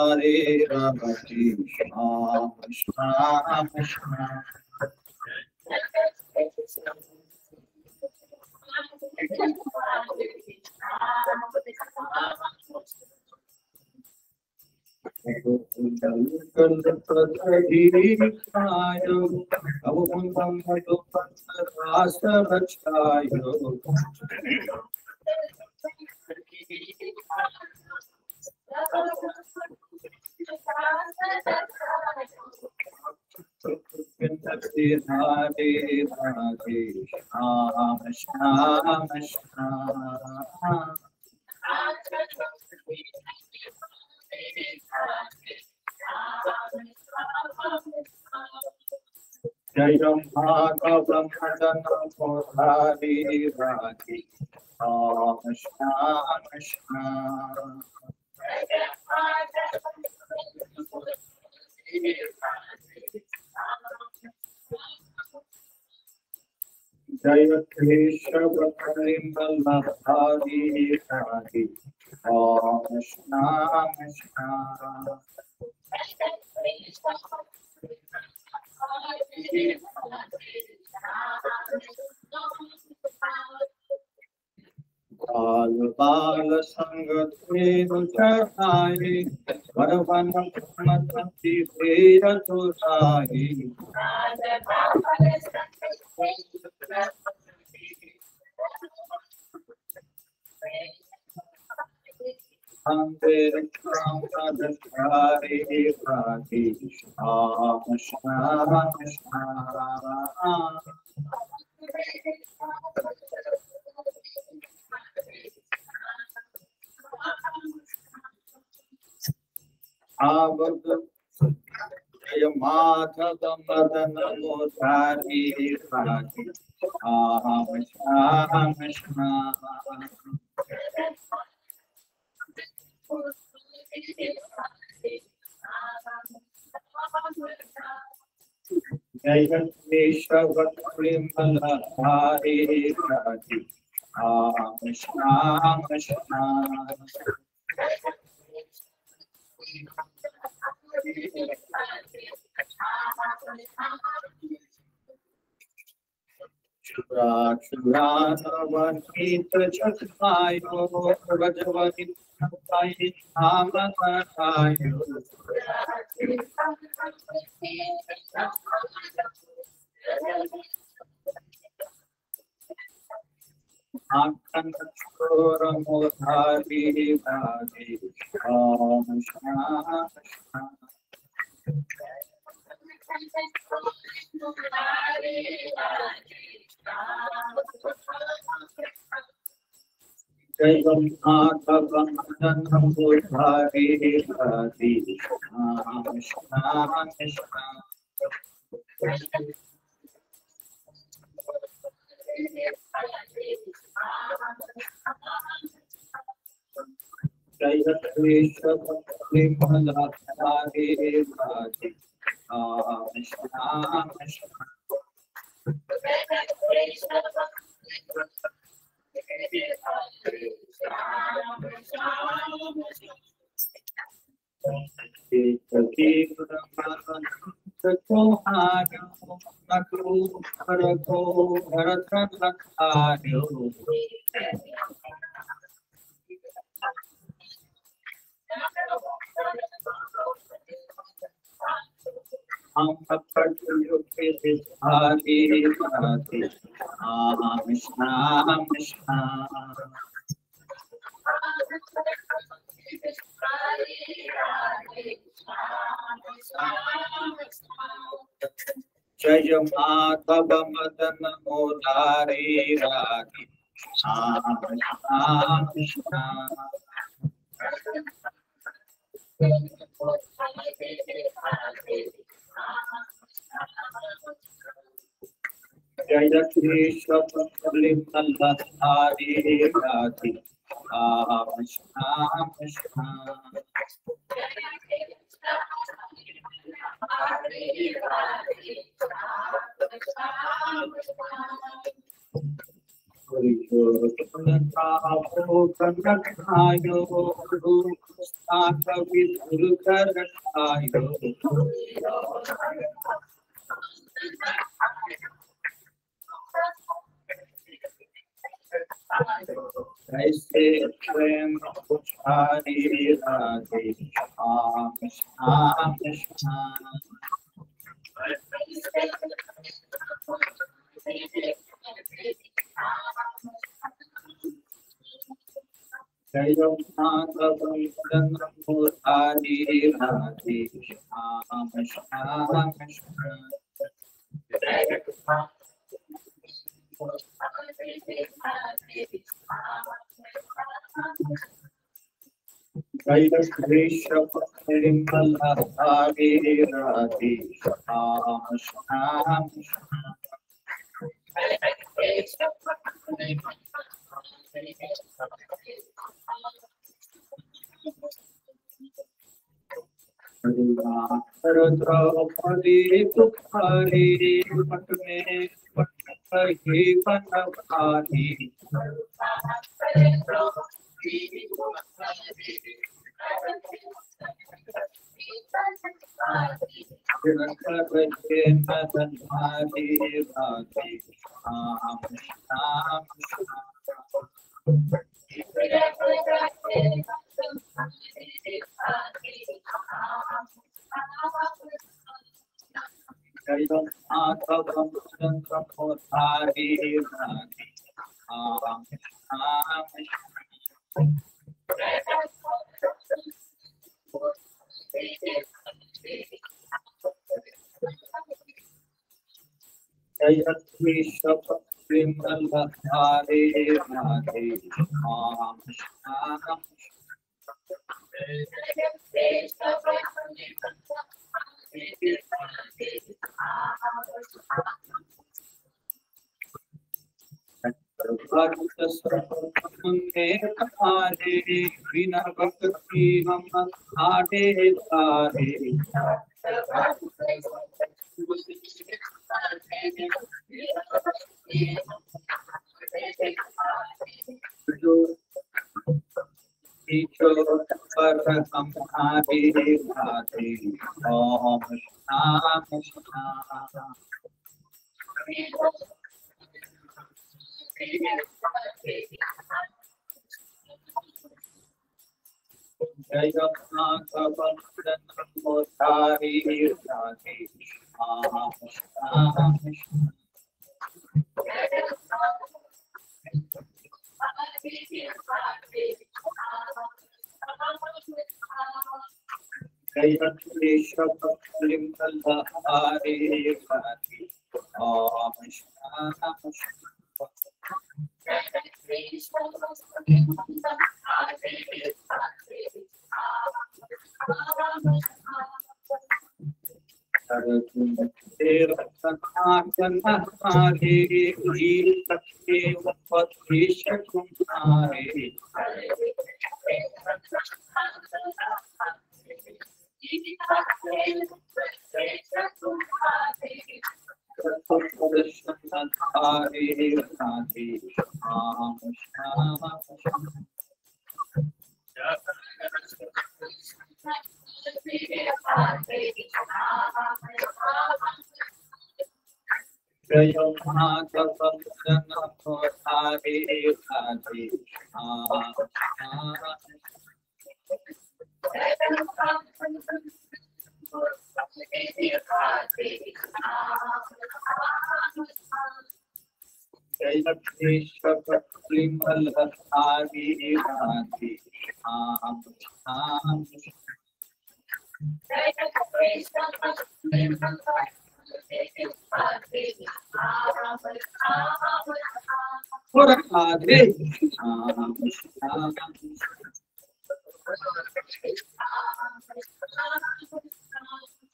Hare Rama Krishna Krishna Krishna Jai Ram Bhagavam Bhajanam Murari Rati Krishna Krishna Jai Krishna Bhagavan Bhari Rati Krishna Krishna Bal Bal Sangate Nuchai Varvana Matanti Vera Turai Amber Krampadari Rati Krishna Krishna Abad Jaya Madhava Madana Murari Rati Krishna Krishna Jaya Krishna Vrimala Hari Rati Krishna Krishna Churanavanita Chakhayo Rajavanita Chakhayo Amakatayo Akantachura Mudhari Bhagi Krishna Krishna Jai Ram Bhagavan Bhajanam Murari Rati Krishna Krishna Jai Krishna Vrimala Hari Rati Krishna Krishna Jaya Madhava Madana Murari Rati Krishna Jaya Krishna Vrimala Hari Rati Krishna Krishna नाथ विदुरधर आयो ऐसे स्वयं पुछारी राधे श्याम श्याम श्याम जय नाथ वंदन मुरारी राधे श्याम श्याम श्याम जय कृष्ण परिमल हरे राधे श्याम श्याम श्याम द्रौपदी पुखारी पट में पटही बनभारी नदनभारी राधे श्याम श्याम जय नाथ वंदन मुरारी राधे श्याम श्याम जय कृष्ण परिमल हरे राधे श्याम श्याम भक्त सर्वमंगे तुम्हारे बिना भक्ति हम आडे तारे जो पर हमारे राधे ओम श्याम श्याम जय नाथ वंदन मुरारी राधे श्याम श्याम जय कृष्ण परिमल हरे राधे ओम श्याम जय नाथ वंदन मुरारी राधे श्याम श्याम जय कृष्ण परिमल हरे राधे श्याम श्याम और राधे श्याम श्याम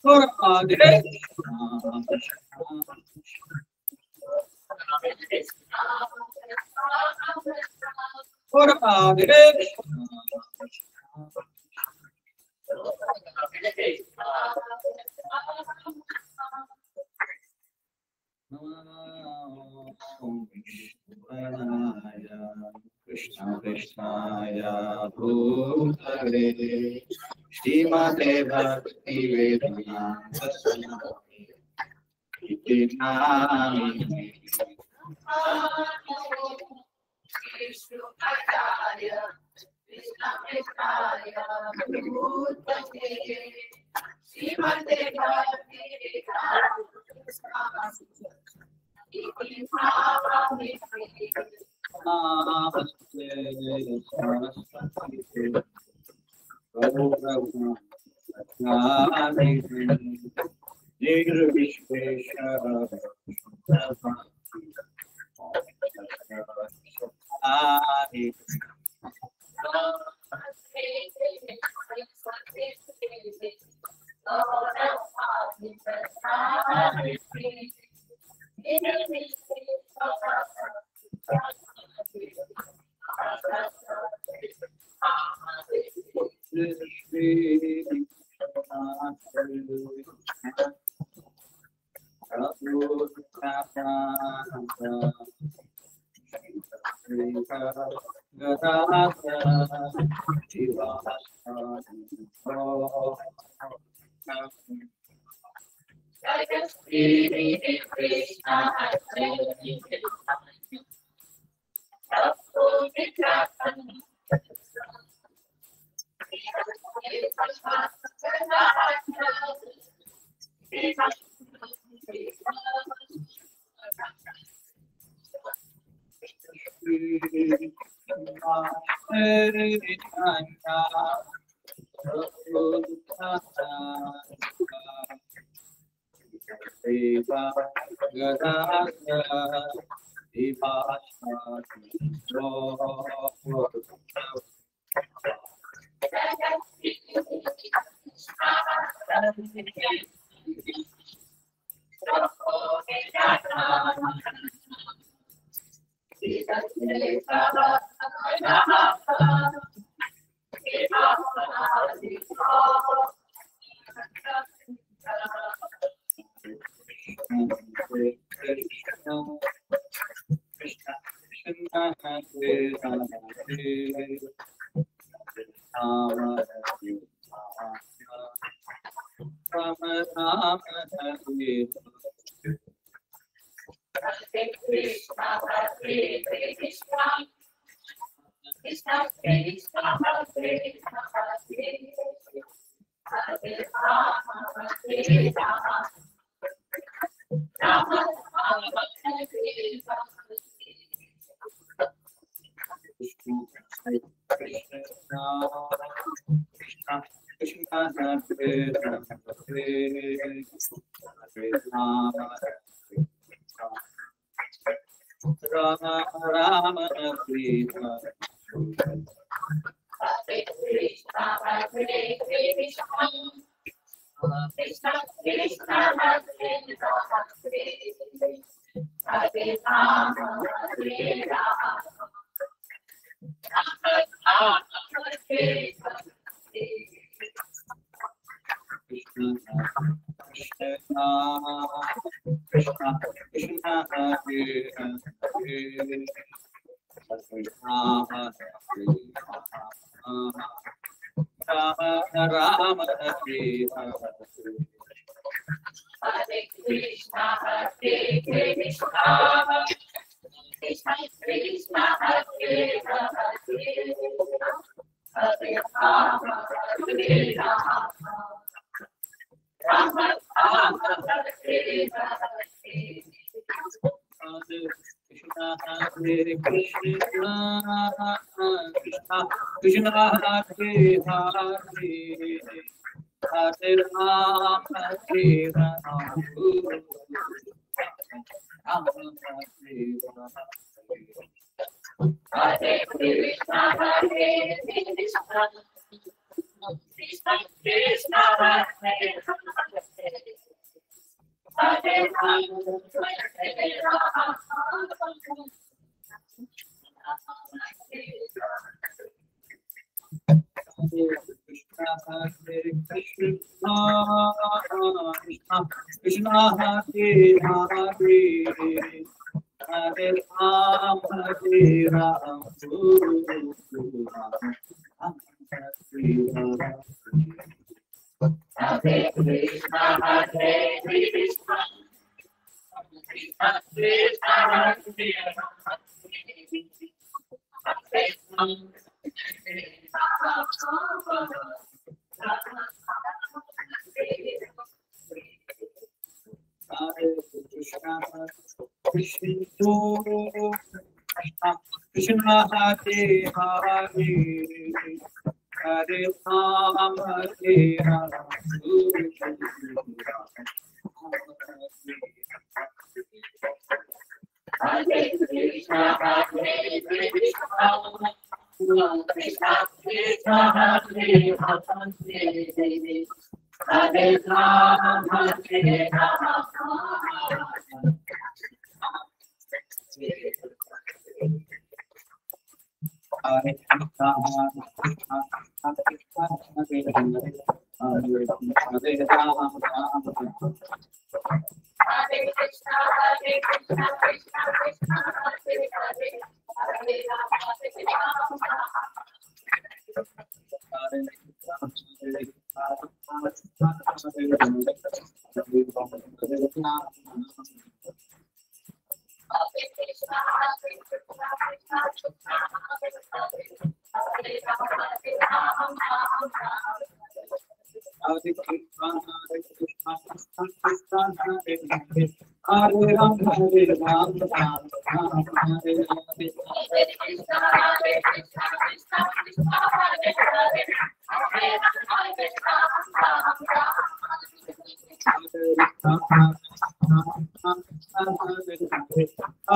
और राधे श्याम श्याम और राधे कृष्ण कृष्णाय भूतले श्रीमते भक्ति वेदांत स्वामी इति नामिने। Hare Ram, Hare Ram, Hare Krishna, Hare Krishna, Krishna Krishna, Hare Krishna, Hare Hare, Hare Ram, Hare Ram, Hare Krishna, Hare Krishna, Krishna Krishna, Hare Hare, Hare Ram, Hare Ram. Hare Krishna, Hare Ram, Hare Ram, Ram Ram, Hare Hare.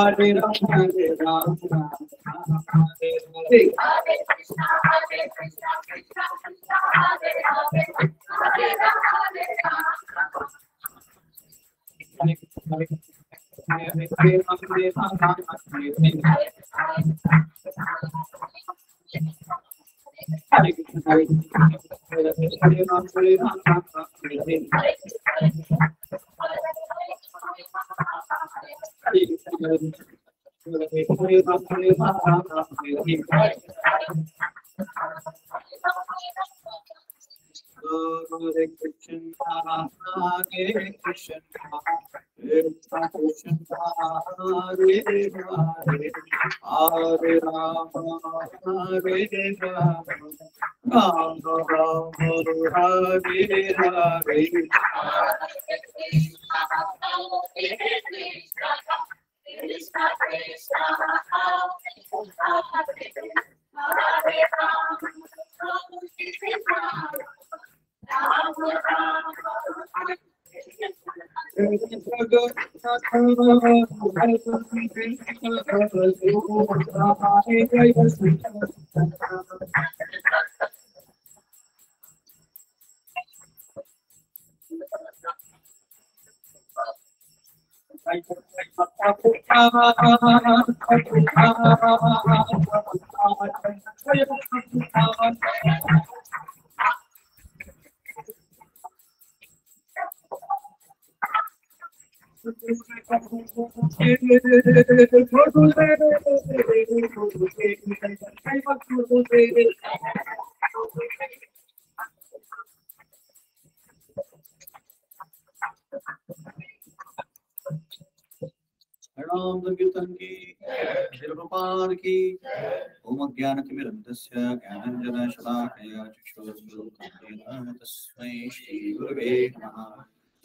Hare Ram, Hare Ram, Hare Hare Krishna, Hare Krishna, Krishna Krishna, Hare Hare, Hare Rama, Hare Rama, Rama Rama, Hare Hare. Ram कीर्तन की शिवपाल की ओम ज्ञानतिमिरन्धस्य ज्ञानाञ्जनशलाकया चक्षुरुन्मीलितं तस्मै श्रीगुरवे नमः।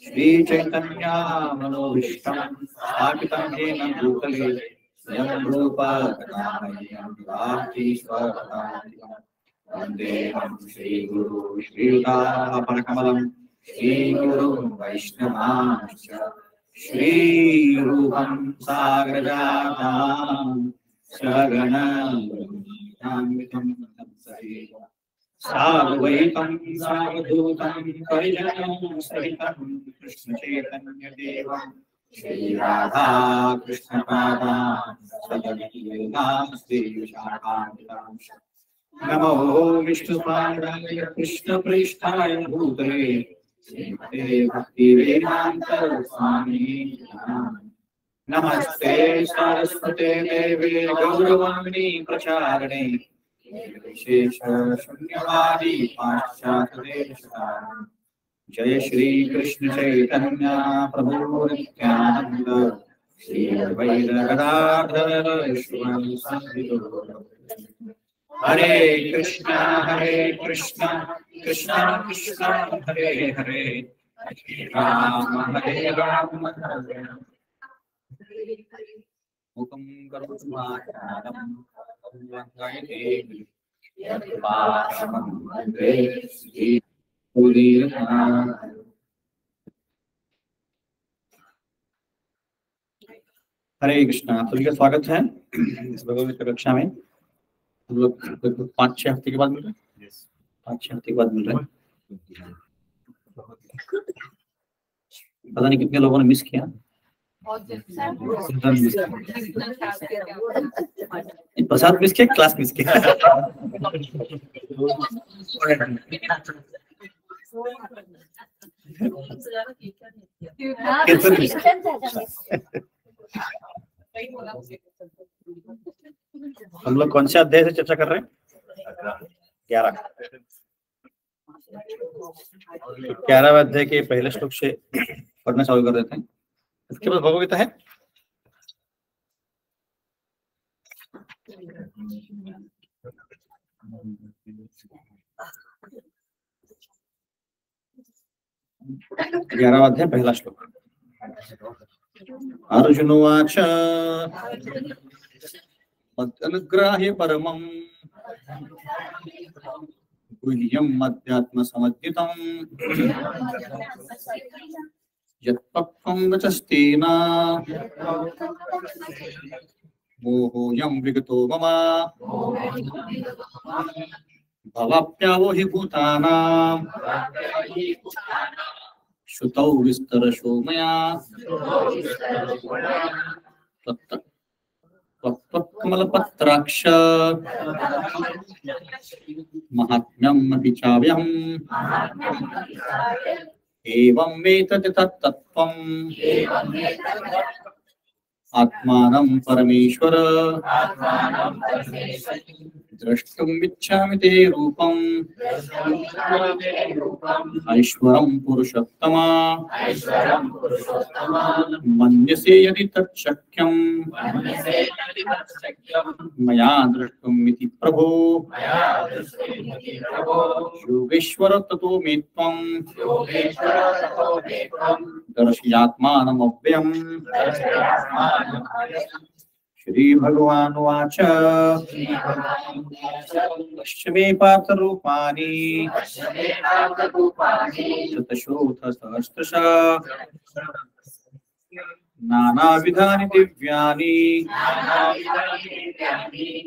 श्रीचैतन्यमनोभीष्टं स्थापितं येन भूतले स्वयं रूपा कदामह्यं ददाति स्वपदान्तिकं। वन्देऽहं श्रीगुरु श्रीयुतापरकमलं श्रीगुरुं वैष्णवांश्च श्री रूपं सागरजातं सगणं साद्वैतं सावधूतं परिजनं सहितं कृष्णचैतन्यदेवं श्रीराधा कृष्णपादान् सजनीनां नमो विष्णुपादाय कृष्णप्रेष्ठाय भूतले श्रीमते भक्तिवेदान्त स्वामी नमस्ते सरस्वते देवे गौरवाणी प्रचारिणे विशेष शून्यवादी पाश्चात्य देशकाल। जय श्री कृष्ण चैतन्य प्रभु नित्यानंद श्री अद्वैत गदाधर शिवासादि गौर। हरे कृष्ण कृष्ण कृष्ण हरे हरे, हरे राम मुखं करोति वाचालं वंदे पाशमं वन्दे श्रीगुरुदेवं। हरे कृष्णा। तो जी स्वागत है इस भगवद गीता कक्षा में। हम लोग 5-6 हफ्ते के बाद मिल रहे हैं। 5-6 हफ्ते के बाद मिल रहे हैं। पता नहीं कितने लोगों ने मिस किया। प्रसाद मिस किया, क्लास मिस किया। हम लोग कौन से अध्याय से चर्चा कर रहे हैं? 11वें अध्याय के पहले श्लोक से पढ़ना चालू कर देते हैं। इसके बाद भगवद गीता है। ग्यारहवां अध्याय पहला श्लोक। अर्जुन उवाच मदनुग्राह्य परमं गुह्यम् अध्यात्मसमज्ञितं यत्पक्वं वचस्तेन मोहोऽयं विगतो मम भवाप्यावो हि भूतानां श्रुतौ विस्तरशो मया त्वत्कमलपत्राक्ष महात्म्यम् अपि चाव्यहम् एवं वेत्तति तत्तत्त्वम् आत्मानं परमेश्वर द्रष्टुम् इच्छामि ते रूपम् ऐश्वरं पुरुषोत्तम मन्यसे यदि तच्छक्यं मया द्रष्टुम् इति प्रभो योगेश्वर ततो मे त्वं दर्शयात्मानमव्ययम्। श्री भगवान उवाच पश्चिमे पार्थ रूपाणि शतशोऽथ सहस्रशः नानाविधानि दिव्यानि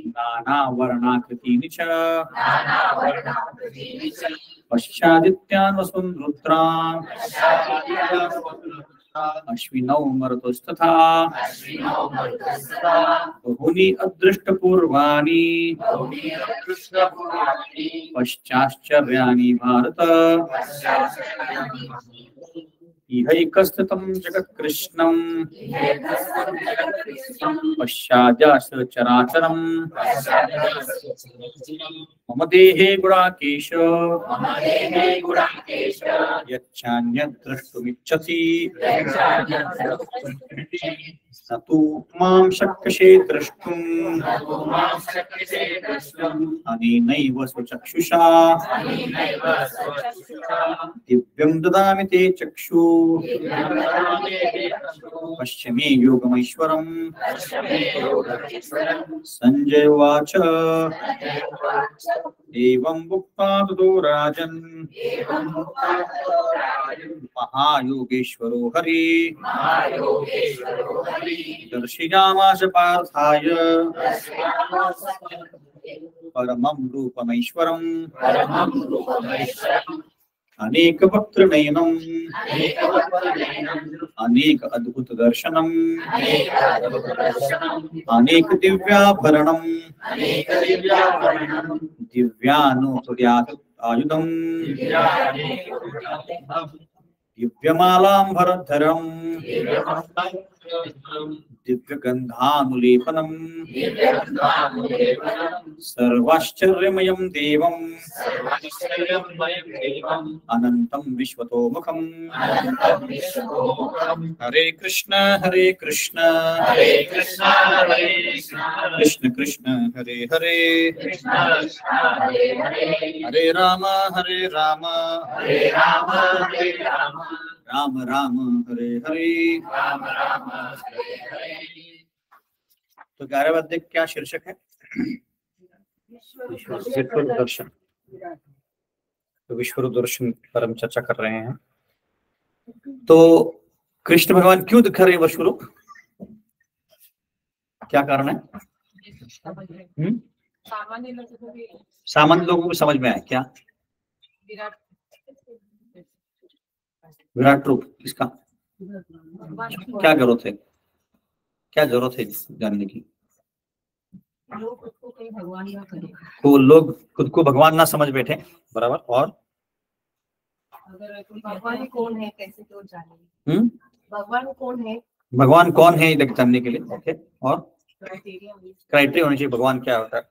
नानावर्णाकृतीनि च पश्चादित्यान् वसून् रुद्रान् अश्विनौ मरुतस्तथा बहूनि अदृष्टपूर्वाणि पश्चाश्चर्याणि भारत इहैकस्थितं जगत्कृष्णं पश्चाद्यास्य चराचरं मम देहे गुणाकेश यच्छान्यद् द्रष्टुमिच्छसि न तु मां शक्यसे द्रष्टुम् अनेनैव स्वचक्षुषा दिव्यं ददामि ते चक्षु पश्चिमे योगमैश्वरम्। संजय उवाच एवं उक्त्वा ततो राजन् महायोगेश्वरो हरि दर्शयामास पार्थाय परमं रूपमैश्वरम् अनेक वक्त्र नयनम् अनेक अद्भुत दर्शनम् अनेक दिव्याभरणम् दिव्यानुपद्यात् आयुधम् दिव्यमालाम्बरधरम् दिव्यगन्धानुलेपनम् सर्वाश्चर्यमयं देवम् अनन्तं विश्वतोमुखम् हरे कृष्ण कृष्ण कृष्ण हरे हरे हरे राम राम राम हरे हरे। तो 11वें अध्याय क्या शीर्षक है? विश्व दर्शन। तो विश्व दर्शन पर हम चर्चा कर रहे हैं। तो कृष्ण भगवान क्यों दिखा रहे हैं विश्वरूप? क्या कारण है? सामान्य लोगों को समझ में आए क्या? विराट रूप इसका क्या जरूरत है? क्या जरूरत है जानने की? को लोग खुद को भगवान ना समझ बैठे, बराबर। और भगवान कौन है कैसे तो जाने। भगवान कौन है ये जानने के लिए। ओके। और क्राइटेरिया होनी चाहिए भगवान क्या होता है।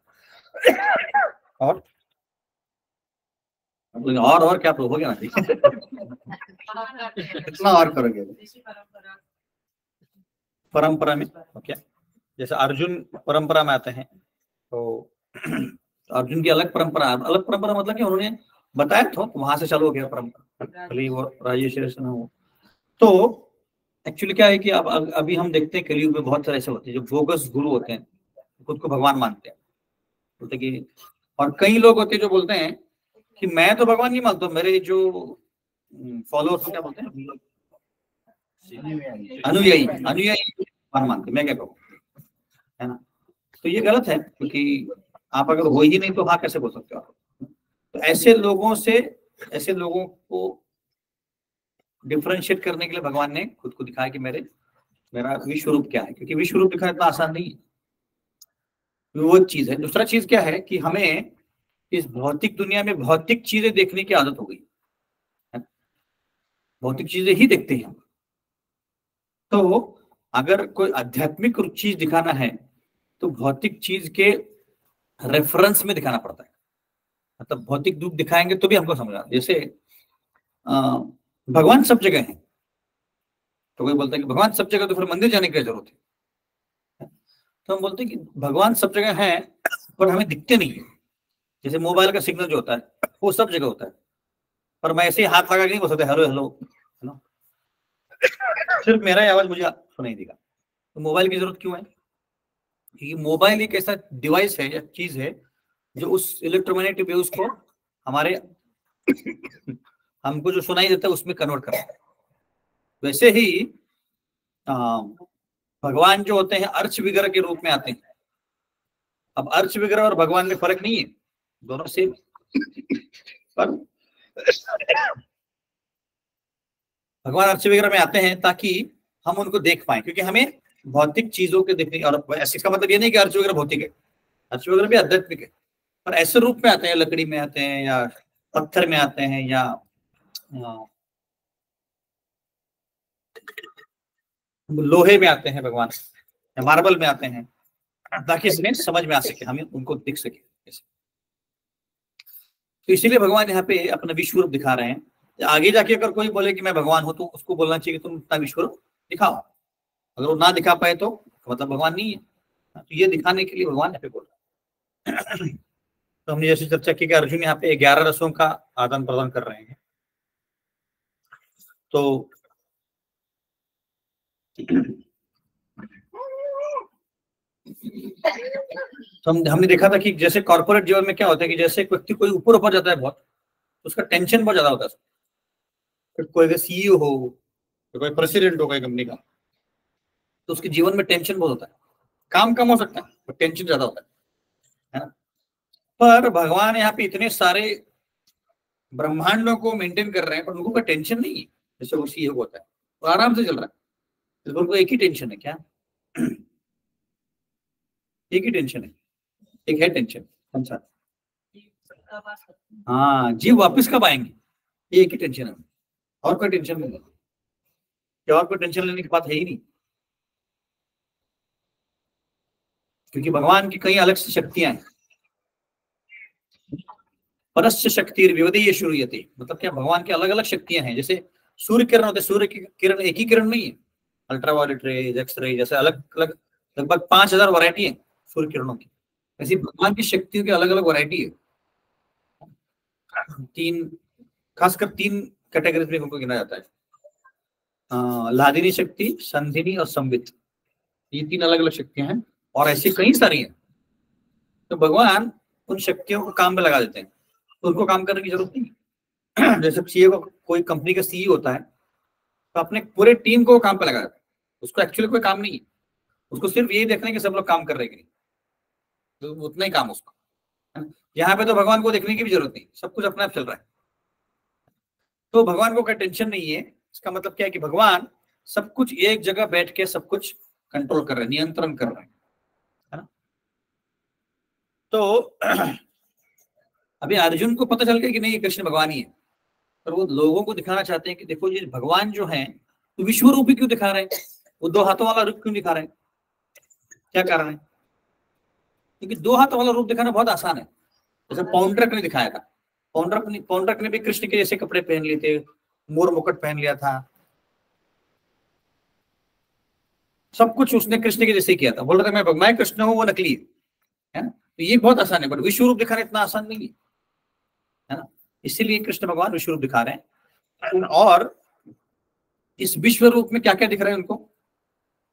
और क्या हो गया ना? कितना और करोगे परंपरा में? ओके। जैसे अर्जुन परंपरा में आते हैं तो अर्जुन की अलग परंपरा मतलब कि उन्होंने बताया तो वहां से चालू हो गया परंपरा, भले वो राजेश हो। तो एक्चुअली क्या है कि अब अभी हम देखते हैं कलयुग में बहुत सारे ऐसे होते हैं जो बोगस गुरु होते हैं, खुद को भगवान मानते हैं, बोलते कि। और कई लोग होते हैं जो बोलते हैं कि मैं तो भगवान नहीं मानता, मेरे जो फॉलोअर्स क्या बोलते हैं, अनुयायी भगवान मानते, मैं क्या कहूँ, है ना? तो ये गलत है, क्योंकि आप अगर हो ही नहीं तो हाँ कैसे बोल सकते हो आप? तो ऐसे लोगों को डिफरेंशिएट करने के लिए भगवान ने खुद को दिखाया कि मेरा विश्व रूप क्या है, क्योंकि विश्व रूप दिखाना इतना आसान नहीं है। वो चीज है। दूसरा चीज क्या है कि हमें इस भौतिक दुनिया में भौतिक चीजें देखने की आदत हो गई, भौतिक चीजें ही देखते हैं। तो अगर कोई आध्यात्मिक चीज दिखाना है तो भौतिक चीज के रेफरेंस में दिखाना पड़ता है, मतलब भौतिक रूप दिखाएंगे तो भी हमको समझ आता है। जैसे भगवान सब जगह है, तो कोई बोलता है कि भगवान सब जगह तो फिर मंदिर जाने की जरूरत है। तो हम बोलते हैं कि भगवान सब जगह है पर हमें दिखते नहीं है। जैसे मोबाइल का सिग्नल जो होता है वो सब जगह होता है, पर मैं ऐसे ही हाथ लगा के नहीं बोल सकता हेलो हेलो हेलो, सिर्फ मेरा ही आवाज मुझे सुनाई देगा। तो मोबाइल की जरूरत क्यों है? क्योंकि मोबाइल एक ऐसा डिवाइस है या चीज है जो उस इलेक्ट्रोमैग्नेटिक वेव्स को हमारे हमको जो सुनाई देता है उसमें कन्वर्ट करता है। वैसे ही भगवान जो होते हैं अर्च विग्रह के रूप में आते हैं। अब अर्च विग्रह और भगवान में फर्क नहीं है, दोनों सेम, पर भगवान अर्च विग्रह में आते हैं ताकि हम उनको देख पाए, क्योंकि हमें भौतिक चीजों के देखने। और इसका मतलब ये नहीं कि अर्च विग्रह भौतिक है, अर्च विग्रह भी आध्यात्मिक है, पर ऐसे रूप में आते हैं, लकड़ी में आते हैं या पत्थर में आते हैं या लोहे में आते हैं भगवान, या मार्बल में आते हैं, ताकि हमें समझ में आ सके, हमें उनको दिख सके। तो इसीलिए भगवान यहाँ पे अपना विश्व रूप दिखा रहे हैं। आगे जाके अगर कोई बोले कि मैं भगवान हूं तो उसको बोलना चाहिए कि तुम अपना विश्व रूप दिखाओ। अगर वो ना दिखा पाए तो मतलब भगवान नहीं है। तो ये दिखाने के लिए भगवान यहाँ पे बोल रहे हैं। तो हमने जैसे चर्चा की कि अर्जुन यहाँ पे 11 रसों का आदान प्रदान कर रहे हैं। तो हमने देखा था कि जैसे कॉर्पोरेट जीवन में क्या होता है कि जैसे व्यक्ति कोई ऊपर जाता है बहुत, उसका टेंशन बहुत ज्यादा होता है। कोई अगर सीईओ हो, कोई प्रेसिडेंट हो कोई कंपनी का, तो उसके जीवन में टेंशन बहुत होता है। काम कम हो सकता है पर टेंशन ज्यादा होता है ना? पर भगवान यहाँ पे इतने सारे ब्रह्मांडों को मेंटेन कर रहे हैं पर उनको कोई टेंशन नहीं है। जैसे वो सीईओ होता है वो आराम से चल रहा है, उनको एक ही टेंशन है। क्या? एक ही टेंशन है, एक है टेंशन। कौन सा? हाँ, जीव वापस कब आएंगे, ये एक ही टेंशन है। और कोई टेंशन नहीं, क्या और कोई टेंशन लेने की बात है ही नहीं, क्योंकि भगवान की कई अलग से शक्तियां हैं। परस्य शक्ति विवदीय श्रूयते, मतलब क्या भगवान की अलग अलग शक्तियां हैं। जैसे सूर्य किरण होते, सूर्य की किरण एक ही किरण नहीं है, अल्ट्रावायलेट रेज, एक्स रे, जैसे अलग अलग लगभग 5000 वैरायटी है सूर्य किरणों की। ऐसी भगवान की शक्तियों की अलग अलग वैरायटी है। खासकर 3 कैटेगरीज में उनको गिना जाता है, लादिनी शक्ति, संधिनी और संवित। ये 3 अलग अलग शक्तियां हैं और ऐसी कई सारी हैं। तो भगवान उन शक्तियों को काम में लगा देते हैं, तो उनको काम करने की जरूरत नहीं। जैसे सीईओ, कोई कंपनी का सीईओ होता है तो अपने पूरे टीम को काम पे लगा देता है, उसको एक्चुअली कोई काम नहीं है, उसको सिर्फ यही देखना है कि सब लोग काम कर रहे हैं, तो उतना ही काम उसका है ना। यहाँ पे तो भगवान को देखने की भी जरूरत नहीं, सब कुछ अपने आप चल रहा है, तो भगवान को कोई टेंशन नहीं है। इसका मतलब क्या है कि भगवान सब कुछ एक जगह बैठ के सब कुछ कंट्रोल कर रहे हैं, नियंत्रण कर रहे हैं, है ना। तो अभी अर्जुन को पता चल गया कि नहीं ये कृष्ण भगवान ही है, पर वो लोगों को दिखाना चाहते हैं कि देखो ये भगवान जो है तो विश्व रूप ही क्यों दिखा रहे हैं, वो 2 हाथों वाला रूप क्यों दिखा रहे हैं, क्या कारण है? क्योंकि 2 हाथों वाला रूप दिखाना बहुत आसान है। जैसे पौंड्रक ने दिखाया था, पौंड्रक ने भी कृष्ण के जैसे कपड़े पहन लिए थे, मोर मुकुट पहन लिया था, सब कुछ उसने कृष्ण के जैसे किया था, बोल रहे थे मैं कृष्ण हूं, वो नकली है ना। तो ये बहुत आसान है, बट विश्व रूप दिखाना इतना आसान नहीं है ना। इसीलिए कृष्ण भगवान विश्व रूप दिखा रहे हैं। और इस विश्व रूप में क्या क्या दिख रहा है उनको,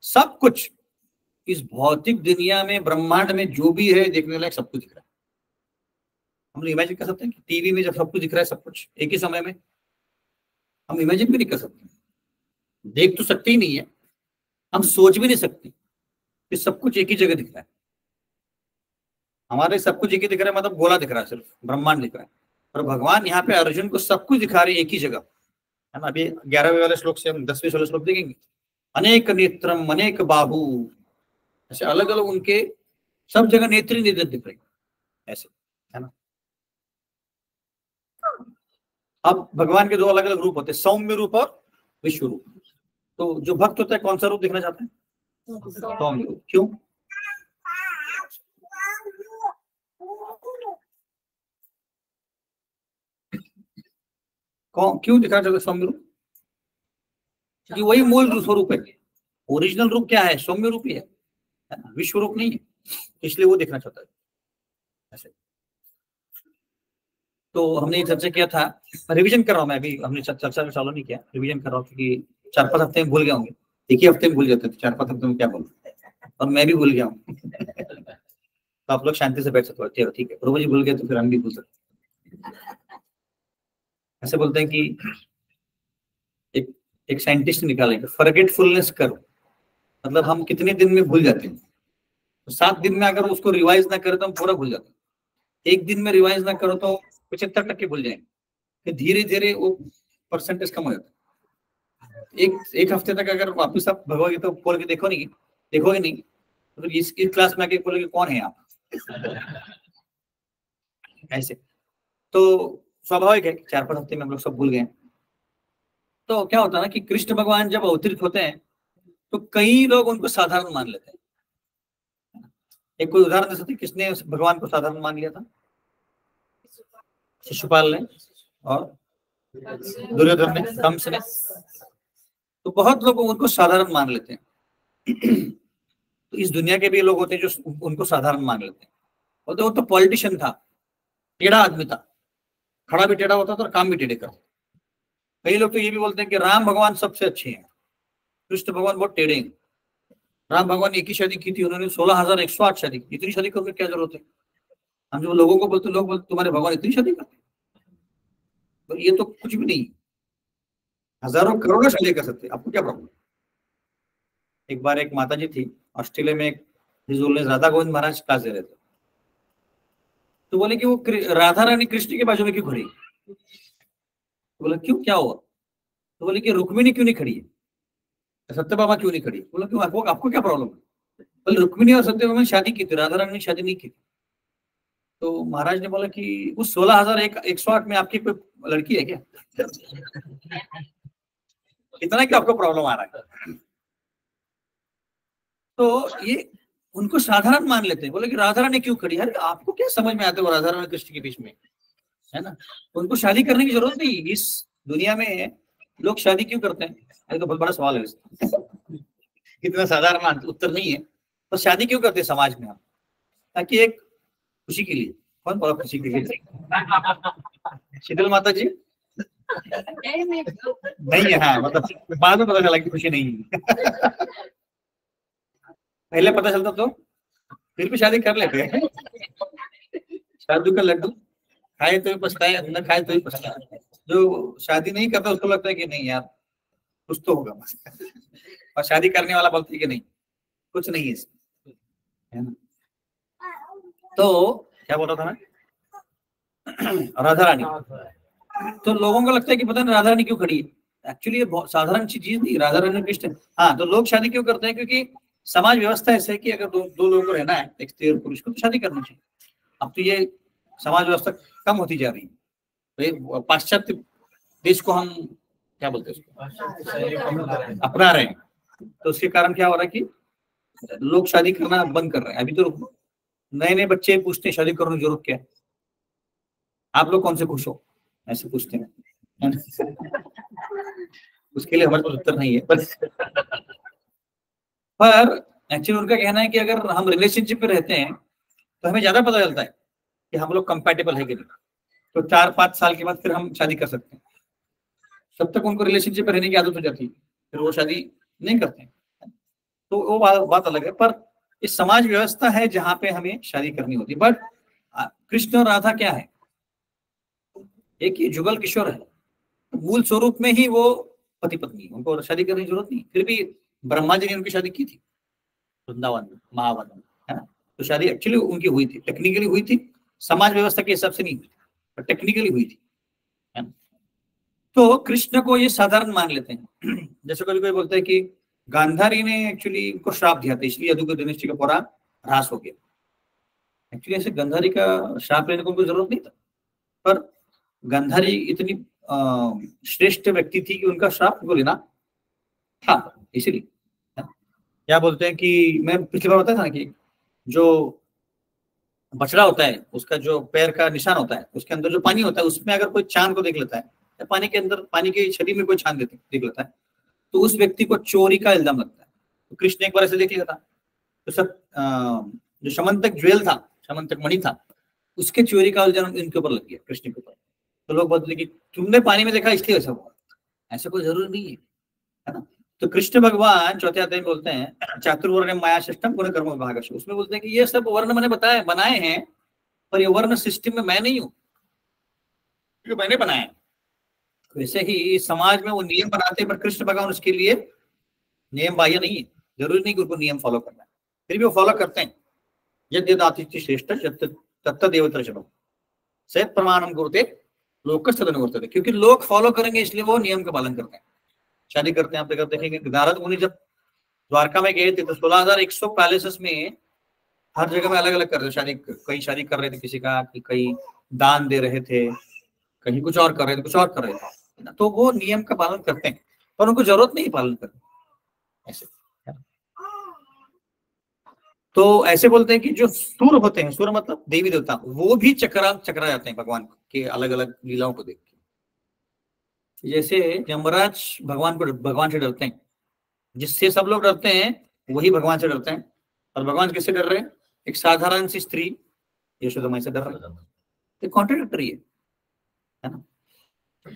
सब कुछ इस भौतिक दुनिया में, ब्रह्मांड में जो भी है देखने लायक सब कुछ दिख रहा है। हम लोग इमेजिन कर सकते हैं कि टीवी में जब सब कुछ दिख रहा है, सब कुछ एक ही समय में, हम इमेजिन भी नहीं कर सकते, देख तो सकते ही नहीं है, हम सोच भी नहीं सकते कि सब कुछ एक ही जगह दिख रहा है। हमारे सब कुछ एक ही दिख रहा है, मतलब गोला दिख रहा है, सिर्फ ब्रह्मांड दिख रहा है, और भगवान यहाँ पे अर्जुन को सब कुछ दिखा रहे हैं एक ही जगह, है ना। अभी 11वें वाले श्लोक से हम 10वें वाले श्लोक देखेंगे, अनेक नेत्रम अनेक बाहु, ऐसे अलग अलग उनके सब जगह नेत्री नेत्र दिख रहे ऐसे, है ना। अब भगवान के 2 अलग अलग रूप होते हैं, सौम्य रूप और विश्व रूप। तो जो भक्त होता है कौन सा रूप दिखना चाहते हैं? सौम्य रूप। क्यों? क्यों दिखना चाहते सौम्य रूप? क्योंकि वही मूल स्वरूप है, ओरिजिनल रूप क्या है? सौम्य रूप ही है ना, विश्व रूप नहीं है, इसलिए वो देखना चाहता है ऐसे। तो हमने चर्चा किया था, रिवीजन कर रहा हूं मैं अभी, हमने चर्चा चालू नहीं किया, रिवीजन कर रहा हूँ क्योंकि 4-5 हफ्ते में भूल गया होंगे, एक ही हफ्ते में भूल जाते थे, 4-5 हफ्ते में क्या बोलूं, और मैं भी भूल गया हूँ। तो आप लोग शांति से बैठ सकते हो, ठीक है, प्रभु जी भूल गए तो फिर हम भी भूल सकते। ऐसे बोलते हैं कि एक साइंटिस्ट निकालेंगे, फॉरगेटफुलनेस कर्व, मतलब हम कितने दिन में भूल जाते हैं। तो 7 दिन में अगर उसको रिवाइज ना करें तो हम पूरा भूल जाते हैं, 1 दिन में रिवाइज ना करो तो 75% भूल जाएंगे, फिर धीरे धीरे वो परसेंटेज कम हो जाता है। एक हफ्ते तक अगर वापिस आप भगवदगीता खोल के देखोगे नहीं तो फिर इस क्लास में आके बोलोगे कौन है आप। ऐसे तो स्वाभाविक है 4-5 हफ्ते में हम लोग सब भूल गए। तो क्या होता है ना कि कृष्ण भगवान जब अवतरित होते हैं तो कई लोग उनको साधारण मान लेते हैं। एक कोई उदाहरण दे सकते, किसने भगवान को साधारण मान लिया था? शिशुपाल ने और दुर्योधन ने, कंस ने। तो बहुत लोग उनको साधारण मान लेते हैं। तो इस दुनिया के भी लोग होते हैं जो उनको साधारण मान लेते हैं। और वो तो पॉलिटिशियन था, टेढ़ा आदमी था, खड़ा भी टेढ़ा होता था और काम भी टेढ़े करता। कई लोग तो ये भी बोलते हैं कि राम भगवान सबसे अच्छे हैं, कृष्ण भगवान बहुत टेढ़े हैं। राम भगवान ने एक ही शादी की थी, उन्होंने 16,108 शादी की, इतनी शादी करने की क्या जरूरत है? हम जो लोगों को बोलते, लोग बोलते तुम्हारे भगवान इतनी शादी करते, तो ये तो कुछ भी नहीं, हजारों करोड़ों शादी कर सकते, आपको क्या प्रॉब्लम? एक बार एक माता जी थी ऑस्ट्रेलिया में, एक राधा गोविंद महाराज क्लास दे रहे थे, तो बोले कि वो राधा रानी कृष्ण के बाजू में क्यों खड़ी? तो बोला क्यों, क्या हुआ? तो बोले कि रुक्मिणी क्यों नहीं खड़ी है, सत्यभामा क्यों नहीं खड़ी? बोला क्यों, आपको क्या प्रॉब्लम है? बोले रुक्मिणी और सत्यभामा ने शादी की थी, राधा रानी ने शादी नहीं की थी। तो महाराज ने बोला कि उस 16,108 में आपकी कोई लड़की है क्या? इतना कि आपको प्रॉब्लम आ रहा है। तो ये उनको साधारण मान लेते हैं, बोले कि राधा रानी क्यों खड़ी है, आपको क्या समझ में आता है वो राधा रानी कृष्ण के बीच में, है ना। उनको शादी करने की जरूरत नहीं, इस दुनिया में लोग शादी क्यों करते हैं, ये तो बहुत बड़ा सवाल है इतना साधारण उत्तर नहीं है। तो शादी क्यों करते हैं समाज में आप, ताकि एक खुशी के लिए। कौन बोला खुशी के लिए? शीतल माता जी नहीं है, हाँ, मतलब बाद में पता चला कि खुशी नहीं है। पहले पता चलता तो फिर भी शादी कर लेते हैं। शादी का लड्डू खाए तो भी पछताए, न खाए तो भी पछताए। जो शादी नहीं करता उसको लगता है कि नहीं यार कुछ तो होगा, और शादी करने वाला बोलती है कि नहीं कुछ नहीं है इसमें, है ना। तो क्या बोल रहा था मैं, राधा रानी। तो लोगों को लगता है कि पता नहीं राधा रानी क्यों खड़ी है, एक्चुअली ये बहुत साधारण सी चीज नहीं, राधा रानी कृष्ण। हाँ, तो लोग शादी क्यों करते हैं, क्योंकि समाज व्यवस्था ऐसे है कि अगर दो लोगों को रहना है, एक स्त्री और पुरुष को, तो शादी करनी चाहिए। अब तो ये समाज व्यवस्था कम होती जा रही है, तो ये पाश्चात्य देश को हम क्या बोलते हैं उसको अपना रहे हैं। तो उसके कारण क्या हो रहा है कि लोग शादी करना बंद कर रहे हैं। अभी तो नए नए बच्चे पूछते हैं शादी करने की जरूरत क्या है, आप लोग कौन से खुश हो, ऐसे पूछते हैं। उसके लिए हमारे पास उत्तर नहीं है, पर एक्चुअली उनका कहना है कि अगर हम रिलेशनशिप में रहते हैं तो हमें ज्यादा पता चलता है कि हम लोग कंपैटिबल है कि नहीं। तो 4-5 साल के बाद फिर हम शादी कर सकते हैं। तब तक उनको रिलेशनशिप में रहने की आदत हो जाती है, फिर वो शादी नहीं करते हैं। तो वो बात अलग है, पर ये समाज व्यवस्था है जहां पे हमें शादी करनी होती है। बट कृष्ण और राधा क्या है, एक ही जुगल किशोर है, मूल स्वरूप में ही वो पति पत्नी, उनको शादी करने की जरूरत नहीं। फिर भी ब्रह्मा जी ने उनकी शादी की थी वृंदावन में, महावन में, है ना। तो शादी एक्चुअली उनकी हुई थी, टेक्निकली हुई थी, समाज व्यवस्था के हिसाब से नहीं हुई थी, पर टेक्निकली हुई थी, है ना। तो कृष्ण को ये साधारण मान लेते हैं। जैसे कभी कोई बोलते हैं कि गांधारी ने एक्चुअली उनको श्राप दिया था, इसलिए यदु डिनेस्टी का पूरा ह्रास हो गया। एक्चुअली ऐसे गांधारी का श्राप लेने को उनको जरूरत नहीं था, पर गांधारी इतनी श्रेष्ठ व्यक्ति थी कि उनका श्राप को लेना था, इसीलिए। क्या बोलते हैं कि मैं पिछली बार बताया था ना कि जो बछड़ा होता है उसका जो पैर का निशान होता है, उसके अंदर जो पानी होता है, उसमें अगर कोई चांद को देख लेता है, या पानी के अंदर, पानी की छड़ी में कोई चांद देख लेता है, तो उस व्यक्ति को चोरी का इल्जाम लगता है। तो कृष्ण एक बार ऐसे देख लिया था, तो सब जो समंतक ज्वेल था, समंतक मणि था, उसके चोरी का इल्जाम इनके ऊपर लग गया, कृष्ण के ऊपर। तो लोग बोलते कि तुमने पानी में देखा इसलिए ऐसा हुआ, ऐसा कोई जरूरी नहीं है ना। तो कृष्ण भगवान चौथे अध्याय में बोलते हैं चातुर्वर्ण माया सिस्टम गुण कर्म विभाग, उसमें बोलते हैं कि ये सब वर्ण मैंने बनाए हैं, पर ये वर्ण सिस्टम में मैं नहीं हूं, क्योंकि मैंने बनाया है। वैसे ही समाज में वो नियम बनाते हैं, पर कृष्ण भगवान उसके लिए नियम बाह्य नहीं है, जरूरी नहीं कि उनको नियम फॉलो करना है, फिर भी वो फॉलो करते हैं। यद् यद् आतिथ्य श्रेष्ठ तत्तदेव शबम सैत प्रमाणम गुरुते लोक सदनुवर्तते, क्योंकि लोग फॉलो करेंगे इसलिए वो नियम का पालन करते हैं, शादी करते हैं। आप देखेंगे नारद मुनि जब द्वारका में गए थे तो 16,100 पैलेसेस में हर जगह में अलग अलग कर रहे थे शादी, कहीं शादी कर रहे थे किसी का, कहीं दान दे रहे थे, कहीं कुछ और कर रहे थे, कुछ और कर रहे थे। तो वो नियम का पालन करते हैं, पर उनको जरूरत नहीं पालन करने ऐसे। तो ऐसे बोलते हैं कि जो सूर होते हैं, सूर मतलब देवी देवता, वो भी चकरा जाते हैं भगवान के अलग अलग लीलाओं को देख के। जैसे यमराज भगवान से डरते हैं, जिससे सब लोग डरते हैं वही भगवान से डरते हैं। और भगवान किससे डर रहे हैं, एक साधारण सी स्त्री यशोदा माई से डर रहे हैं। ये कॉन्ट्राडिक्टरी है ना।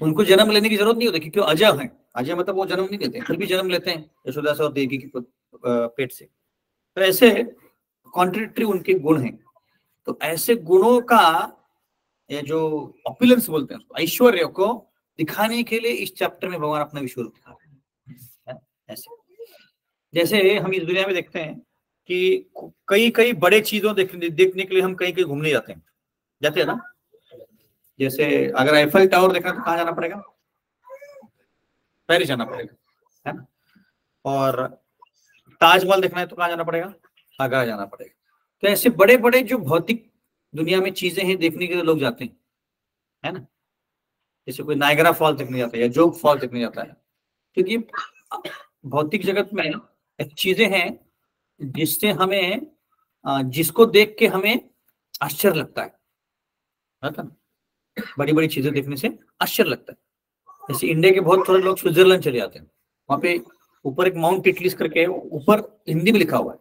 उनको जन्म लेने की जरूरत नहीं होती क्योंकि अजय है, अजय मतलब वो जन्म नहीं देते, फिर भी जन्म लेते हैं यशोदा से और देवी के पेट से। तो ऐसे कॉन्ट्राडिक्टरी उनके गुण हैं। तो ऐसे गुणों का ये जो ऑपुलेंस बोलते हैं, ऐश्वर्य को दिखाने के लिए इस चैप्टर में भगवान अपना विश्व रूप दिखा रहे हैं। ऐसे जैसे हम इस दुनिया में देखते हैं कि कई बड़े चीजों देखने के लिए हम कहीं घूमने जाते हैं ना। जैसे अगर आईफल टावर देखना तो कहाँ जाना पड़ेगा, पेरिस जाना पड़ेगा, है ना। और ताजमहल देखना है तो कहाँ जाना पड़ेगा, आगरा जाना पड़ेगा। तो ऐसे बड़े बड़े जो भौतिक दुनिया में चीजें हैं देखने के लिए लोग जाते हैं, है ना। जैसे कोई नायगरा फॉल देखने जाता है या जोग फॉल देखने जाता है, क्योंकि भौतिक जगत में एक चीजें हैं जिससे हमें जिसको देख के हमें आश्चर्य लगता है, बड़ी बड़ी चीजें देखने से आश्चर्य लगता है। जैसे इंडिया के बहुत थोड़े लोग स्विट्जरलैंड चले जाते हैं, वहां पे ऊपर एक माउंट टिटलिस करके ऊपर हिंदी में लिखा हुआ है,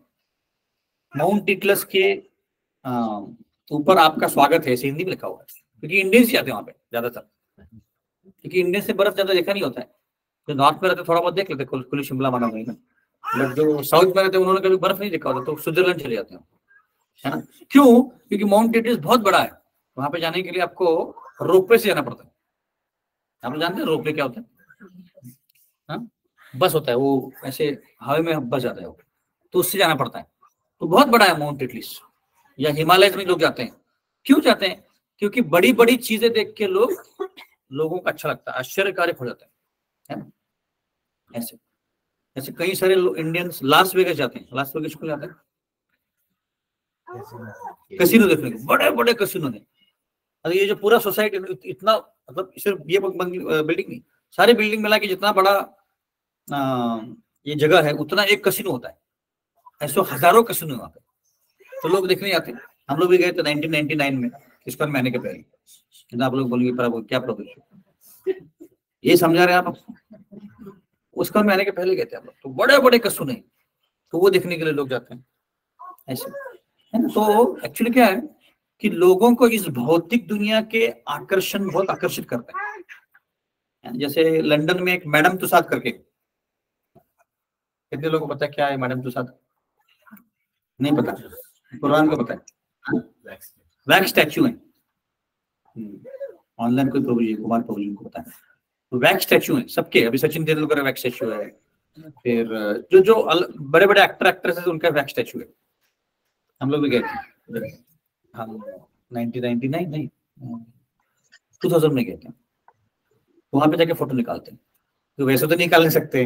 माउंट टिटलिस के ऊपर आपका स्वागत है, ऐसे हिंदी में लिखा हुआ है। क्योंकि इंडियंस जाते हैं वहां पे ज्यादातर, क्योंकि इंडियन से बर्फ ज्यादा देखा नहीं होता है। जो नॉर्थ में रहते थोड़ा बहुत देख लेते, कुल्लू शिमला माना नहीं, बट जो साउथ में रहते हैं उन्होंने कभी बर्फ नहीं देखा होता, तो स्विट्जरलैंड चले जाते हैं, है ना। क्यों? क्योंकि माउंट टिटलिस बहुत बड़ा है, वहां पे जाने के लिए आपको रोपवे से जाना पड़ता है। आप लोग जानते हैं रोपवे क्या होता है? बस होता है, वो ऐसे हवा में बस जाता है वो, तो उससे जाना पड़ता है। तो बहुत बड़ा है माउंट टिटलिस। या हिमालय में लोग जाते हैं, क्यों जाते हैं? क्योंकि बड़ी बड़ी चीजें देख के लोगों को अच्छा लगता है, आश्चर्यकारक हो जाता है ना। ऐसे ऐसे कई सारे इंडियंस लास वेगास जाते हैं। लास वेगास को जाते हैं कसिनो देखने को, बड़े बड़े कसिनो है। अरे ये जो पूरा सोसाइटी इतना, मतलब सिर्फ ये बिल्डिंग नहीं, सारी बिल्डिंग मिला के जितना बड़ा ये जगह है उतना एक कसिनो होता है। ऐसे हजारों कसिनो वहां पे, तो लोग देखने आते हैं। हम लोग भी गए थे 1999 में, इस्कॉन में आने के पहले। आप लोग बोलेंगे प्रभु क्या प्रभु ये समझा रहे आप? इस्कॉन में आने के पहले गए थे हम लोग, तो बड़े बड़े कसिनो है, तो वो देखने के लिए लोग जाते हैं ऐसे, है ना। तो एक्चुअली क्या है कि लोगों को इस भौतिक दुनिया के आकर्षण बहुत आकर्षित करते हैं। जैसे लंदन में एक मैडम तुसाद करके, कितने लोगों को पता है क्या है मैडम तुसाद? नहीं पता? कुरान को पता है? वैक्स स्टैचू है। ऑनलाइन कोई प्रभु जी, कुमार प्रभु जी को पता है। तो वैक्स स्टैचू है सबके, अभी सचिन तेंदुलकर वैक्स स्टैचू है, फिर जो जो बड़े बड़े एक्टर एक्ट्रेसेस उनका वैक्स स्टैचू है। हम लोग भी गए थे, हम 1999 नहीं 2000 में गए थे। वहां पे जाके फोटो निकालते हैं, तो वैसे तो निकाल नहीं सकते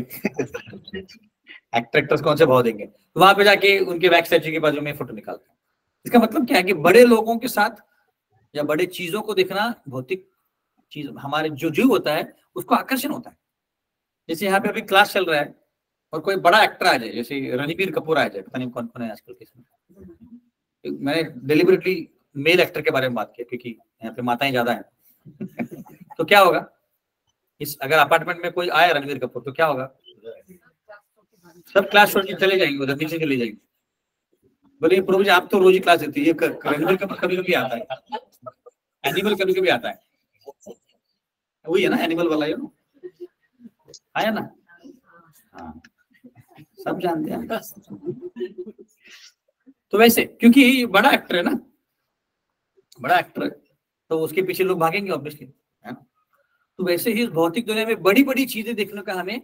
एक्टर्स कौन से भाव देंगे, तो वहां पे जाके उनके वैक्स स्टैचू के बाजू में फोटो निकालते हैं। इसका मतलब क्या है कि बड़े लोगों के साथ या बड़े चीजों को देखना, भौतिक चीज हमारे जो जीव होता है उसको आकर्षण होता है। जैसे यहाँ पे अभी क्लास चल रहा है और कोई बड़ा एक्टर आ जाए, जैसे रणबीर कपूर आ जाए, पता नहीं कौन कौन है आजकल किसमें। मैंने डेलिबरेटली मेल एक्टर के बारे में बात की क्योंकि यहाँ पे माताएं ज्यादा है तो क्या होगा, इस अगर अपार्टमेंट में कोई आया रणबीर कपूर तो क्या होगा, सब क्लास छोड़ के चले जाएंगे, उधर नीचे चले जाएंगे। बोले प्रभु जी आप तो रोज ही क्लास देती है, रणबीर कपूर कभी कभी आता है, एनिमल कभी कभी आता है, वही है ना एनिमल वाला, ये आया ना। हाँ सब जानते हैं। तो वैसे क्योंकि ये बड़ा एक्टर है ना, बड़ा एक्टर है, तो उसके पीछे लोग भागेंगे ऑब्वियसली, है ना। तो वैसे ही इस भौतिक दुनिया में बड़ी बड़ी चीजें देखने का हमें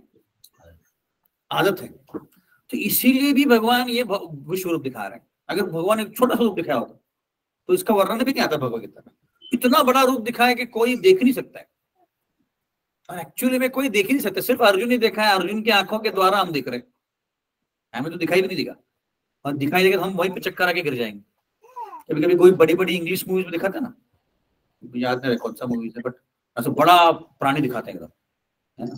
आदत है, तो इसीलिए भी भगवान ये विश्व रूप दिखा रहे हैं। अगर भगवान एक छोटा सा रूप दिखाया होता तो इसका वर्णन भी नहीं आता भगवद गीता में। इतना बड़ा रूप दिखाया कि कोई देख नहीं सकता है, और एक्चुअली में कोई देख ही नहीं सकता, सिर्फ अर्जुन ही देखा है, अर्जुन की आंखों के द्वारा हम देख रहे हैं, हमें तो दिखाई भी नहीं देगा, और दिखाई देगा तो हम वहीं पे चक्कर आके गिर जाएंगे। कभी कभी कोई बड़ी बड़ी इंग्लिश मूवीज में दिखाते ना, याद नहीं कौन सा मूवीज है, बट ऐसा बड़ा प्राणी दिखाते हैं एकदम, है ना,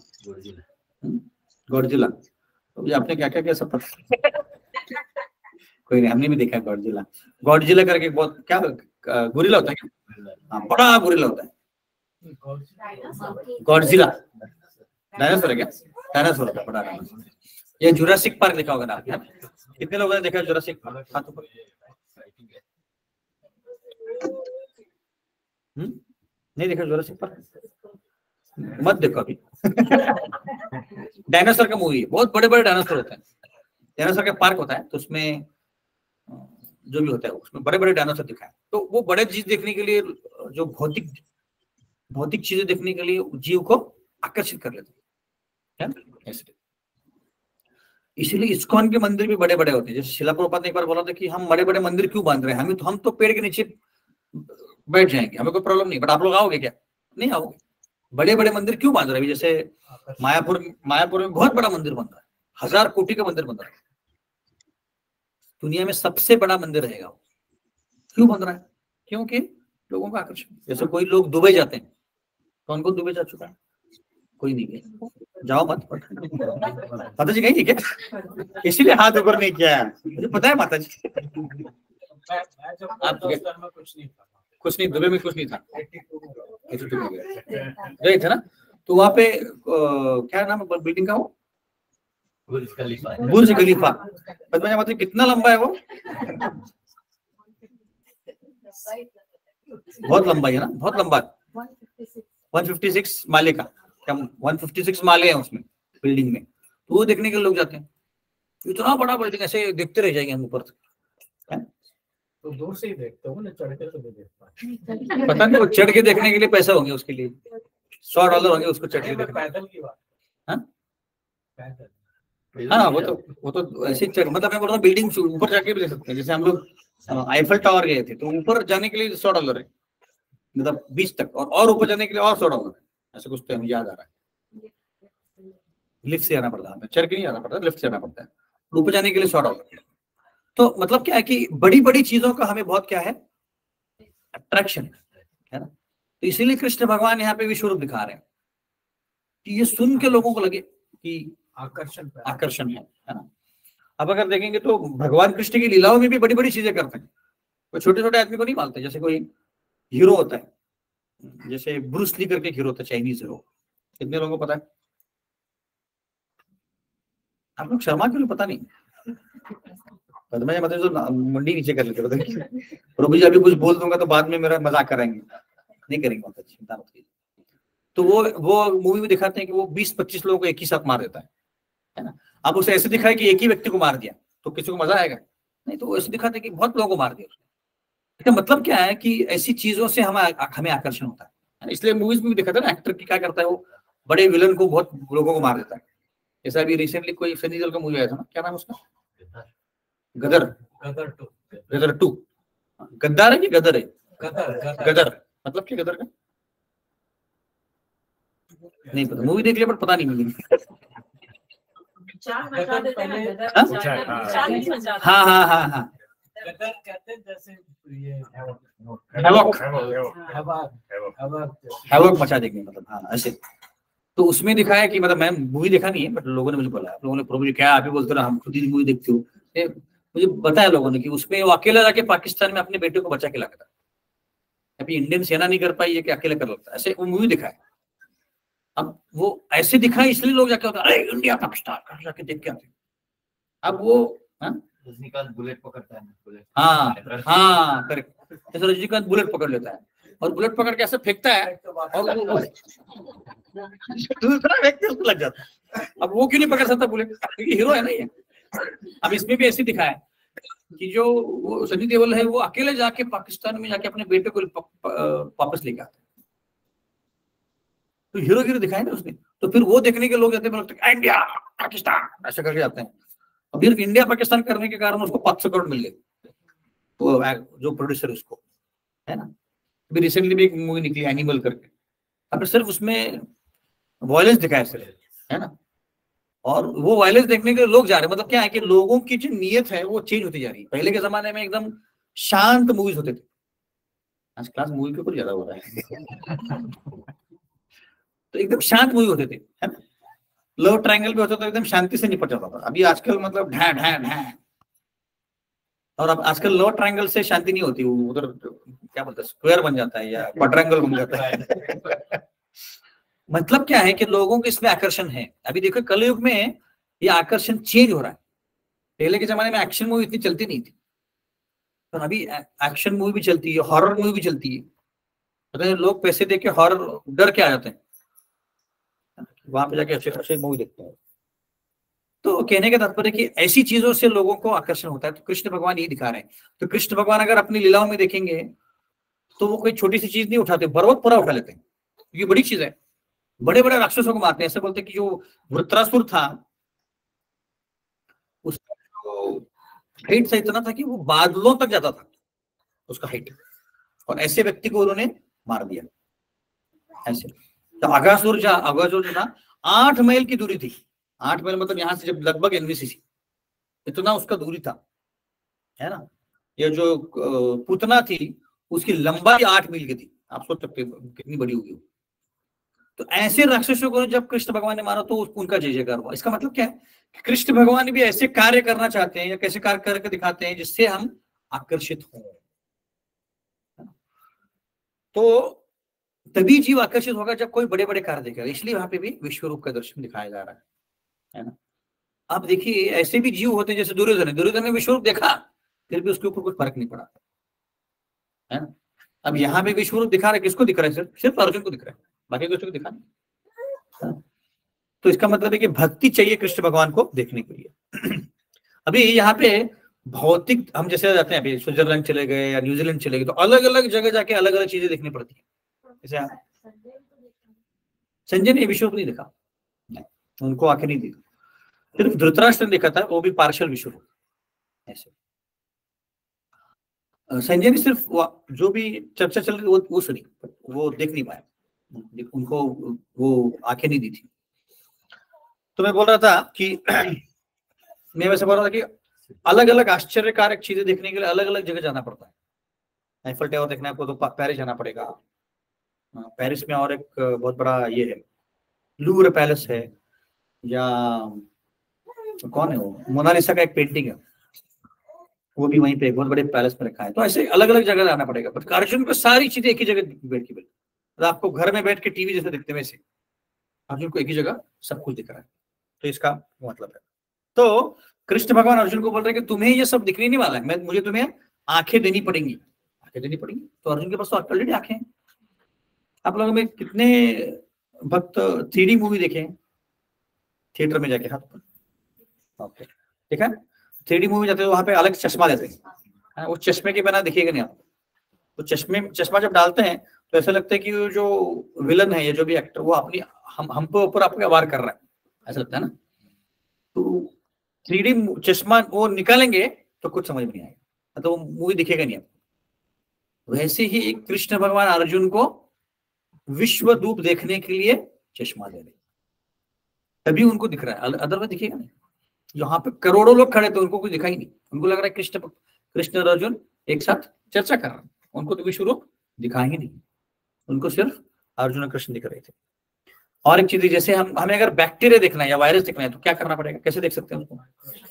गॉडजिला। तो आपने क्या क्या सब पता कोई नहीं, हमने भी देखा है गॉडजिला। गॉडजिला करके बहुत क्या गोरिल्ला होता है क्या? हाँ बड़ा गोरिल्ला होता है गॉडजिला। डायनासोर है क्या? डायनासोर होता है, बड़ा डायनासोर। ये जुरासिक पार्क देखा होगा ना आपने? कितने लोगों ने देखा जुरासिक पार्क? हाथों पर नहीं देखा जुरासिक पार्क? मत देखो अभी डायनासोर का मूवी है, बहुत बड़े बड़े डायनासोर होते हैं। डायनासोर का पार्क होता है, तो उसमें जो भी होता है उसमें बड़े बड़े डायनासोर दिखाए। तो वो बड़े चीज देखने के लिए, जो भौतिक चीजें देखने के लिए जीव को आकर्षित कर लेते हैं। इसीलिए इस्कॉन के मंदिर भी बड़े बड़े होते हैं। जैसे शिला प्रभुपाद ने एक बार बोला था कि हम बड़े बड़े मंदिर क्यों बांध रहे हैं, हम तो पेड़ के नीचे बैठ जाएंगे, हमें कोई प्रॉब्लम नहीं, बट आप लोग आओगे क्या? नहीं आओगे। बड़े बड़े मंदिर क्यों बांध रहे हैं? जैसे मायापुर में बहुत बड़ा मंदिर बन रहा है, 1000 कोटी का मंदिर बन रहा है, दुनिया में सबसे बड़ा मंदिर रहेगा। क्यों बन रहा है? क्योंकि लोगों का आकर्षण। जैसे कोई लोग दुबई जाते हैं, कौन कौन दुबई जा चुका है? कोई नहीं गया, जाओ मत। माता जी गई थी क्या? इसीलिए हाथ ऊपर नहीं किया है, मुझे पता है माता जी। आप कुछ नहीं, दुबई में कुछ नहीं था, गए थे ना। तो वहाँ पे क्या नाम है बिल्डिंग का? वो बुर्ज खलीफा। मतलब कितना लंबा है वो? बहुत लंबा है ना, बहुत लंबा। 156 माले का, क्या 156 माले हैं उसमें बिल्डिंग में। तो वो देखने के लोग जाते हैं। इतना बड़ा बिल्डिंग, ऐसे देखते रह जाएंगे हम ऊपर तक। तो दूर से ही देखते हो ना, चढ़ के तो नहीं देख पाते। पता नहीं, वो चढ़ के देखने के लिए पैसे होंगे, उसके लिए $100 होंगे उसको चढ़ के देखने। पैदल की बात। हाँ पैदल। हाँ, वो तो ऐसे मतलब मैं बोल रहा हूँ बिल्डिंग ऊपर जाके भी देख सकते हैं। जैसे हम लोग आईफल टावर गए थे, तो ऊपर जाने के लिए $100 है, मतलब 20 तक, और ऊपर जाने के लिए और $100 है, ऐसा कुछ तो हमें याद आ रहा है। लिफ्ट से जाना पड़ता है, चढ़ के नहीं जाना पड़ता, लिफ्ट से जाना पड़ता है। ऊपर जाने के लिए $100। तो मतलब क्या है कि बड़ी बड़ी चीजों का हमें बहुत क्या है, अट्रैक्शन है ना। तो इसीलिए कृष्ण भगवान यहाँ पे विश्व रूप दिखा रहे हैं कि ये सुन के लोगों को लगे कि आकर्षण है ना। अब अगर देखेंगे तो भगवान कृष्ण की लीलाओं में भी बड़ी बड़ी चीजें करते हैं, कोई छोटे छोटे आदमी को नहीं मानते। जैसे कोई हीरो होता है, जैसे ब्रूस ली करके हीरो होता है, चाइनीज हीरो, कितने लोगों को पता है? आप लोग शर्मा क्यों? पता नहीं। मतलब मुंडी नीचे कर लेते, प्रभु जी अभी कुछ बोल दूंगा तो बाद में मेरा मजाक कराएंगे, नहीं करेंगे, मतलब चिंता मत कीजिए। तो वो मूवी में दिखाते हैं कि वो 20-25 लोगों को एक ही साथ मार देता है ना। अब उसे ऐसे दिखाया कि एक ही व्यक्ति को मार दिया तो किसी को मजा आएगा? नहीं, तो ऐसे दिखाते हैं कि बहुत लोगों को मार दिया उसने। इसका मतलब क्या है कि ऐसी चीजों से हमें आकर्षण होता है। इसलिए मूवीज में भी दिखाता है ना, एक्टर की क्या करता है, वो बड़े विलन को बहुत लोगों को मार देता है। जैसा अभी रिसेंटली कोई सनी देओल का मूवी आया था ना, क्या नाम उसका? गदर 2। गद्दार है कि गदर है? गदर मतलब क्या? गदर का नहीं पता, मूवी देख लिया पर पता नहीं मुझे। हाँ हाँ हाँ हाँ, हैवॉक मचा देंगे, मतलब हाँ ऐसे। तो उसमें दिखाया कि मतलब मैं मूवी देखा नहीं है, बट लोगों ने मुझे बोला, आप लोगों ने प्रभु जी क्या आप ही बोलते रहे, हम खुद ही मूवी देखते हो। मुझे बताया लोगों ने कि उसमें वो अकेला जाके पाकिस्तान में अपने बेटे को बचा के लाया था। अभी इंडियन सेना नहीं कर पाई है कि अकेले कर लगता है, ऐसे वो मूवी दिखाया। अब वो ऐसे दिखाए इसलिए लोग जाके होता है इंडिया पाकिस्तान जाके देख के आते। अब वो रजनीकांत बुलेट पकड़ता है, बुलेट। हाँ हाँ करेक्ट, जैसे रजनीकांत बुलेट पकड़ लेता है और बुलेट पकड़ के ऐसे फेंकता है और दूसरा व्यक्ति उसको लग जाता है। अब वो क्यों नहीं पकड़ सकता बुलेट? क्योंकि हीरो है ना ये। अब इसमें भी ऐसे दिखाया कि जो वो सनी देओल है वो अकेले जाके पाकिस्तान में जाके अपने बेटे को वापस लेके आता है। तो हीरो दिखाया ना उसने, तो फिर वो देखने के लोग जाते हैं इंडिया पाकिस्तान ऐसा करके जाते हैं। और फिर इंडिया पाकिस्तान करने के कारण उसको 500 करोड़ मिल गए, वो जो प्रोड्यूसर उसको है ना। अभी रिसेंटली भी एक मूवी निकली एनिमल करके, अब सिर्फ उसमें वायलेंस दिखाया सिर्फ, है ना। और वो वायलेंस देखने के लोग जा रहे हैं। मतलब क्या है कि लोगों की जो नीयत है वो चेंज होती जा रही है। पहले के जमाने में एकदम शांत मूवीज होते थे, आज क्लास मूवी के ऊपर ज्यादा हो रहा है। तो एकदम शांत मूवी होते थे, है ना। लव ट्रायंगल भी होता था, एकदम शांति से निपट जाता था। अभी आजकल मतलब ढै ढै ढै, और अब आजकल लव ट्रायंगल से शांति नहीं होती, वो उधर क्या बोलते हैं स्क्वायर बन जाता है या क्वाड्रेंगल बन जाता है। मतलब क्या है कि लोगों को इसमें आकर्षण है। अभी देखो कलयुग में ये आकर्षण चेंज हो रहा है। पहले के जमाने में एक्शन मूवी इतनी चलती नहीं थी, पर अभी एक्शन मूवी भी चलती है, हॉरर मूवी भी चलती है। पता है लोग पैसे देके हॉरर डर के आ जाते हैं, वहां पे जाके अच्छे अच्छे मूवी देखते हैं। तो कहने का तात्पर्य कि ऐसी चीजों से लोगों को आकर्षण होता है। तो कृष्ण भगवान ये दिखा रहे हैं। तो कृष्ण भगवान अगर अपनी लीलाओं में देखेंगे तो वो कोई छोटी सी चीज नहीं उठाते, पर्वत पूरा उठा लेते हैं। ये बड़ी चीज है, बड़े बड़े राक्षसों को मारते हैं। ऐसे बोलते हैं कि जो वृत्रासुर था उसका जो हाइट से इतना था कि वो बादलों तक जाता था उसका हाइट, और ऐसे व्यक्ति को उन्होंने मार दिया ऐसे। तो अगासुर जो था 8 मील की दूरी थी। 8 मील मतलब यहाँ से जब लगभग एनवीसीसी इतना उसका दूरी था, है ना। ये जो पूतना थी उसकी लंबाई 8 मील की थी। आप सोच सकते कितनी बड़ी होगी। तो ऐसे राक्षसों को जब कृष्ण भगवान ने मारा तो उनका जय जयकार हुआ। इसका मतलब क्या है कि कृष्ण भगवान भी ऐसे कार्य करना चाहते हैं या कैसे कार्य करके दिखाते हैं जिससे हम आकर्षित हों। तो तभी जीव आकर्षित होगा जब कोई बड़े बड़े कार्य देखेगा। इसलिए वहां पे भी विश्व रूप का दर्शन दिखाया जा रहा है ना। आप देखिए ऐसे भी जीव होते हैं जैसे दुर्योधन ने विश्व रूप देखा फिर भी उसके ऊपर कुछ फर्क नहीं पड़ा, है ना। अब यहाँ पे विश्व रूप दिखा रहा है, किसको दिख रहा है? सिर्फ अर्जुन को दिख रहा है, बाकी किसी को दिखा नहीं। तो इसका मतलब है कि भक्ति चाहिए कृष्ण भगवान को देखने के लिए। अभी यहाँ पे भौतिक हम जैसे जाते हैं, अभी स्विट्जरलैंड चले गए या न्यूजीलैंड चले गए तो अलग अलग जगह जाके अलग अलग चीजें देखनी पड़ती है। जैसे संजय ने विश्व रूप नहीं देखा, उनको आंखें नहीं दी, सिर्फ धृतराष्ट्र ने देखा था, वो भी पार्शियल विश्व रूप। ऐसे संजय ने सिर्फ जो भी चर्चा चल रही वो सुनी, वो देख नहीं पाया, उनको वो आंखें नहीं दी थी। तो मैं बोल रहा था कि मैं वैसे बोल रहा था कि अलग अलग आश्चर्यकारक चीजें देखने के लिए अलग अलग जगह जाना पड़ता है। आईफल टावर देखना है आपको तो पेरिस जाना पड़ेगा। पेरिस में और एक बहुत बड़ा ये है लूव्र पैलेस है, या कौन है वो मोनालिसा का एक पेंटिंग है, वो भी वहीं पे बहुत बड़े पैलेस में रखा है। तो ऐसे अलग अलग जगह जाना पड़ेगा। बट अर्जुन को सारी चीजें एक ही जगह बैठ के तो आपको घर में बैठ के टीवी जैसे दिखते वैसे अर्जुन को एक ही जगह सब कुछ दिख रहा है। तो इसका मतलब है, तो कृष्ण भगवान अर्जुन को बोल रहे हैं कि तुम्हें ये सब दिखने नहीं वाला है, मुझे तुम्हें आंखें देनी पड़ेंगी। आंखें देनी पड़ेंगी तो अर्जुन के पास तो ऑलरेडी आंखें हैं। आप लोगों में कितने भक्त 3D मूवी देखे थिएटर में जाके? हाथ पर ओके, ठीक है। 3D मूवी जाते हैं तो वहां पे अलग चश्मा लेते हैं, वो चश्मे के बिना दिखेगा नहीं आपको। तो चश्मा जब डालते हैं तो ऐसा लगता है कि वो जो विलन है या जो भी एक्टर वो अपनी हम पे ऊपर आपके वार कर रहा है, ऐसा लगता है ना। तो 3D चश्मा वो निकालेंगे तो कुछ समझ में नहीं आएगा, तो वो मूवी दिखेगा नहीं आपको। वैसे ही कृष्ण भगवान अर्जुन को विश्व रूप देखने के लिए चश्मा दे रहे, तभी उनको दिख रहा है, अदरवाइज दिखेगा नहीं। यहाँ पे करोड़ों लोग खड़े थे, उनको कुछ दिखाई नहीं। उनको लग रहा है कृष्ण और अर्जुन एक साथ चर्चा कर रहे हैं, उनको तो विश्व रूप दिखा ही नहीं, उनको सिर्फ अर्जुन और कृष्ण दिख रहे थे। और एक चीज, जैसे हमें अगर बैक्टीरिया देखना है या वायरस देखना है तो क्या करना पड़ेगा? कैसे देख सकते हैं उसको?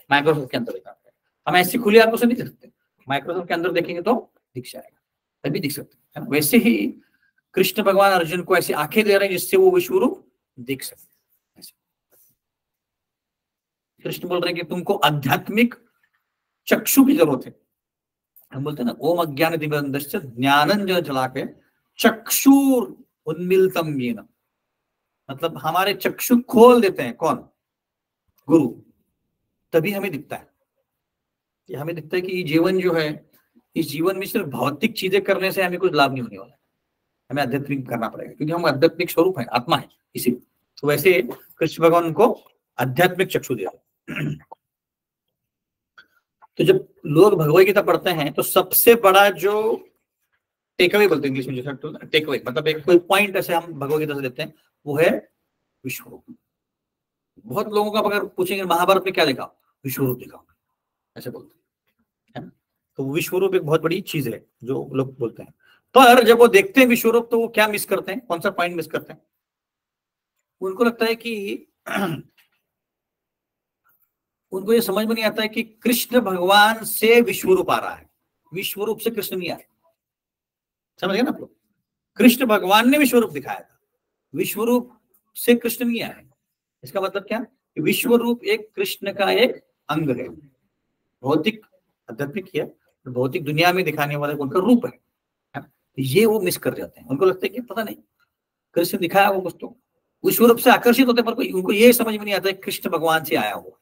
माइक्रोस्कोप के अंदर देखना पड़ेगा। हम ऐसी खुली आंखों से नहीं देख सकते, माइक्रोस्कोप के अंदर देखेंगे तो दिख जाएगा, तभी दिख सकते हैं। वैसे ही कृष्ण भगवान अर्जुन को ऐसी आंखें दे रहे हैं जिससे वो विश्व रूप देख सकते हैं। कृष्ण बोल रहे हैं कि तुमको आध्यात्मिक चक्षु की जरूरत है। हम बोलते हैं ना ओम अज्ञान दिव्यंदश्च ज्ञानंजन जलाके चक्षुर उन्मिलितम येन, मतलब हमारे चक्षु खोल देते हैं कौन? गुरु, तभी हमें दिखता है। कि हमें दिखता है कि ये जीवन जो है, इस जीवन में सिर्फ भौतिक चीजें करने से हमें कुछ लाभ नहीं होने वाला, हमें आध्यात्मिक करना पड़ेगा, क्योंकि हम आध्यात्मिक स्वरूप है, आत्मा है। इसी तो वैसे कृष्ण भगवान को आध्यात्मिक चक्षु दिया। तो जब लोग भगवद गीता पढ़ते हैं तो सबसे बड़ा जो टेकअवे बोलते हैं इंग्लिश में, जैसे टेकअवे मतलब एक कोई पॉइंट ऐसे हम भगवद गीता से देते हैं, वो है विश्व रूप। बहुत लोगों का अगर पूछेंगे महाभारत में क्या देखा, विश्व रूप देखा, ऐसे बोलते हैं, है ना। तो विश्व रूप एक बहुत बड़ी चीज है जो लोग बोलते हैं। पर जब वो देखते हैं विश्व रूप तो वो क्या मिस करते हैं? कौन सा पॉइंट मिस करते हैं? उनको लगता है कि उनको ये समझ में नहीं आता है कि कृष्ण भगवान से विश्व रूप आ रहा है, विश्व रूप से कृष्ण नहीं आया। समझ गए ना आप लोग? कृष्ण भगवान ने विश्व रूप दिखाया था, विश्व रूप से कृष्ण नहीं आया। इसका मतलब क्या? विश्व रूप एक कृष्ण का एक अंग है, भौतिक आध्यात्मिक है, भौतिक दुनिया में दिखाने वाला उनका रूप है। ये वो मिस कर जाते हैं। उनको लगता है कि पता नहीं कृष्ण दिखाया वो कुछ, तो विश्व रूप से आकर्षित होते, पर उनको ये समझ में नहीं आता है कृष्ण भगवान से आया हुआ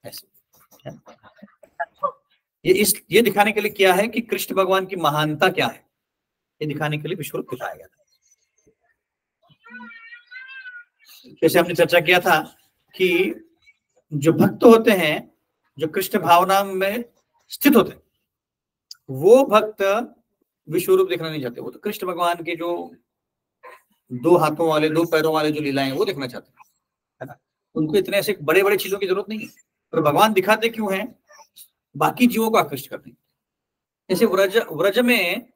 ऐसे। ये दिखाने के लिए किया है कि कृष्ण भगवान की महानता क्या है, ये दिखाने के लिए विश्व रूप दिखाया गया था। जैसे हमने चर्चा किया था कि जो भक्त होते हैं, जो कृष्ण भावना में स्थित होते हैं, वो भक्त विश्व रूप देखना नहीं चाहते। वो तो कृष्ण भगवान के जो 2 हाथों वाले 2 पैरों वाले जो लीलाएं वो देखना चाहते हैं, है ना। उनको इतने ऐसे बड़े बड़े चीजों की जरूरत नहीं है, पर भगवान दिखाते क्यों हैं? बाकी जीवों को आकर्षित करते हैं। जैसे व्रज में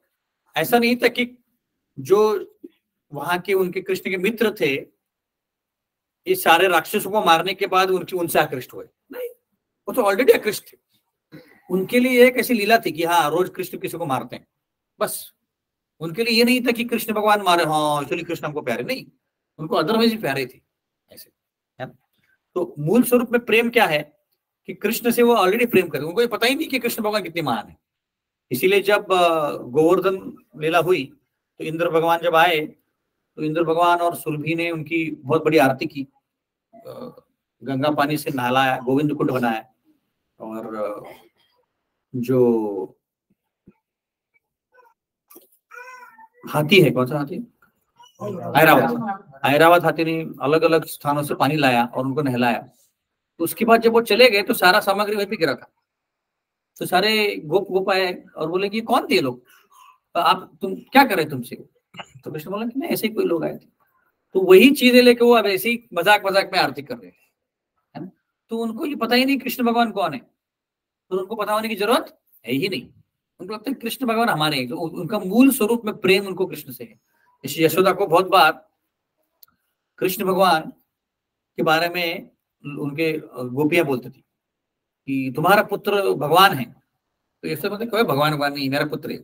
ऐसा नहीं था कि जो वहां के उनके कृष्ण के मित्र थे, ये सारे राक्षसों को मारने के बाद उनसे आकृष्ट हुए? नहीं, वो तो ऑलरेडी आकृष्ट थे। उनके लिए एक ऐसी लीला थी कि हाँ रोज कृष्ण किसी को मारते हैं, बस। उनके लिए ये नहीं था कि कृष्ण भगवान मारे, हाँ इसलिए कृष्ण हमको प्यारे, नहीं, उनको अदरवाइज भी प्यारे थे ऐसे, है? तो मूल स्वरूप में प्रेम क्या है कि कृष्ण से वो ऑलरेडी प्रेम करते, उनको ये पता ही नहीं कि कृष्ण भगवान कितने महान है। इसीलिए जब गोवर्धन लीला हुई तो इंद्र भगवान जब आए तो इंद्र भगवान और सुरभि ने उनकी बहुत बड़ी आरती की, गंगा पानी से नहलाया, गोविंद कुंड बनाया, और जो हाथी है, कौन सा हाथी, ऐरावत हाथी ने अलग अलग स्थानों से पानी लाया और उनको नहलाया। तो उसके बाद जब वो चले गए तो सारा सामग्री वहीं पे गिरा था। तो सारे गोप आए और बोले कि कौन थे लोग, आप तुम क्या कर रहे तुमसे? तो कृष्ण बोला कि नहीं, ऐसे ही कोई लोग आए थे। तो वही चीजें लेके वो अब ऐसे ही मजाक में आरती कर रहे है ना। तो उनको ये पता ही नहीं कृष्ण भगवान कौन है, तो उनको पता होने की जरूरत है ही नहीं। उनको लगता है कृष्ण भगवान हमारे हैं, तो उनका मूल स्वरूप में प्रेम उनको कृष्ण से है। इस यशोदा को बहुत बार कृष्ण भगवान के बारे में उनके गोपियां बोलती थी कि तुम्हारा पुत्र भगवान है, तो ऐसे मतलब कोई भगवान नहीं, मेरा पुत्र है।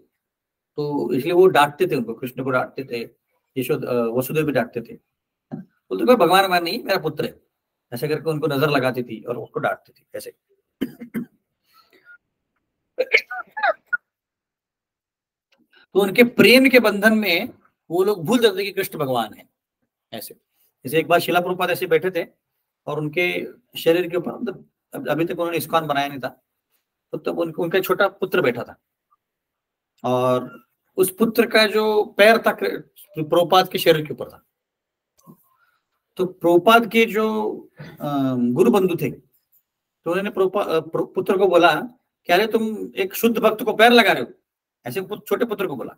तो इसलिए वो डांटते थे उनको, कृष्ण को डांटते थे, वसुदेव भी डांटते थे, बोलते कोई भगवान नहीं, मेरा पुत्र है, ऐसे करके उनको नजर लगाती थी और उसको डांटती थी ऐसे। तो उनके प्रेम के बंधन में वो लोग भूल जाते कि कृष्ण भगवान है ऐसे। जैसे एक बार शिला प्रभुपाद ऐसे बैठे थे और उनके शरीर के ऊपर, मतलब अभी तक उन्होंने इस्कॉन बनाया नहीं था, तो तब उनका छोटा पुत्र बैठा था, और उस पुत्र का जो पैर था प्रभुपाद के शरीर के ऊपर था। तो प्रभुपाद के जो गुरु बंधु थे, तो उन्होंने पुत्र को बोला, क्या रे तुम एक शुद्ध भक्त को पैर लगा रहे हो, ऐसे छोटे पुत्र को बोला।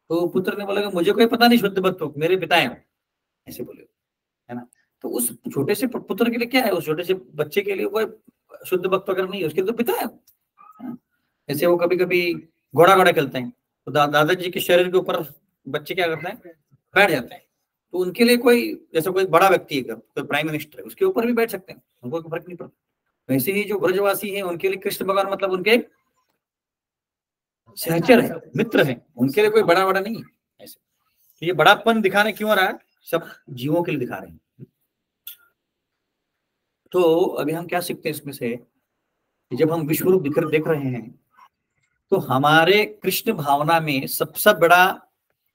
तो पुत्र ने बोला कि मुझे कोई पता नहीं शुद्ध भक्त, मेरे पिता हैं, ऐसे बोले, है ना। तो उस छोटे से पुत्र के लिए क्या है, उस छोटे से बच्चे के लिए कोई शुद्ध भक्त अगर नहीं है, उसके लिए तो पिता है। ऐसे वो कभी कभी घोड़ा खेलते हैं, तो दादाजी के शरीर के ऊपर बच्चे क्या करते हैं, बैठ जाते हैं। तो उनके लिए कोई जैसे कोई बड़ा व्यक्ति है, कोई प्राइम मिनिस्टर है, उसके ऊपर भी बैठ सकते हैं, उनको कोई फर्क नहीं पड़ता। वैसे ही जो ब्रजवासी हैं उनके लिए कृष्ण भगवान मतलब उनके सहचर है, मित्र है, उनके लिए कोई बड़ा नहीं है ऐसे। तो ये बड़ापन दिखाने क्यों आ रहा है, सब जीवों के लिए दिखा रहे हैं। तो अभी हम क्या सीखते हैं इसमें से, जब हम विश्व रूप देख रहे हैं तो हमारे कृष्ण भावना में सबसे बड़ा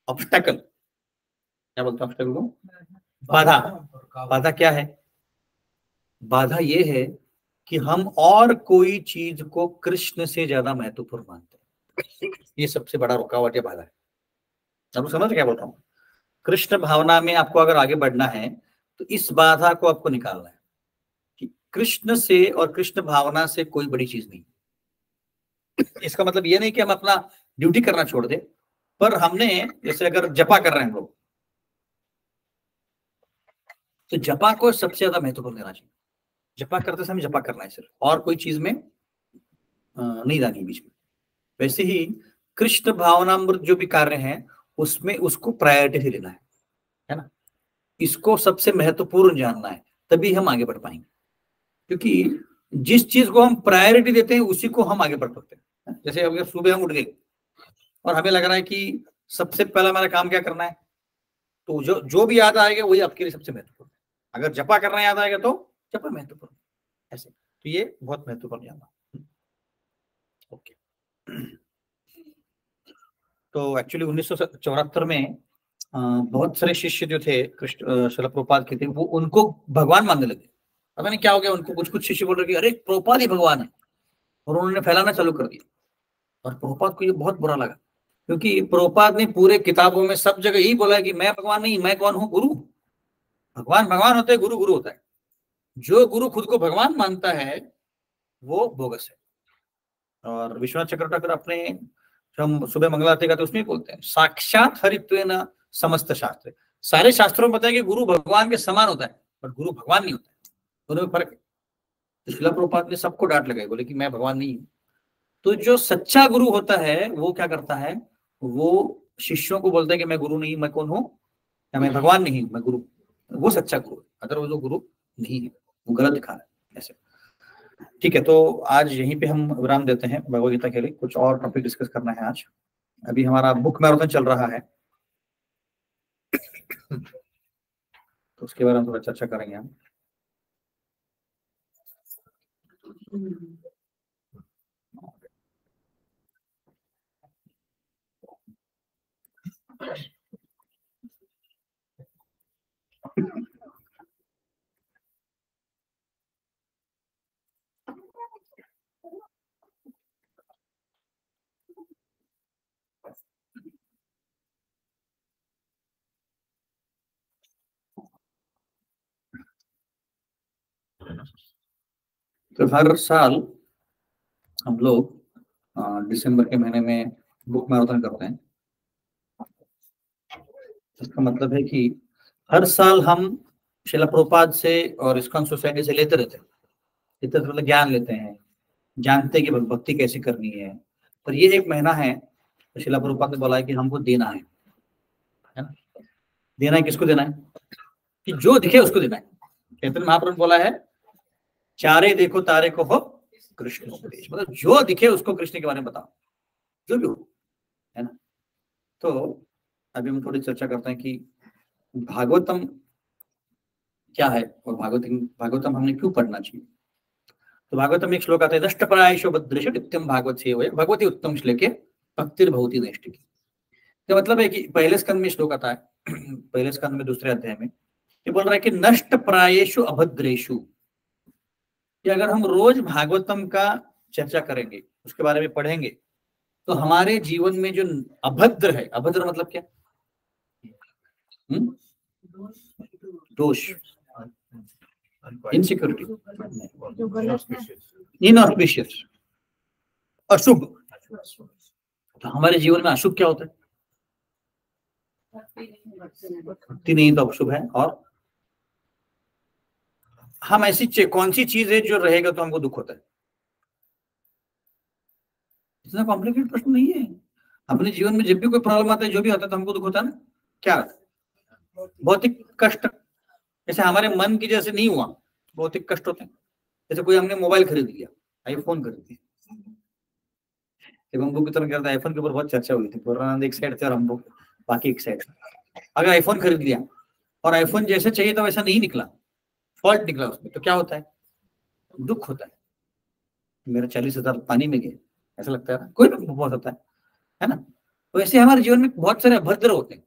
ऑब्स्टेकल, क्या बोलते हैं ऑब्स्टेकल को, बाधा क्या है? बाधा ये है कि हम और कोई चीज को कृष्ण से ज्यादा महत्वपूर्ण मानते हैं। ये सबसे बड़ा रुकावट है, बाधा है। आप समझ क्या बोल रहा हूँ? कृष्ण भावना में आपको अगर आगे बढ़ना है तो इस बाधा को आपको निकालना है कि कृष्ण से और कृष्ण भावना से कोई बड़ी चीज नहीं। इसका मतलब ये नहीं कि हम अपना ड्यूटी करना छोड़ दें, पर हमने जैसे अगर जपा कर रहे हैं लोग, तो जपा को सबसे ज्यादा महत्वपूर्ण देना चाहिए। जपा करते समय जपा करना है सिर्फ, और कोई चीज में नहीं जानी बीच में। वैसे ही कृष्ण भावनामृत जो भी कार्य है उसमें उसको प्रायोरिटी लेना है ना। इसको सबसे महत्वपूर्ण जानना है, तभी हम आगे बढ़ पाएंगे। क्योंकि जिस चीज को हम प्रायोरिटी देते हैं उसी को हम आगे बढ़ सकते हैं। जैसे अगर सुबह हम उठ गए और हमें लग रहा है कि सबसे पहला हमारा काम क्या करना है, तो जो भी याद आएगा वही आपके लिए सबसे महत्वपूर्ण है। अगर जपा करना याद आएगा तो जपा महत्वपूर्ण ऐसे। तो ये बहुत महत्वपूर्ण जानना। ओके। तो एक्चुअली 1974 में बहुत सारे शिष्य जो थे कृष्ण श्रील प्रभुपाद के थे, वो उनको भगवान मानने लगे। पता नहीं क्या हो गया उनको, कुछ शिष्य बोल रहे कि अरे प्रभुपाद ही भगवान है, और उन्होंने फैलाना चालू कर दिया। और प्रभुपाद को ये बहुत बुरा लगा, क्योंकि प्रभुपाद ने पूरे किताबों में सब जगह यही बोला है कि मैं भगवान नहीं, मैं कौन हूं, गुरु। भगवान होता है, गुरु होता है। जो गुरु खुद को भगवान मानता है वो बोगस है। और विश्वनाथ चक्रवर्ती अपने हम सुबह मंगला आरती करते उसमें बोलते हैं, साक्षात हरित्वेन समस्त शास्त्र। सारे शास्त्रों में बताया कि गुरु भगवान के समान होता है, पर गुरु भगवान नहीं होता है, दोनों में फर्क है। तो श्रील प्रभुपाद ने सबको डांट लगाई, बोले कि मैं भगवान नहीं हूं। तो जो सच्चा गुरु होता है वो क्या करता है, वो शिष्यों को बोलता है कि मैं गुरु नहीं, मैं कौन हूं, या मैं भगवान नहीं, मैं गुरु, वो सच्चा गुरु है। अगर वो जो गुरु नहीं है, वो गलत दिखा रहा है ऐसे। ठीक है, तो आज यहीं पे हम विराम देते हैं भगवद गीता के लिए। कुछ और टॉपिक डिस्कस करना है आज। अभी हमारा बुक मैराथन चल रहा है, तो उसके बारे में थोड़ा चर्चा करेंगे हम। तो हर साल हम लोग दिसंबर के महीने में बुक मैराथन करते हैं। इसका मतलब है कि हर साल हम शिला प्रभुपाद से और इस्कॉन सोसाइटी से लेते रहते हैं, मतलब ज्ञान लेते हैं, जानते हैं कि भक्ति कैसे करनी है। पर ये एक महीना है तो शिला प्रभुपाद ने बोला है कि हमको देना है ना। देना है, किसको देना है? कि जो दिखे उसको देना है। चैतन्य महाप्रभु ने बोला है, चारे देखो तारे को हो कृष्ण उपदेश, मतलब जो दिखे उसको कृष्ण के बारे में बताओ, जो भी हो, है ना। तो अभी हम थोड़ी चर्चा करते हैं कि भागवतम क्या है और भागवतम हमने क्यों पढ़ना चाहिए। तो भागवतम में एक श्लोक आता है, नष्टप्रायेषु भद्रेषु नित्यं भागवत सेवया भगवती उत्तम श्लोके भक्तिर्भवति नैष्ठिकी। तो मतलब है कि पहले स्कंद में श्लोक आता है, पहले स्कंद में दूसरे अध्याय में ये बोल रहा है कि नष्ट प्रायेषु अभद्रेषु, कि अगर हम रोज भागवतम का चर्चा करेंगे, उसके बारे में पढ़ेंगे, तो हमारे जीवन में जो अभद्र है, अभद्र मतलब क्या? दोष, इनसिक्योरिटी, इनऑस्पिशियस, अशुभ। तो हमारे जीवन में अशुभ क्या होता है? भक्ति नहीं तो अशुभ है। और हम ऐसी कौन सी चीज है जो रहेगा तो हमको दुख होता है? इतना कॉम्प्लिकेटेड प्रश्न नहीं है। अपने जीवन में जब भी कोई प्रॉब्लम आता है, जो भी होता है, तो हमको दुख होता है ना। क्या भौतिक कष्ट, जैसे हमारे मन की जैसे नहीं हुआ, भौतिक कष्ट होते हैं। जैसे कोई हमने मोबाइल खरीद लिया, आईफोन खरीद लिया, जब हम लोग की तरह करते हैं, आईफोन के ऊपर बहुत चर्चा हुई थी, पुराना एक साइड थे और हम लोग बाकी एक साइड। अगर आईफोन खरीद लिया और आईफोन जैसे चाहिए था वैसा नहीं निकला, फॉल्ट निकला उसमें, तो क्या होता है? दुख होता है। मेरा 40,000 पानी में गए, ऐसा लगता है ना, कोई भी बहुत होता है ना। तो ऐसे हमारे जीवन में बहुत सारे अभद्र होते हैं।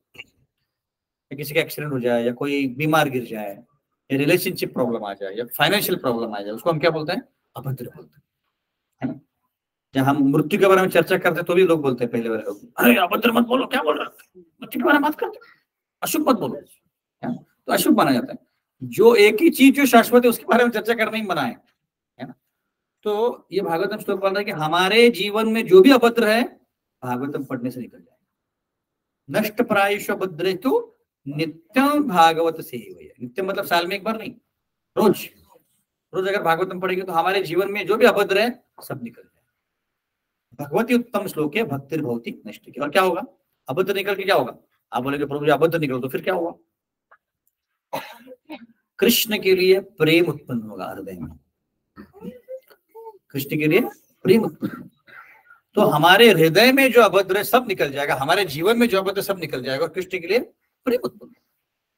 किसी का एक्सीडेंट हो जाए, या कोई बीमार गिर जाए, या रिलेशनशिप प्रॉब्लम आ जाए, या फाइनेंशियल प्रॉब्लम आ जाए, उसको हम क्या बोलते हैं? अभद्र बोलते हैं, है ना। जब हम मृत्यु के बारे में चर्चा करते हैं तो भी लोग बोलते हैं, पहले वाले लोग, अरे अभद्र मत बोलो, क्या बोल रहे हो, मृत्यु के बारे में मत करते, अशुभ मत बोलो, तो अशुभ माना जाता है। जो एक ही चीज जो शाश्वत है उसके बारे में चर्चा करना ही मना है ना। तो ये भागवतम श्लोक बोल रहा है कि हमारे जीवन में जो भी अभद्र है, भागवतम पढ़ने से निकल जाए। नष्ट प्रायेषु अभद्रेषु नित्यं भागवत सेवया। नित्यम मतलब साल में एक बार नहीं, रोज रोज अगर भागवतम पढ़ेंगे तो हमारे जीवन में जो भी अभद्र है सब निकल जाए। भगवती उत्तम श्लोक है भक्तिर्भवति नैष्ठिकी। और क्या होगा? अभद्र निकल के क्या होगा? आप बोलेंगे प्रभु जी अभद्र निकलो, तो फिर क्या होगा? कृष्ण के लिए प्रेम उत्पन्न होगा हृदय में, कृष्ण के लिए प्रेम उत्पन्न। तो हमारे हृदय में जो अभद्र है सब निकल जाएगा, हमारे जीवन में जो अभद्र सब निकल जाएगा, और कृष्ण के लिए प्रेम उत्पन्न।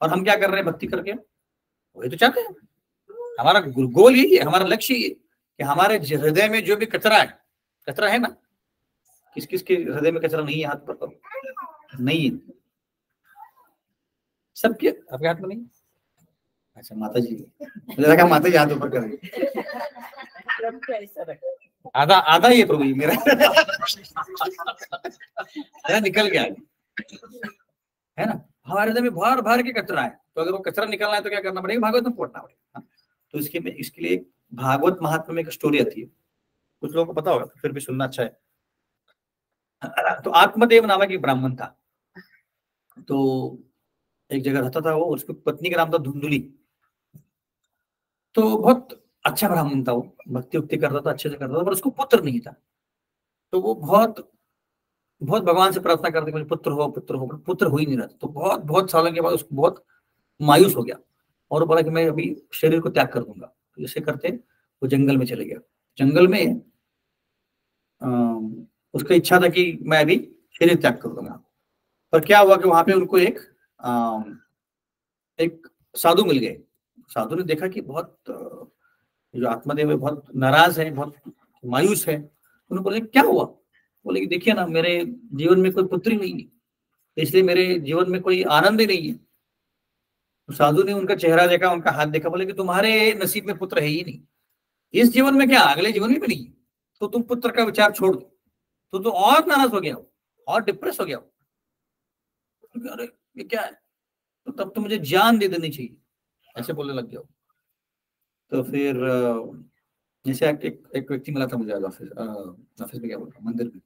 और हम क्या कर रहे हैं? भक्ति करके वही तो चाहते हैं। हमारा गोल यही है, हमारा लक्ष्य ये कि हमारे हृदय में जो भी कचरा है ना, किस किस के हृदय में कचरा नहीं है? हाथ पर नहीं है, सबके आपके हाथ में नहीं। अच्छा माता जी, मुझे लगा माता जी हाथ ऊपर करेंगे। आधा आधा ये प्रभु मेरा निकल गया है ना। हमारे हृदय में भर भर के कचरा है, तो अगर वो कचरा निकलना है तो क्या करना पड़ेगा? भागवत में पढ़ना पड़ेगा। तो इसके लिए भागवत महात्म्य में एक स्टोरी आती है, कुछ लोगों को पता होगा, फिर भी सुनना अच्छा है। तो आत्मदेव नामक एक ब्राह्मण था, तो एक जगह रहता था वो, उसकी पत्नी का नाम था धुंधुली। तो बहुत अच्छा ब्राह्मण था वो, भक्ति उक्ति करता था, अच्छे से करता था, पर उसको पुत्र नहीं था। तो वो बहुत बहुत भगवान से प्रार्थना करते मुझे पुत्र हो, पुत्र हो, पुत्र हो ही नहीं रहा। तो बहुत बहुत सालों के बाद उसको बहुत मायूस हो गया और वो बोला कि मैं अभी शरीर को त्याग कर दूंगा। तो जैसे करते वो जंगल में चले गया। जंगल में उसका इच्छा था कि मैं अभी शरीर त्याग कर दूंगा। पर क्या हुआ कि वहां पे उनको एक साधु मिल गए। साधु ने देखा कि बहुत जो आत्मदेव है बहुत नाराज है, बहुत मायूस है। उन्होंने बोले क्या हुआ? बोले कि देखिए ना, मेरे जीवन में कोई पुत्री नहीं है, इसलिए मेरे जीवन में कोई आनंद ही नहीं है। तो साधु ने उनका चेहरा देखा, उनका हाथ देखा, बोले कि तुम्हारे नसीब में पुत्र है ही नहीं, इस जीवन में क्या अगले जीवन में भी नहीं, तो तुम पुत्र का विचार छोड़ दो। तो और नाराज हो गया हो, और डिप्रेस हो गया हो। अरे ये क्या है? तो तब तो मुझे जान दे देनी चाहिए, ऐसे बोलने लग गया हो। तो फिर जैसे एक व्यक्ति मिला था मुझे आज ऑफिस में, क्या बोल रहा हूँ, मंदिर में।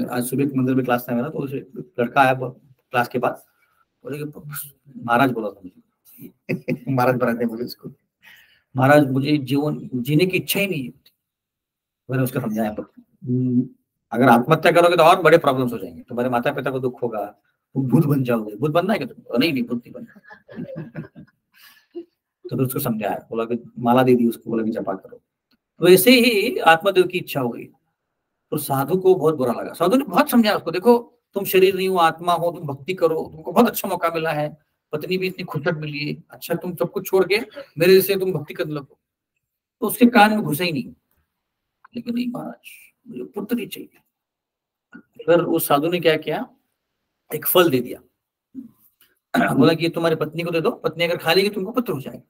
आज सुबह मंदिर में क्लास था मेरा, तो उसे लड़का आया क्लास के बाद, बोले कि महाराज बोला था मुझे महाराज बनाते हैं मुझे इसको, महाराज मुझे जीवन जीने की इच्छा ही नहीं है। मैंने उसको समझाया अगर आत्महत्या करोगे तो और बड़े प्रॉब्लम्स हो जाएंगे, तुम्हारे माता पिता को दुख होगा, तुम भूत बन जाओगे। भूत बनना है क्या तुमको? नहीं भूत नहीं बनना। तो फिर उसको समझाया, बोला कि माला दे दी उसको, बोला कि जपा करो। तो ऐसे ही आत्मदेव की इच्छा हो गई। तो साधु को बहुत बुरा लगा। साधु ने बहुत समझाया उसको, देखो तुम शरीर नहीं हो, आत्मा हो, तुम भक्ति करो, तुमको बहुत अच्छा मौका मिला है, पत्नी भी इतनी खुशक मिली है, अच्छा तुम सब कुछ छोड़ के मेरे जैसे तुम भक्ति करने लगो। तो उसके कान में घुसे ही नहीं, लेकिन नहीं महाराज मुझे पुत्र ही चाहिए। फिर उस साधु ने क्या किया, एक फल दे दिया। बोला कि तुम्हारी पत्नी को दे दो, पत्नी अगर खा लेगी तुमको पुत्र हो जाएगा।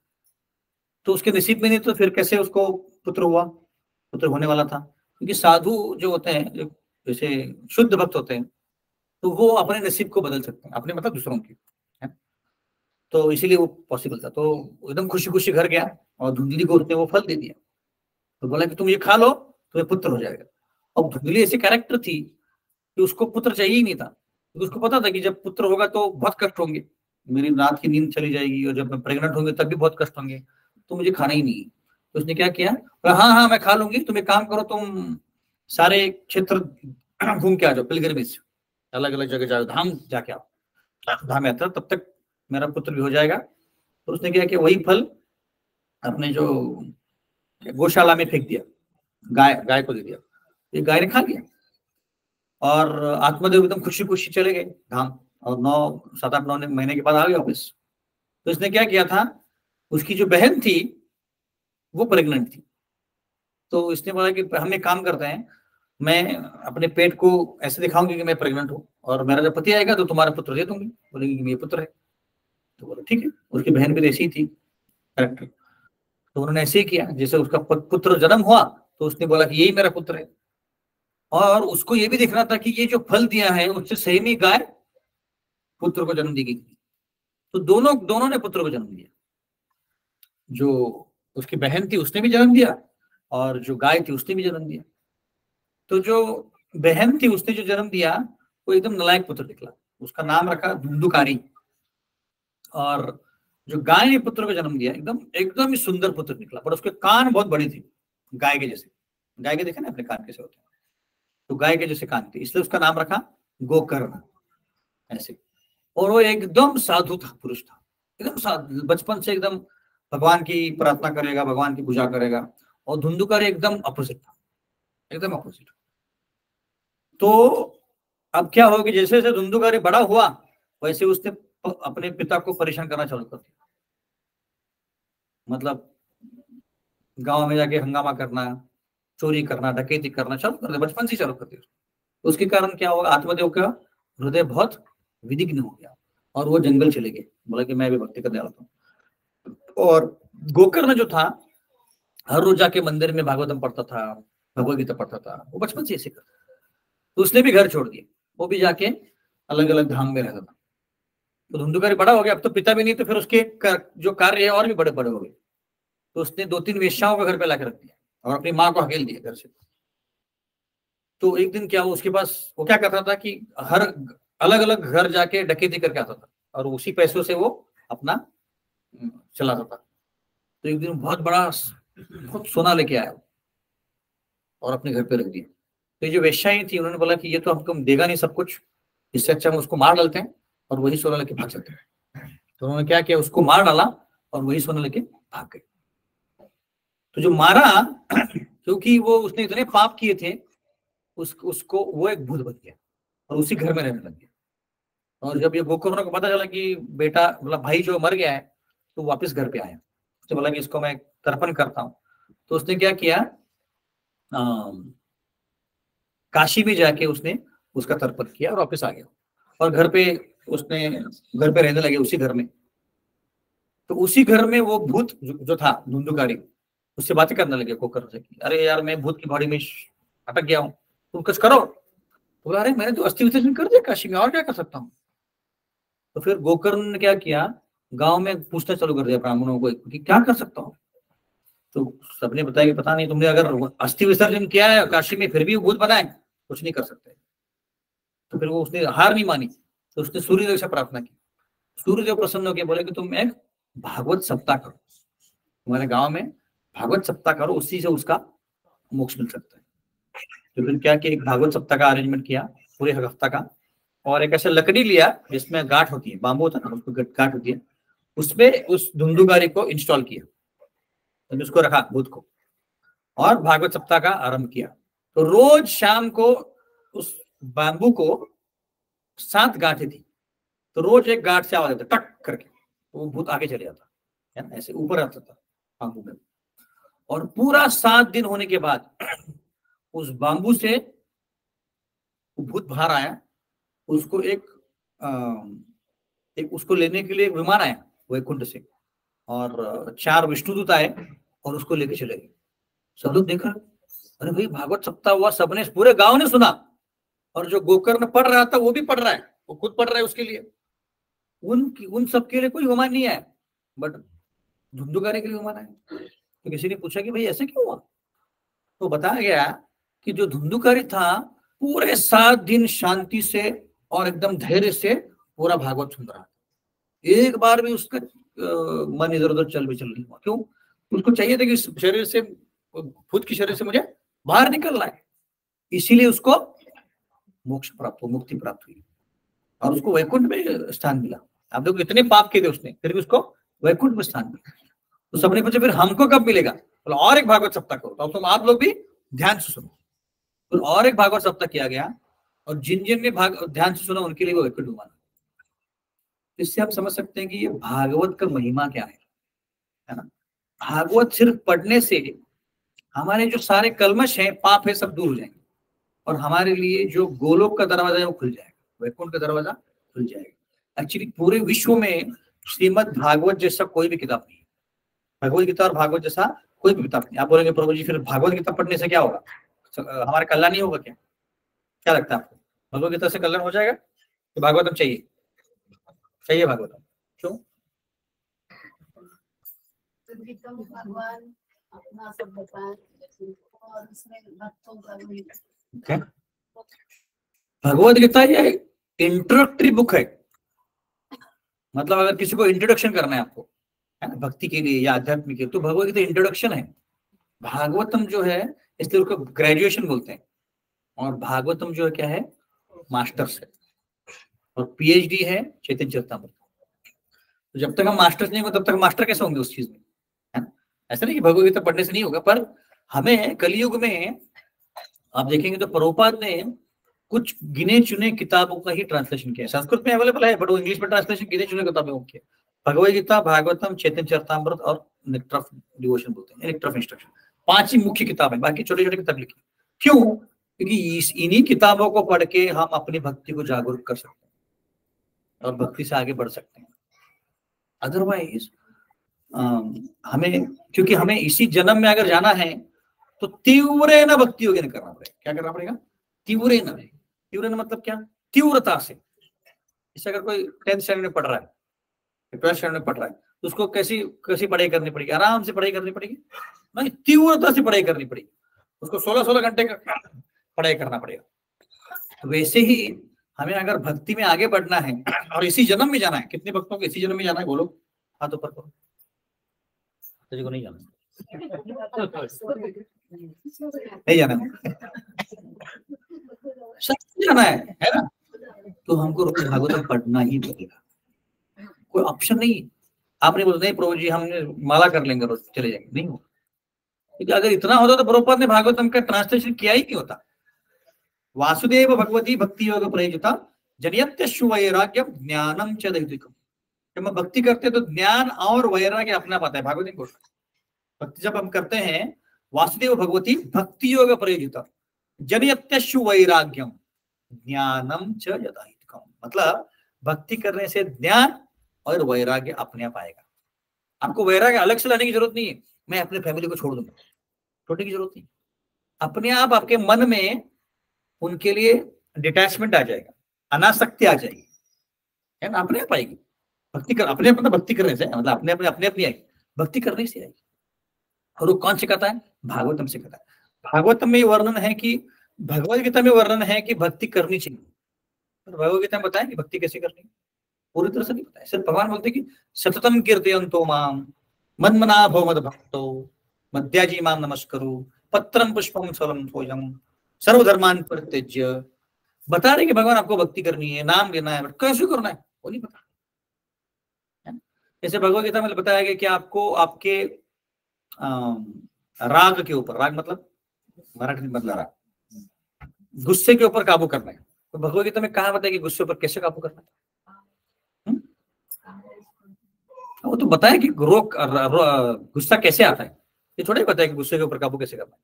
तो उसके नसीब में नहीं, तो फिर कैसे उसको पुत्र हुआ, पुत्र होने वाला था। क्योंकि साधु जो होते हैं, जो जैसे शुद्ध भक्त होते हैं, तो वो अपने नसीब को बदल सकते हैं, अपने मतलब दूसरों की है। तो इसीलिए वो पॉसिबल था। तो एकदम खुशी खुशी घर गया और धुंधली को उसने वो फल दे दिया। तो बोला कि तुम ये खा लो, तुम्हें पुत्र हो जाएगा। अब धुंधली ऐसी कैरेक्टर थी कि उसको पुत्र चाहिए ही नहीं था, क्योंकि उसको पता था कि जब पुत्र होगा तो बहुत कष्ट होंगे, मेरी रात की नींद चली जाएगी, और जब मैं प्रेग्नेंट होंगे तब भी बहुत कष्ट होंगे, तो मुझे खाना ही नहीं है। तो उसने क्या किया, हाँ हाँ मैं खा लूंगी, तुम एक काम करो, तुम सारे क्षेत्र घूम के आ जाओ, पिलग्रिमेज अलग अलग जगह जाओ, धाम जाके आओ, धाम यात्रा, तब तक मेरा पुत्र भी हो जाएगा। तो उसने क्या किया, वही फल अपने जो गौशाला में फेंक दिया, गाय को दे दिया। ये गाय ने खा लिया और आत्मदेव एकदम खुशी खुशी चले गए धाम, और 7-8-9 महीने के बाद आ गए वापस। तो इसने क्या किया था, उसकी जो बहन थी वो प्रेग्नेंट थी। तो इसने बोला कि हम एक काम करते हैं, मैं अपने पेट को ऐसे दिखाऊंगी कि मैं प्रेग्नेंट हूँ, और मेरा जब पति आएगा तो तुम्हारा पुत्र दे दूंगी। बोलेगी मेरे पुत्र है। तो बोला ठीक है। उसकी बहन भी ऐसी ही थी करेक्टर। तो उन्होंने ऐसे ही किया, जैसे उसका पुत्र जन्म हुआ तो उसने बोला कि यही मेरा पुत्र है। और उसको ये भी देखना था कि ये जो फल दिया है उससे सही में गाय पुत्र को जन्म देगी। तो दोनों ने पुत्र को जन्म दिया। जो उसकी बहन थी उसने भी जन्म दिया, और जो गाय थी उसने भी जन्म दिया। तो जो बहन थी उसने जो जन्म दिया वो एकदम नलायक पुत्र निकला, उसका नाम रखा धुंधुकारी। और जो गाय ने पुत्र को जन्म दिया एकदम एकदम ही सुंदर पुत्र निकला, पर उसके कान बहुत बड़ी थी, गाय के जैसे। गाय के देखे ना अपने कान कैसे होते हैं, तो गाय के जैसे कान थे, इसलिए उसका नाम रखा गोकर्ण ऐसे। और वो एकदम साधु था, पुरुष था, एकदम साधु, बचपन से एकदम भगवान की प्रार्थना करेगा, भगवान की पूजा करेगा। और धुंधुकारी एकदम अपोजिट था, एकदम अपोजिट। तो अब क्या होगा, जैसे जैसे धुंधुकारी बड़ा हुआ वैसे उसने अपने पिता को परेशान करना चालू कर दिया। मतलब गांव में जाके हंगामा करना, चोरी करना, डकैती करना चालू कर दिया, बचपन से चालू कर दिया। उसके कारण क्या होगा, आत्मदेव का हृदय बहुत विदिग्न हो गया और वो जंगल चले गए। बोला कि मैं भी भक्ति करने वाला हूँ। और गोकर्ण जो था हर रोज जाके मंदिर में भागवतम पढ़ता था, भगवद गीता पढ़ता था, वो बचपन से ऐसे करता। तो उसने भी घर छोड़ दिया, वो भी जाके अलग अलग धाम में रहता था। तो धुंधुकारी बड़ा हो गया, अब तो पिता भी नहीं, तो फिर उसके जो कार्य है और भी बड़े बड़े हो गए। तो उसने 2-3 वेश्याओं को घर पे लाके रख दिया और अपनी माँ को हकेल दिया घर से। तो एक दिन क्या हुआ, उसके पास वो क्या करता था कि हर अलग अलग घर जाके डकैती करके आता था और उसी पैसों से वो अपना चलाता था। तो एक दिन बहुत सोना लेके आया और अपने घर पे रख दिया। तो ये जो वेश्याएं थी उन्होंने बोला कि ये तो हमको देगा नहीं सब कुछ, इससे अच्छा हम उसको मार डालते हैं और वही सोना लेके भाग सकते हैं। तो उन्होंने क्या किया, उसको मार डाला और वही सोना लेके भाग गए। तो जो मारा क्योंकि वो उसने इतने पाप किए थे, उसको वो एक भूत बन गया और उसी घर में रहने लग गया। और जब ये गोकर्ण को पता चला कि बेटा मतलब भाई जो मर गया है, तो वापस घर पे आया। उसने बोला कि इसको मैं तर्पण करता हूँ। तो उसने क्या किया, काशी में जाके उसने उसका तर्पण किया और वापस आ गया और घर पे रहने लगे उसी घर में। तो उसी घर में वो भूत जो था धुंधुकारी, उससे बातें करने लगे गोकर्ण से कि अरे यार मैं भूत की बॉडी में अटक गया हूँ, तुम कुछ करो। तो बोला अरे मैंने तो अस्थि विसर्जन कर दिया काशी में, और क्या कर सकता हूँ। तो फिर गोकर्ण ने क्या किया, गांव में पूछना चालू कर दिया ब्राह्मणों को कि क्या कर सकता हूँ। तो सबने बताया कि पता नहीं, तुमने अगर अस्थि विसर्जन किया है काशी में फिर भी भूत बना है, कुछ नहीं कर सकते। तो फिर वो उसने हार नहीं मानी, तो उसने सूर्यदेव से प्रार्थना की। सूर्यदेव प्रसन्न होकर बोले कि तुम एक भागवत सप्ताह करो, तुम्हारे गांव में भागवत सप्ताह करो, उसी से उसका मोक्ष मिल सकता है। तो फिर क्या कि एक भागवत सप्ताह का अरेंजमेंट किया पूरे हफ्ता का, और एक ऐसा लकड़ी लिया जिसमें गांठ होती है, बांबू होता है ना, उसमें गांठ होती है, उसमें उस धुंधुकारी को इंस्टॉल किया, तो उसको रखा भूत को, और भागवत सप्ताह का आरंभ किया। तो रोज शाम को उस बांबू को 7 गांठें थी, तो रोज एक गांठ से आवाज आता टक करके, तो वो भूत आगे चले जाता है ना, ऐसे ऊपर आता था बांबू में। और पूरा 7 दिन होने के बाद उस बांबू से भूत बाहर आया। उसको एक उसको लेने के लिए एक विमान आया वैकुंठ से, और 4 विष्णुदूत आए और उसको लेके चले गए। सब लोग देख रहे, अरे भाई भागवत सप्ताह हुआ, सबने पूरे गांव ने सुना, और जो गोकर्ण पढ़ रहा था वो भी पढ़ रहा है, वो खुद पढ़ रहा है उसके लिए, उन सबके लिए कोई विमान नहीं आया, बट धुंधुकारी के लिए विमान आया। तो किसी ने पूछा कि भाई ऐसे क्यों हुआ। तो बताया गया कि जो धुंधुकारी था पूरे 7 दिन शांति से और एकदम धैर्य से पूरा भागवत सुन रहा था, एक बार भी उसका मन इधर उधर चल नहीं हुआ। क्यों, उसको चाहिए था कि शरीर से, भूत की शरीर से मुझे बाहर निकलना है, इसीलिए उसको मोक्ष प्राप्त हो, मुक्ति प्राप्त हुई और उसको वैकुंठ में स्थान मिला। आप देखो इतने पाप किए थे उसने, फिर भी उसको वैकुंठ में स्थान मिला। तो सबने पूछा फिर हमको कब मिलेगा, बोला और एक भागवत सप्ताह करो। तो तुम आप लोग भी ध्यान से सुनो। तो और एक भागवत सप्ताह किया गया, और जिन जिन ने ध्यान से सुना उनके लिए वो वैकुंठ हुआ। इससे आप समझ सकते हैं कि ये भागवत का महिमा क्या है ना। भागवत सिर्फ पढ़ने से हमारे जो सारे कलमश हैं, पाप है, सब दूर हो जाएंगे, और हमारे लिए जो गोलोक का दरवाजा है वो खुल जाएगा, वैकुंठ का दरवाजा खुल जाएगा। एक्चुअली पूरे विश्व में श्रीमद् भागवत जैसा कोई भी किताब नहीं है। भगवत गीता और भागवत जैसा कोई भी किताब नहीं। आप बोलेंगे प्रभु जी फिर भागवत गीता पढ़ने से क्या होगा, हमारा कल्याण नहीं होगा क्या? क्या लगता है आपको, भगवत गीता से कल्याण हो जाएगा? तो भागवतम चाहिए भागवतम क्यों? भगवान अपना सब बताएं और उसमें भक्तों का भगवत गीता ये इंट्रोडक्टरी बुक है, मतलब अगर किसी को इंट्रोडक्शन करना है आपको, है ना, भक्ति के लिए या आध्यात्म के लिए, तो भगवत गीता इंट्रोडक्शन है। भागवतम जो है इसलिए उसको ग्रेजुएशन बोलते हैं, और भागवतम जो है क्या है, मास्टर्स है, और पीएचडी है चैतन्य चरितामृत। तो जब तक हम मास्टर्स नहीं होंगे तब तक मास्टर कैसे होंगे उस चीज में, है ना। ऐसा नहीं कि भगवत गीता पढ़ने से नहीं होगा, पर हमें कलयुग में आप देखेंगे तो प्रभुपाद ने कुछ गिने चुने किताबों का ही ट्रांसलेशन किया है। संस्कृत में अवेलेबल है, बट वो इंग्लिश में ट्रांसलेशन गिने चुने किताबों की। भगवत गीता, भागवतम, चैतन्य चरितामृत और नेक्टर ऑफ डिवोशन बोलते हैं, नेक्टर ऑफ इंस्ट्रक्शन, 5 ही मुख्य किताब है, बाकी छोटे छोटे किताब लिखी। क्यों? क्योंकि इन्हीं किताबों को पढ़ के हम अपनी भक्ति को जागरूक कर सकते हैं और भक्ति से आगे बढ़ सकते हैं। अदरवाइज क्योंकि हमें इसी जन्म में अगर जाना है तो तीव्र न भक्ति योगे न करना पड़ेगा। क्या करना पड़ेगा? तीव्र न मतलब क्या? तीव्रता से। इसे अगर कोई 10th स्टैंडर्ड में पढ़ रहा है, 12th स्टैंडर्ड में पढ़ रहा है, तो उसको कैसी पढ़ाई करनी पड़ेगी? आराम से पढ़ाई करनी पड़ेगी, नहीं तीव्रता से पढ़ाई करनी पड़ेगी। उसको 16-16 घंटे का पढ़ाई करना पड़ेगा। तो वैसे ही हमें अगर भक्ति में आगे बढ़ना है और इसी जन्म में जाना है, कितने भक्तों को इसी जन्म में जाना है बोलो? हाथ ऊपर करो। किसी को नहीं जाना, नहीं जाना। सब जाना है ना, तो हमको रोज भागवतम पढ़ना ही पड़ेगा, कोई ऑप्शन नहीं। आपने बोला नहीं प्रभु जी हमने माला कर लेंगे रोज चले जाएंगे, नहीं हो, क्योंकि अगर इतना होता तो प्रभुपाद ने भागवतम का ट्रांसलेशन किया ही नहीं होता। वासुदेव भगवती भक्ति योग प्रयुज्यता जनियत्यशु वैराग्यम ज्ञानम च दैविकम। जब हम भक्ति करते हैं तो ज्ञान और वैराग्य अपना पाता है। भागवत में भक्ति जब हम करते हैं वासुदेव भगवती भक्ति योग प्रयुज्यता जनियत्यशु वैराग्यम ज्ञानम च यदाहितकम, मतलब भक्ति करने से ज्ञान और वैराग्य अपने आप आएगा। आपको वैराग्य अलग से लाने की जरूरत नहीं है, मैं अपने फैमिली को छोड़ दूंगा, छोड़ने की जरूरत नहीं, अपने आप आपके मन में उनके लिए डिटैचमेंट आ जाएगा, अनासक्ति आ जाएगी, है ना, अपने आप आएगी। भक्ति कर अपने अपना भक्ति करने से मतलब अपने अपने आएगी, भक्ति करने से आएगी। और वो कौन सिखाता है? भागवतम सिखाता है। भागवतम में वर्णन है कि भगवद गीता में वर्णन है कि भक्ति करनी चाहिए, तो भगवद गीता में बताया कि भक्ति कैसे करनी, पूरी तरह से नहीं बताया। सिर्फ भगवान बोलते कि सततम कीर्तयन्तो माम मन्मना भव मद भक्तो मध्याजी माम नमस्करो पत्रम पुष्पम फलम भोजम सर्वधर्मान परित्यज्य। बता रहे कि भगवान आपको भक्ति करनी है, नाम लेना है, बट कैसे करना है वो नहीं पता। जैसे भगवद गीता में बताया गया कि आपको आपके राग के ऊपर, राग मतलब मराठी में बदला राग, गुस्से के ऊपर काबू करना है। तो भगवद गीता में कहा बताया कि गुस्से पर कैसे काबू करना है, वो तो बताया कि गुस्सा कैसे आता है, ये थोड़ा ही बताया कि गुस्से के ऊपर काबू कैसे करना है।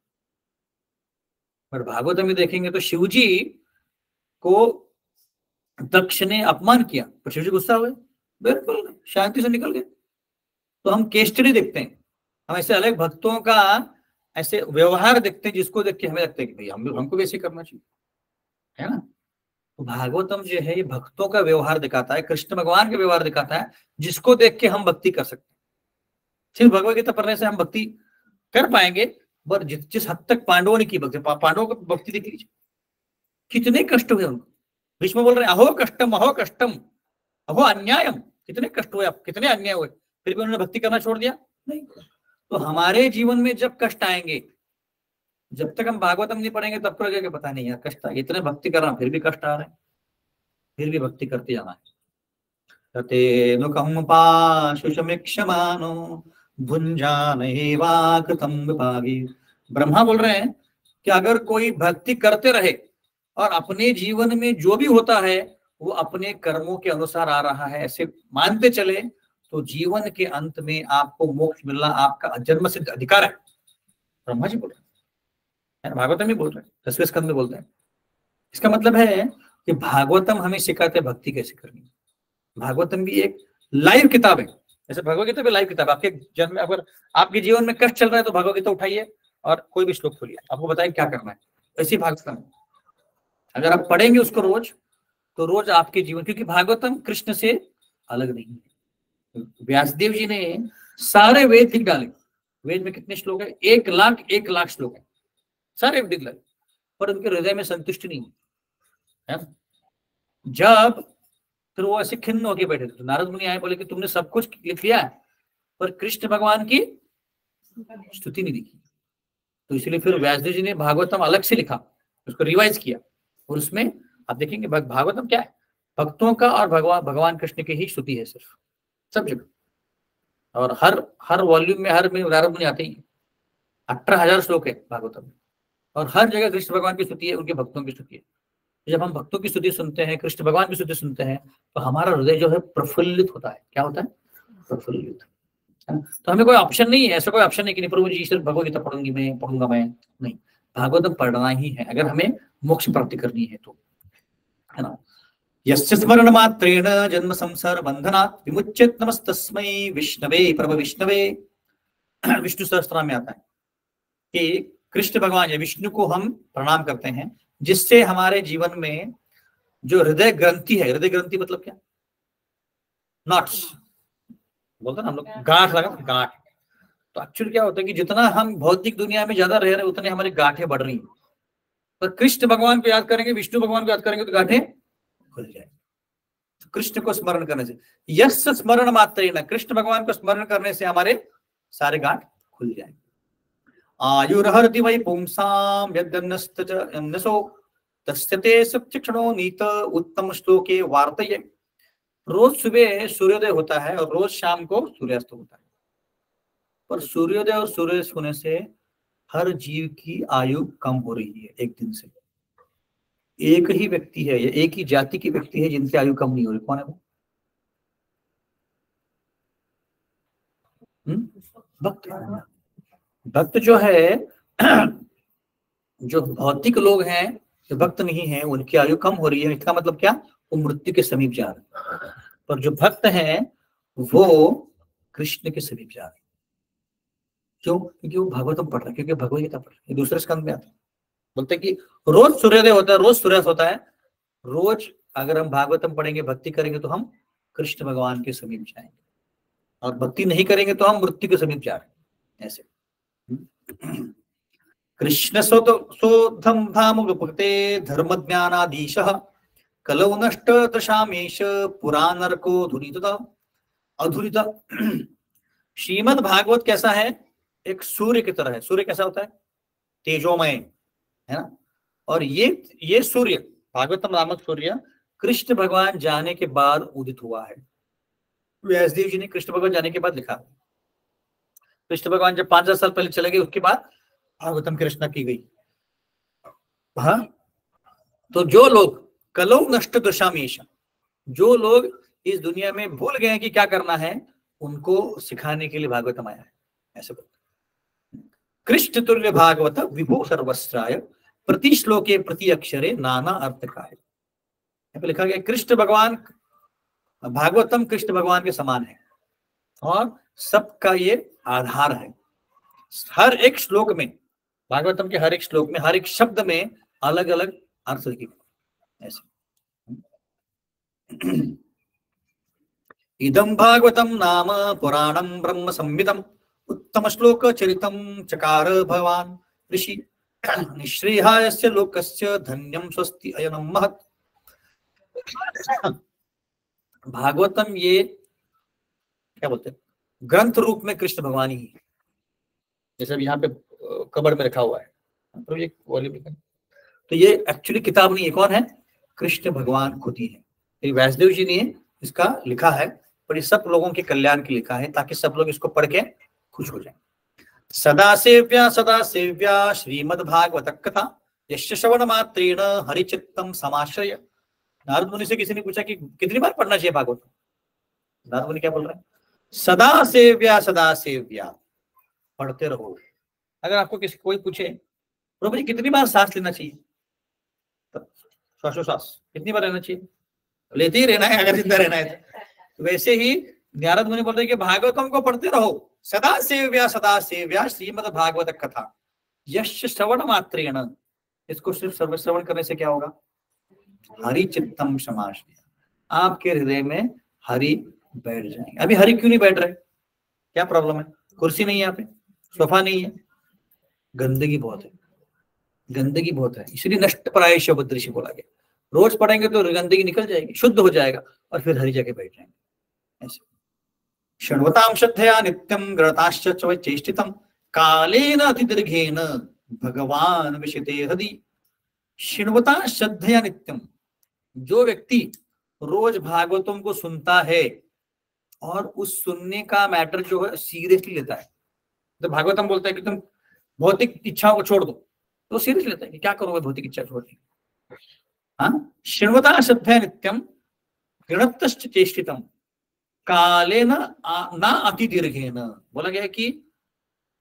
पर भागवत में देखेंगे तो शिव जी को दक्ष ने अपमान किया, पर शिव जी गुस्सा हुए? बिल्कुल नहीं, शांति से निकल गए। तो हम केस स्टडी देखते हैं, हम ऐसे अलग भक्तों का ऐसे व्यवहार देखते हैं जिसको देख के हमें लगता है कि भाई हमको भी ऐसे करना चाहिए, है ना। तो भागवतम जो है ये भक्तों का व्यवहार दिखाता है, कृष्ण भगवान का व्यवहार दिखाता है, जिसको देख के हम भक्ति कर सकते हैं। सिर्फ भगवद गीता पढ़ने से हम भक्ति कर पाएंगे, पर जिस हद तक पांडवों ने की भक्ति, पांडवों को भक्ति देख लीजिए, कितने कष्ट हुए उनको। भीष्म बोल रहे हैं अहो कष्टम अहो अन्यायम, कितने कष्ट हुए, आप कितने अन्याय हुए, फिर भी उन्होंने भक्ति करना छोड़ दिया? नहीं। तो हमारे जीवन में जब कष्ट आएंगे, जब तक हम भागवतम नहीं पढ़ेंगे तब तक लगेगा पता नहीं यार कष्ट, इतने भक्ति कर रहा हूं फिर भी कष्ट आ रहे हैं, फिर भी भक्ति करते जाना है। ततेनुकं पाशुषमीक्षमानो भुञ्जानैवाकृतं विभागी। ब्रह्मा बोल रहे हैं कि अगर कोई भक्ति करते रहे और अपने जीवन में जो भी होता है वो अपने कर्मों के अनुसार आ रहा है, ऐसे मानते चले, तो जीवन के अंत में आपको मोक्ष मिलना आपका जन्म सिद्ध अधिकार है। ब्रह्मा जी बोल रहे हैं, भागवतम भी बोल रहे हैं, 10वें स्कंद में बोलते हैं। इसका मतलब है कि भागवतम हमें सिखाते हैं भक्ति कैसे करनी है। भागवतम भी एक लाइव किताब है, जैसे भगवद गीता भी लाइव किताब। आपके जन्म में अगर आपके जीवन में कष्ट चल रहा है तो भगवद गीता उठाइए और कोई भी श्लोक खोलिए, आपको बताएं क्या करना है। ऐसी भागवतम अगर आप पढ़ेंगे उसको रोज, तो रोज आपके जीवन, क्योंकि भागवतम कृष्ण से अलग नहीं है। व्यासदेव जी ने सारे वेद लिख डाले, वेद में कितने श्लोक है? 1 लाख श्लोक है, सारे वेद लिख डाले, पर उनके हृदय में संतुष्टि नहीं है। जब फिर वो ऐसे खिन्न होके बैठे थे, तो नारद मुनि आए, बोले कि तुमने सब कुछ लिख लिया है पर कृष्ण भगवान की स्तुति नहीं लिखी। तो इसलिए फिर व्यासदेव जी ने भागवतम अलग से लिखा, उसको रिवाइज किया, और उसमें आप देखेंगे भागवतम क्या है, भक्तों का और भगवान कृष्ण की ही स्तुति है सिर्फ, सब जगह। और हर वॉल्यूम में हर में नारद मुनि आते ही, 18,000 श्लोक है भागवतम में, और हर जगह कृष्ण भगवान की स्तुति है, उनके भक्तों की स्तुति है। जब हम भक्तों की स्तुति सुनते हैं, कृष्ण भगवान की स्तुति सुनते हैं, तो हमारा हृदय जो है प्रफुल्लित होता है। क्या होता है? प्रफुल्लित। तो हमें कोई ऑप्शन नहीं है, ऐसा कोई ऑप्शन नहीं कि नहीं प्रभु जी सिर्फ भगवद गीता पढ़ूंगा मैं, नहीं, भागवतम पढ़ना ही है अगर हमें मोक्ष प्राप्ति करनी है तो, है ना। यस्य स्मरण मात्रेण जन्म संसार बंधनात् विमुच्यते नमस्तस्मै विष्णवे प्रभु विष्णवे। विष्णु सहस्त्रनाम में आता है कि कृष्ण भगवान या विष्णु को हम प्रणाम करते हैं, जिससे हमारे जीवन में जो हृदय ग्रंथि है, हृदय ग्रंथि मतलब क्या? नॉट्स बोलते हैं ना हम लोग, गांठ लगा, गांठ। तो एक्चुअली क्या होता है कि जितना हम भौतिक दुनिया में ज्यादा रह रहे हैं उतने हमारी गांठें बढ़ रही हैं, पर कृष्ण भगवान को याद करेंगे, विष्णु भगवान को याद करेंगे तो गांठें खुल जाएंगी। तो कृष्ण को स्मरण करने से, यश स्मरण मात्रेण, कृष्ण भगवान को स्मरण करने से हमारे सारे गांठ खुल जाएंगे। आयुर्हरति वै पुंसां यद्यन्नसो तस्ते सत्यक्षणो नीत उत्तम श्लोके वार्तये। रोज सुबह सूर्योदय होता है और रोज शाम को सूर्यास्त होता है, पर सूर्योदय और सूर्यास्त होने से हर जीव की आयु कम हो रही है एक दिन से। एक ही व्यक्ति है, एक ही जाति की व्यक्ति है जिनकी आयु कम नहीं हो रही। कौन है वो? भक्त। भक्त जो है, जो भौतिक लोग हैं, जो भक्त नहीं है, उनकी आयु कम हो रही है। इसका मतलब क्या? वो मृत्यु के समीप जा रहे हैं। पर जो भक्त हैं वो कृष्ण के समीप जा रहे हैं। क्यों? क्योंकि वो भागवतम पढ़ रहे हैं, क्योंकि भगवत गीता पढ़ रहे हैं। दूसरे स्कंद में आता है, बोलते कि रोज सूर्योदय होता है, रोज सूर्यास्त होता है। रोज अगर हम भागवतम पढ़ेंगे, भक्ति करेंगे तो हम कृष्ण भगवान के समीप जाएंगे, और भक्ति नहीं करेंगे तो हम मृत्यु के समीप जा रहे हैं। ऐसे कृष्ण सोधम धामुपते धर्म ज्ञानाधीश कलौ नष्ट दशामेश पुराण नरको अधुरित। श्रीमद् भागवत कैसा है? एक सूर्य की तरह है। सूर्य कैसा होता है? तेजोमय, है ना। और ये सूर्य, भागवतम नामक सूर्य, कृष्ण भगवान जाने के बाद उदित हुआ है। व्यासदेव जी ने कृष्ण भगवान जाने के बाद लिखा। कृष्ण भगवान जब 5000 साल पहले चले गए, उसके बाद भागवतम की रचना की गई। हाँ, तो जो लोग कलौ नष्ट दशामेश, जो लोग इस दुनिया में भूल गए कि क्या करना है, उनको सिखाने के लिए भागवतम आया है। ऐसे बोलते कृष्ण तुल्य भागवत विभु सर्वस्त्राय प्रति श्लोके प्रति अक्षरे नाना अर्थकाय। लिखा गया कृष्ण भगवान, भागवतम कृष्ण भगवान के समान है और सबका ये आधार है। हर एक श्लोक में, भागवतम के हर एक श्लोक में, हर एक शब्द में अलग अलग अर्थ लिखे गए। ऐसे इदं भागवतम नाम पुराणं ब्रह्म संहितम् उत्तम श्लोक चरितम चकार भगवान ऋषि निःश्रेहायस्य लोकस्य धन्यम स्वस्ति अयनम महत्। भागवतम ये क्या बोलते हैं? ग्रंथ रूप में कृष्ण भगवान ही है। जैसे यहाँ पे कबड़ में रखा हुआ है, तो ये वॉल्यूम, तो ये एक्चुअली किताब नहीं है। कौन है? कृष्ण भगवान खुद ही है। व्यासदेव जी ने इसका लिखा है, पर ये सब लोगों के कल्याण के लिखा है, ताकि सब लोग इसको पढ़ के खुश हो जाए। सदा सेव्या श्रीमद् भागवत कथा यस्य श्रवण मात्रेण हरिचित्तम समाश्रय। नारद मुनि से किसी ने पूछा कि कितनी बार पढ़ना चाहिए भागवत? नारद मुनि क्या बोल रहे हैं? सदा सेव्या, पढ़ते रहो। अगर आपको कोई पूछे प्रभु जी कितनी बार सांस लेना चाहिए, श्वासोश्वास कितनी बार लेना चाहिए? लेते ही रहना है अगर जिंदा रहना है तो। वैसे ही नारद मुनि बोलते हैं कि भागवतम को पढ़ते रहो। सदा सेव्या श्रीमद् भागवत कथा यश श्रवण मात्रेण। इसको सिर्फ श्रवण करने से क्या होगा? हरि चित्तम समाश्रय, आपके हृदय में हरि बैठ जाएंगे। अभी हरि क्यों नहीं बैठ रहे? क्या प्रॉब्लम है? कुर्सी नहीं है, यहाँ पे सोफा नहीं है, गंदगी बहुत है। गंदगी बहुत है, इसलिए नष्ट प्राय शब्द ऋषि बोला गया। रोज पढ़ेंगे तो गंदगी निकल जाएगी, शुद्ध हो जाएगा, और फिर हरि जगह बैठ जाएंगे। ऐसे शृण्वतां श्रद्धया नित्यं गणताश्च चेष्टितं कालेन अतिदीर्घेन भगवान विशते हृदि। शृण्वता श्रद्धया नित्यम, जो व्यक्ति रोज भागवतम को सुनता है और उस सुनने का मैटर जो है सीरियसली लेता है, तो भागवतम बोलता है कि तुम भौतिक इच्छाओं को छोड़ दो, तो सीरियस लेता है कि क्या करूंगा भौतिक इच्छा छोड़ दी। हाँ, शृण्वता श्रद्धया नित्यम गणतश्च चेष्टितम काले न अति दीर्घेन। बोला गया है कि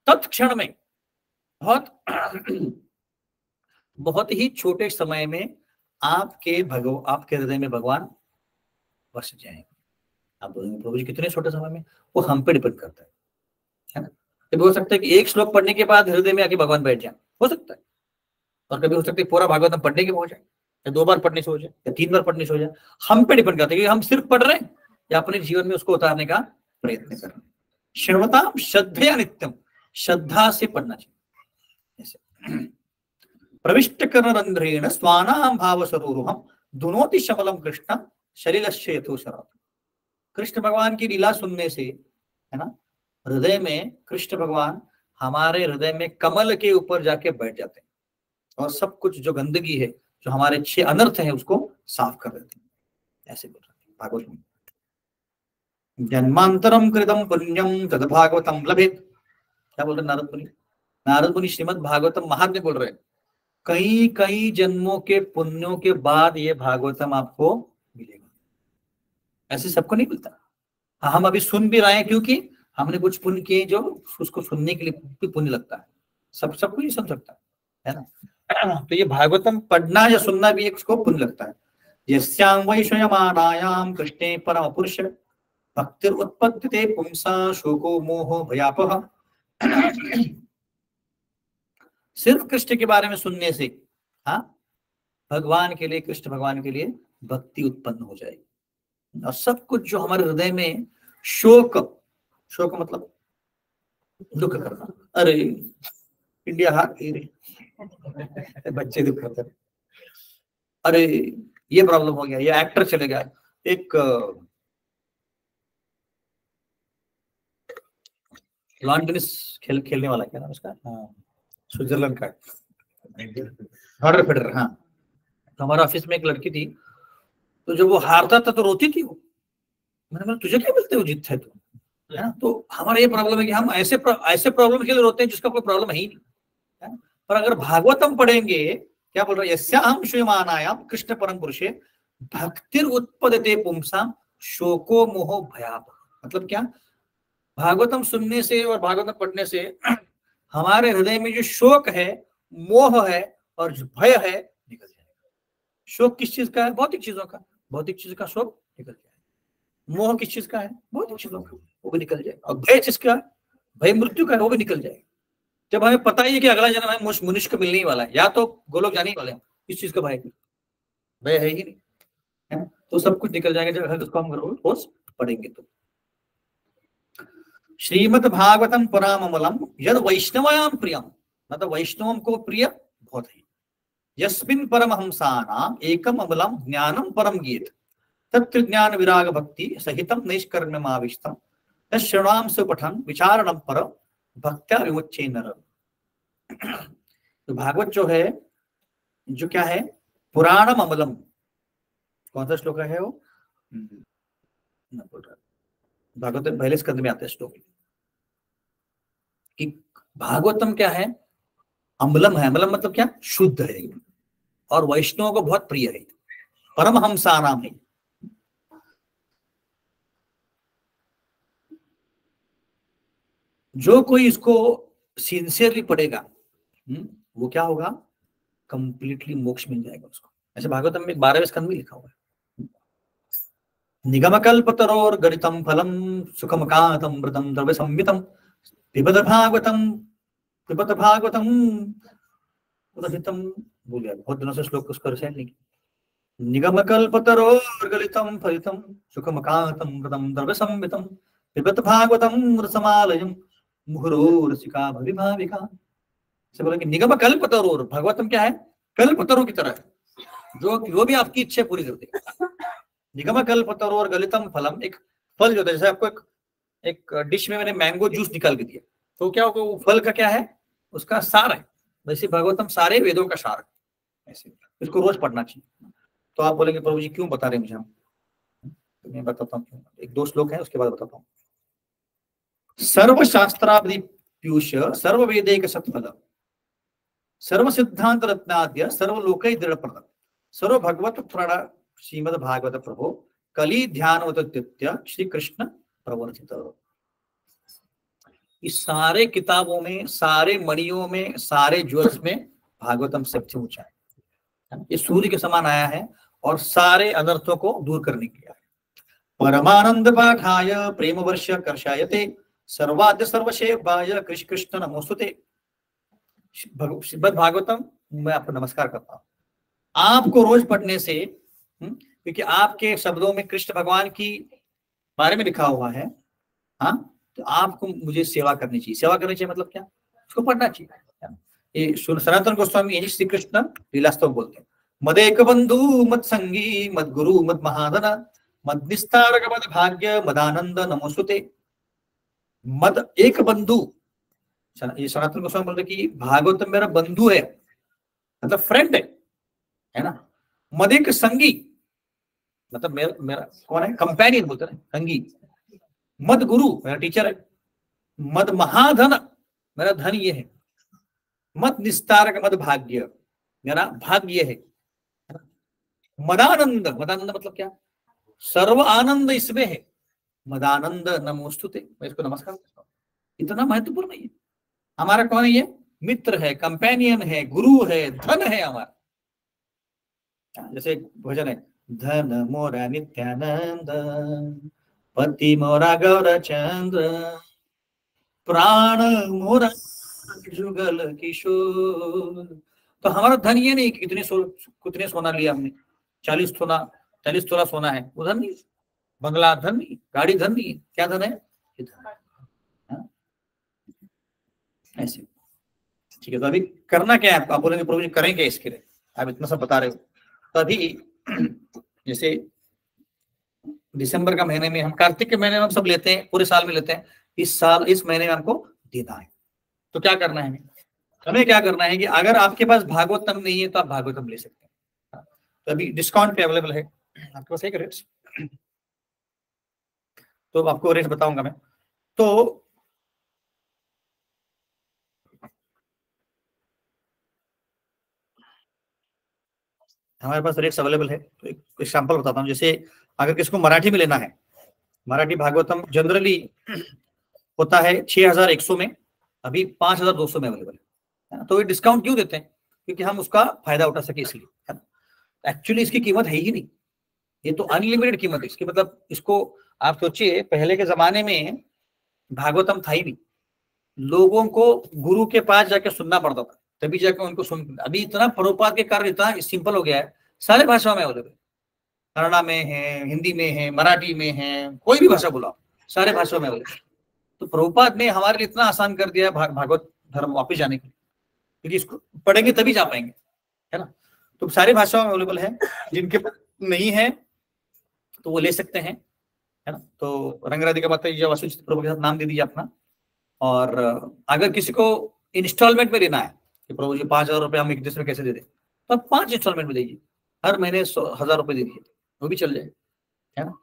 तत्क्षण में, बहुत ही छोटे समय में आपके हृदय में भगवान बस जाएंगे। आप बोलेंगे प्रभु जी कितने छोटे समय में? वो हम पे डिपेंड करता है ना। कभी हो सकता है कि एक श्लोक पढ़ने के बाद हृदय में आके भगवान बैठ जाए, हो सकता है। और कभी हो सकता है पूरा भागवतम पढ़ने के हो जाए, या 2 बार पढ़ने से हो जाए, या 3 बार पढ़ने से हो जाए। हम पे डिपेंड करता है कि हम सिर्फ पढ़ रहे हैं या अपने जीवन में उसको उतारने का प्रयत्न कर रहे हैं। श्रवताम श्रद्धया नित्यम, श्रद्धा से पढ़ना चाहिए। प्रविष्ट कर्णरंध्रेण स्वानाम भाव सरोरुहम दुनोति शमलम कृष्ण शरीरस्य यथोशरत्। कृष्ण भगवान की लीला सुनने से, है ना, हृदय में कृष्ण भगवान हमारे हृदय में कमल के ऊपर जाके बैठ जाते हैं, और सब कुछ जो गंदगी है जो हमारे 6 अनर्थ हैं उसको साफ कर देते हैं, ऐसे बोल रहे भागवत में। जन्मांतरम कृतम पुण्यम तद भागवतम लभेत, क्या बोल रहे नारद मुनि? नारद मुनि श्रीमद् भागवतम महात्म्य बोल रहे हैं, कई कई जन्मों के पुण्यों के बाद ये भागवतम आपको मिलेगा, ऐसे सबको नहीं मिलता। हम अभी सुन भी रहे हैं क्योंकि हमने कुछ पुण्य किए जो उसको सुनने के लिए भी पुण्य लगता है, सबको नहीं सुन सकता है ना। तो ये भागवतम पढ़ना या सुनना भी एक उसको पुण्य लगता है। यस्यां वैषयमानायां कृष्णे परम पुरुष भक्तिर उत्पत्तिते पुंसा शोको मोहो भयापः। सिर्फ कृष्ण के बारे में सुनने से हाँ भगवान के लिए, कृष्ण भगवान के लिए भक्ति उत्पन्न हो जाएगी। और सब कुछ जो हमारे हृदय में शोक मतलब दुख करना, अरे इंडिया हार गई रे, बच्चे दुख करते, अरे ये प्रॉब्लम हो गया, ये एक्टर चले गया, एक लॉन टेनिस खेलने वाला, क्या नाम उसका, हाँ स्विट्जरलैंड का, रॉजर फेडरर। हाँ तो हमारे ऑफिस में एक लड़की थी, तो जब वो हारता था तो रोती थी वो। मैंने बोला तुझे क्या मिलते हो जीतता है तू, है ना। तो हमारा ये प्रॉब्लम है कि हम ऐसे प्रॉब्लम के लिए रोते हैं जिसका कोई प्रॉब्लम है ही नहीं, है? पर अगर भागवतम पढ़ेंगे, क्या बोल रहे हैं, यस्याहं श्रीमानायाम कृष्ण परम पुरुषे भक्तिर उत्पद्यते पुंसाम शोको मोहो भयाप। मतलब क्या, भागवतम सुनने से और भागवतम पढ़ने से हमारे हृदय में जो शोक है, मोह है और जो भय है निकल जाएगा। शोक किस चीज का है? भौतिक चीजों का, भौतिक चीज का शोक निकल जाएगा। मोह किस चीज का है? भौतिक चीजों का, वो भी निकल जाएगा। और भय किसका? भय मृत्यु का है, वो भी निकल जाएगा। जब हमें पता ही है कि अगला जन्म हमें मनुष्य को मिलने ही वाला है, या तो गोलोक जाने ही वाले हैं, इस चीज का भय है ही नहीं, है? तो सब कुछ निकल जाएगा जब उसको हम रोज पढ़ेंगे तो। श्रीमद् भागवतम पुराणमलम यद वैष्णवायाम प्रियम, मतलब वैष्णवों को प्रिय बहुत है। यस्मिन् परमहंसानाम एकम अमलम ज्ञानम परम गीत तत्र ज्ञान विराग भक्ति सहितम नैष्कर्म्यमाविष्टम तच्छ्रवणाम सुपठन विचारणम पर भक्त्या विमुच्ये नर। तो भागवत जो है, जो क्या है, पुराणम अमलम, कौन सा श्लोक है वो, भागवत पहले स्कंद में आता है श्लोक कि भागवतम क्या है, अम्लम है। अम्लम मतलब क्या, शुद्ध है और वैष्णव को बहुत प्रिय है, परमहंसा नाम है। जो कोई इसको सिंसियरली पढ़ेगा वो क्या होगा, कंप्लीटली मोक्ष मिल जाएगा उसको। ऐसे भागवतम में 12वें स्कंद में लिखा हुआ है, निगमकल्पतरोर गरितम फलम सुखमकातम मृतम द्रव्य संवितम पिबत भागवतम उदहितम। भूल गया, बहुत दिनों से श्लोक उसको रिसाइट नहीं किया। निगमकल्पतरोर गरितम फलितम सुखमकातम मृतम द्रव्य संवितम पिबत भागवतम रसमालयम मुहुरो रसिका भविभाविका। से बोला कि निगम कल्पतरोर, भागवतम क्या है, कल्पतरो की तरह है, जो भी आपकी इच्छा पूरी कर देगा। निगम कल्पतरोर गलितम फलम, एक फल जो है, जैसे आपको एक डिश में मैंने मैंगो जूस निकाल के दिया, तो क्या होगा, वो फल का क्या है, उसका सार है। वैसे भागवतम सारे वेदों का सार है, ऐसे इसको रोज पढ़ना चाहिए। तो आप बोलेंगे प्रभु जी क्यों बता रहे मुझे, तो मैं बताता हूँ क्यों। एक 2 श्लोक है, उसके बाद बताता हूँ। सर्वशास्त्रादि पीयूष सर्ववेदैक सत्फल सर्व सिद्धांत रत्नाद्य सर्वलोकै दृढ़प्रद सर्व भगवत पुराण श्रीमद् भागवत प्रभो कली ध्यानवत्य श्री कृष्ण प्रवर्तित। इस सारे किताबों में, सारे मणियों में, सारे ज्वेल्स में भागवतम सबसे ऊंचा है। ये सूर्य के समान आया है और सारे अनर्थों को दूर करने के लिए। परमानंद पाठाय प्रेम वर्ष कर्षायते सर्वाद्य सर्वशेवाय कृष्ण कृष्ण नमोस्तुते। श्रीमद् भागवतम मैं आपको नमस्कार करता हूँ। आपको रोज पढ़ने से, क्योंकि आपके शब्दों में कृष्ण भगवान की बारे में लिखा हुआ है, हाँ, तो आपको मुझे सेवा करनी चाहिए। सेवा करनी चाहिए मतलब क्या, उसको पढ़ना चाहिए। ये सनातन गोस्वामी यही श्री कृष्ण लीलास्तव बोलते हैं। मदेक बंधु मद संगी मद गुरु मद महादन मद निस्तारक मद भाग्य मदानंद नमोस्तुते। मद एक बंधु, ये सनातन गोस्वामी बोलते कि भागवत मेरा बंधु है, मतलब फ्रेंड है, है ना। मदिक संगी मतलब मेरा कौन है, कंपेनियन बोलते हैं संगी। मद गुरु मेरा टीचर है। मद महाधन मेरा धन ये है। मद निस्तारक मद भाग्य मेरा भाग्य है। मदानंद, मदानंद मतलब क्या, सर्व आनंद इसमें है। मदानंद नमोस्तुते, मैं इसको नमस्कार करता हूँ। इतना महत्वपूर्ण नहीं है। हमारा कौन है, ये मित्र है, कंपेनियन है, गुरु है, धन है हमारा। जैसे भजन है, धन मोरा नित्यानंद, पति मोरा गौर चंद्र, प्राण मोरा जुगल किशोर। तो हमारा धन ये नहीं कि कितने सोना लिया हमने, 40 तोला सोना है, वो धन नहीं। बंगला धन नहीं, गाड़ी धन नहीं, क्या धन है, ये धन। ऐसे ठीक है। तो अभी करना क्या है आपको, आप बोलेंगे प्रभु जी करें क्या इसके लिए, आप इतना सब बता रहे हो। तो अभी जैसे दिसंबर का महीने में, हम कार्तिक के महीने में हम सब लेते हैं, पूरे साल में लेते हैं। इस महीने में हमको देना है। तो क्या करना है, हमें क्या करना है कि अगर आपके पास भागवतम नहीं है तो आप भागवतम ले सकते हैं। तो अभी डिस्काउंट पे अवेलेबल है आपके पास एक रेट्स, तो आपको रेट बताऊंगा मैं। तो हमारे पास रेट्स अवेलेबल है। तो एक एग्जांपल बताता हूँ। जैसे अगर किसको मराठी में लेना है, मराठी भागवतम जनरली होता है 6100 में, अभी 5200 में अवेलेबल है। तो ये डिस्काउंट क्यों देते हैं, क्योंकि हम उसका फायदा उठा सके इसलिए, है ना। एक्चुअली इसकी कीमत है ही नहीं, ये तो अनलिमिटेड कीमत है इसकी। मतलब इसको आप सोचिए, पहले के जमाने में भागवतम था ही नहीं, लोगों को गुरु के पास जाके सुनना पड़ता था, तभी जाके उनको सुन। अभी इतना प्रभुपाद के कारण इतना सिंपल हो गया है, सारे भाषाओं में अवेलेबल, कन्नड़ा में है, हिंदी में है, मराठी में है, कोई भी भाषा बोला, सारे भाषाओं में अवेलेबल। तो प्रभुपाद ने हमारे लिए इतना आसान कर दिया भागवत धर्म वापस जाने के लिए, क्योंकि इसको पढ़ेंगे तभी जा पाएंगे, है ना। तो सारी भाषाओं में अवेलेबल है, जिनके नहीं है तो वो ले सकते हैं, है ना। तो रंगराधिका माता जी वशिष्ठ प्रभु के साथ नाम दे दीजिए अपना। और अगर किसी को इंस्टॉलमेंट में लेना है कि प्रभु जी 5000 रुपये हम एक में कैसे दे दें, तो आप 5 इंस्टॉलमेंट में दीजिए, हर महीने 1000 रुपये दे दीजिए, वो भी चल जाए, है ना।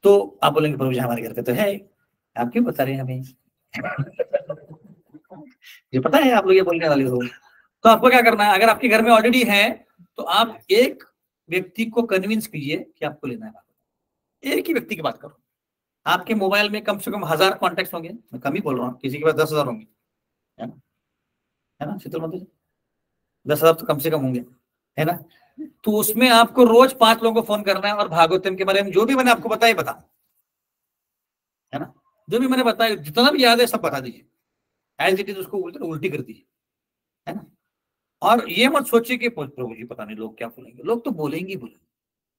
तो आप बोलेंगे प्रभु जी हमारे घर पे तो है, आप क्यों बता रहे हैं हमें ये पता है आप लोग ये बोलने वाले हो। तो आपको क्या करना है, अगर आपके घर में ऑलरेडी है तो आप एक व्यक्ति को कन्विंस कीजिए कि आपको लेना है। एक ही व्यक्ति की बात करो। आपके मोबाइल में कम से कम 1000 कॉन्टेक्ट होंगे, मैं कम ही बोल रहा हूँ, किसी के पास 10,000 होंगे, है ना शीतल मंदिर, 10,000 तो कम से कम होंगे, है ना। तो उसमें आपको रोज 5 लोगों को फोन करना है और भागवतम के बारे में जो भी मैंने आपको बताया बता, है ना। जो भी मैंने बताया, जितना भी याद है सब बता दीजिए, एज इट इज उसको उल्टी कर दीजिए, है ना। और ये मत सोचिए कि प्रभु जी पता नहीं लोग क्या बोलेंगे, लोग तो बोलेंगे।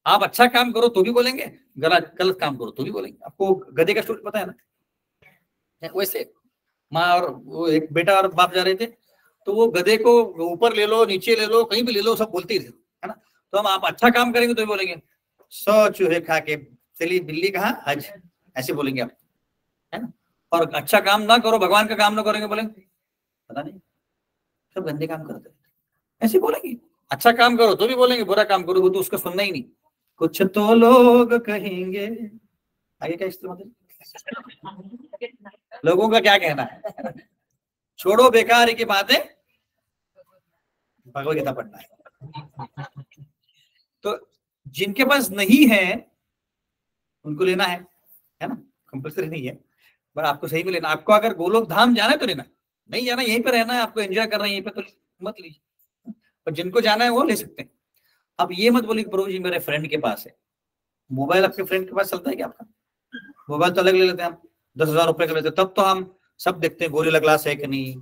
आप अच्छा काम करो तो भी बोलेंगे, गलत काम करो तो भी बोलेंगे। आपको गधे का स्टोरी पता है ना, वैसे माँ और वो एक बेटा और बाप जा रहे थे, तो वो गधे को ऊपर ले लो, नीचे ले लो, कहीं भी ले लो, सब बोलते ही थे, है ना। तो हम आप अच्छा काम करेंगे तो भी बोलेंगे 100 चूहे खा के चली बिल्ली कहाँ आज, ऐसे बोलेंगे आप, है ना। और अच्छा काम ना करो, भगवान का काम ना करेंगे, बोलेंगे पता नहीं सब गंदे काम करते, ऐसे बोलेंगे। अच्छा काम करो तो भी बोलेंगे, बुरा काम करो तो उसका सुनना ही नहीं, कुछ तो लोग कहेंगे। आगे क्या इस्तेमाल, लोगों का क्या कहना है, छोड़ो बेकार की बातें, भगवत गीता पढ़ना है। तो जिनके पास नहीं है उनको लेना है ना, कंपल्सरी नहीं है, पर आपको सही में लेना। आपको अगर गोलोक धाम जाना है तो लेना, नहीं जाना यहीं पे रहना है, आपको एंजॉय करना है यहीं पे, तो मत लीजिए। पर जिनको जाना है वो ले सकते हैं। अब ये मत बोलिए प्रभु जी मेरे फ्रेंड के पास है। मोबाइल आपके फ्रेंड के पास चलता है क्या आपका? मोबाइल तो अलग ले लेते हैं हम, 10,000 रुपए का लेते हैं, तब तो हम सब देखते हैं गोरिल्ला ग्लास है कि नहीं,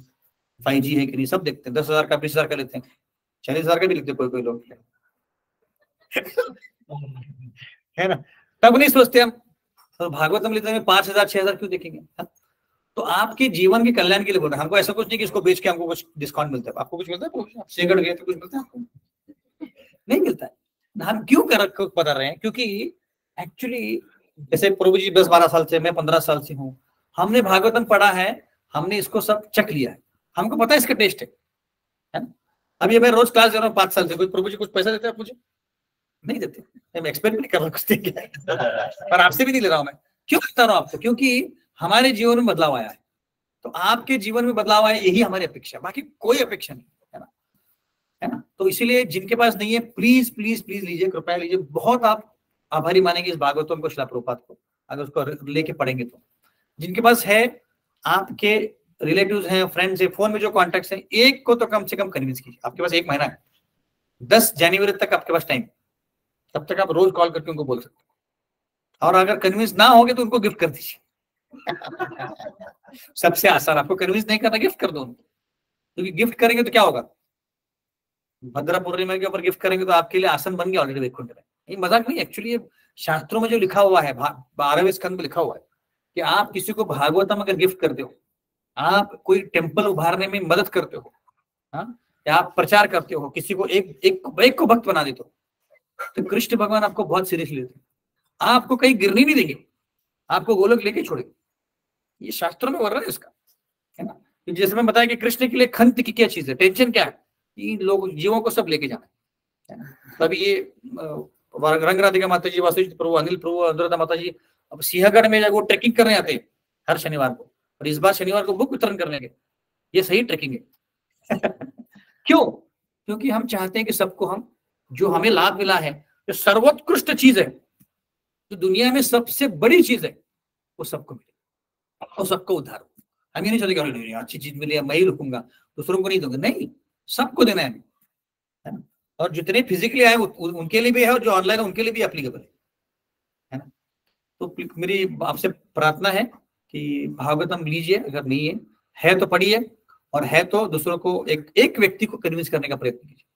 5G है कि नहीं, सब देखते हैं। 10,000 का 20,000 का लेते हैं, 40,000 का भी लेते हैं कोई लोग है ना। तब नहीं सोचते हम, तो भागवतम लेते हैं 5,000 6,000 क्यों देखेंगे। तो आपके जीवन के कल्याण के लिए बोल रहे हैं। हमको ऐसा कुछ नहीं कि इसको बेच के हमको कुछ डिस्काउंट मिलता है। आपको कुछ मिलता है? शेगड़ गए तो कुछ मिलता है? आपको नहीं मिलता है। हम क्यों बता रहे हैं? क्योंकि एक्चुअली जैसे प्रभु जी 10-12 साल से, मैं 15 साल से हूँ, हमने भागवतम पढ़ा है, हमने इसको सब चख लिया है, हमको पता है इसका टेस्ट है ना। अभी मैं रोज क्लास दे रहा हूँ 5 साल से, कोई प्रभु जी कुछ पैसा देते हैं आप मुझे? नहीं देते। मैं एक्सपेक्ट नहीं कर रहा कुछ देंगे, पर आपसे भी नहीं ले रहा हूं मैं। क्यों बता रहा हूं आपको? क्योंकि हमारे जीवन में बदलाव आया है, तो आपके जीवन में बदलाव आया, यही हमारी अपेक्षा, बाकी कोई अपेक्षा नहीं है ना, है ना। तो इसीलिए जिनके पास नहीं है प्लीज प्लीज प्लीज लीजिए, कृपया लीजिए। बहुत आप आभारी मानेंगे इस भागवतम को, शिला प्रभुपाद को, अगर उसको लेके पढ़ेंगे तो। जिनके पास है, आपके रिलेटिव्स हैं, फ्रेंड्स हैं, फोन में जो कॉन्टेक्ट्स हैं, एक को तो कम से कम कन्विंस कीजिए। आपके पास 1 महीना है, 10 जनवरी तक आपके पास टाइम, तब तक आप रोज कॉल करके उनको बोल सकते हैं। और अगर कन्विंस ना होगे तो उनको गिफ्ट कर दीजिए। सबसे आसान, आपको कन्विंस नहीं करना, गिफ्ट कर दो उनको, क्योंकि गिफ्ट करेंगे तो क्या होगा, भद्रा पूर्णिमा के ऊपर गिफ्ट करेंगे तो आपके लिए आसन बन गया ऑलरेडी 1 क्विंटल। ये मजाक नहीं, एक्चुअली शास्त्रों में जो लिखा हुआ है, 12वें स्कंद में लिखा हुआ है कि आप किसी को भागवतम अगर गिफ्ट करते हो, आप कोई टेम्पल उभारने में मदद करते हो, हाँ, या आप प्रचार करते हो, किसी को एक को भक्त बना देते हो, तो कृष्ण भगवान आपको बहुत सीरियसली लेते हैं, आपको कहीं गिरनी नहीं देंगे, आपको गोलोक लेके छोड़ेंगे। ये शास्त्रों में वर्णन है इसका, है ना। जैसे मैं बताया कि कृष्ण के लिए खंत की क्या चीज है, टेंशन क्या है, इन लोग जीवों को सब लेके जाना है। तभी ये रंग राधिका माता जी, वासुदेव प्रभु, अनिल प्रभु, अनुराधा माता जी अब सिंहगढ़ में वो ट्रेकिंग करने आते हैं हर शनिवार को, और इस बार शनिवार को बुक वितरण करने के। ये सही ट्रेकिंग है। क्यों? क्योंकि हम चाहते हैं कि सबको, हम जो हमें लाभ मिला है, जो सर्वोत्कृष्ट चीज है, जो दुनिया में सबसे बड़ी चीज है, वो सबको मिले और सबको उद्धार हो। हम ये नहीं चाहते कि अच्छी चीज मिली मैं ही रुकूंगा, दूसरों को नहीं दूंगा, नहीं, सबको देना है ना। और जितने फिजिकली आए उनके लिए भी है, और जो ऑनलाइन है उनके लिए भी एप्लीकेबल है ना। तो मेरी आपसे प्रार्थना है कि भागवतम लीजिए, अगर नहीं है तो पढ़िए, और है तो दूसरों को, एक व्यक्ति को कन्विंस करने का प्रयत्न कीजिए,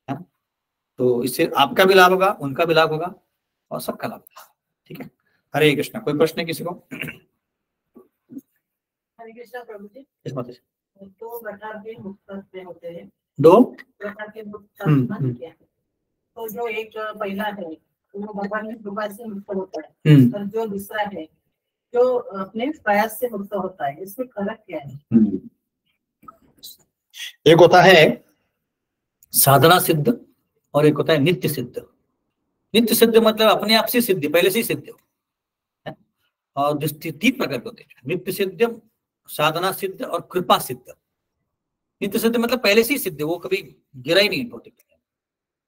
है ना। तो इससे आपका भी लाभ होगा, उनका भी लाभ होगा, और सबका लाभ होगा। ठीक है। हरे कृष्णा। कोई प्रश्न है किसी को? हरे कृष्णा प्रभु जी। इस बात से 2 प्रकार के मुक्त होते हैं, 2 प्रकार के मुक्त क्या है? तो जो एक पहला है वो भगवान की कृपा से मुक्त होता है, और जो दूसरा है जो अपने प्रयास से मुक्त होता है, इसमें फर्क क्या है? एक होता है साधना सिद्ध, और एक होता है नित्य सिद्ध। नित्य सिद्ध मतलब अपने आप से सिद्ध, पहले से ही सिद्ध हो, और 3 प्रकार के होते हैं, नित्य सिद्ध, साधना सिद्ध और कृपा सिद्ध। नित्य सिद्ध मतलब पहले से ही सिद्ध, वो कभी गिरा ही नहीं भौतिक।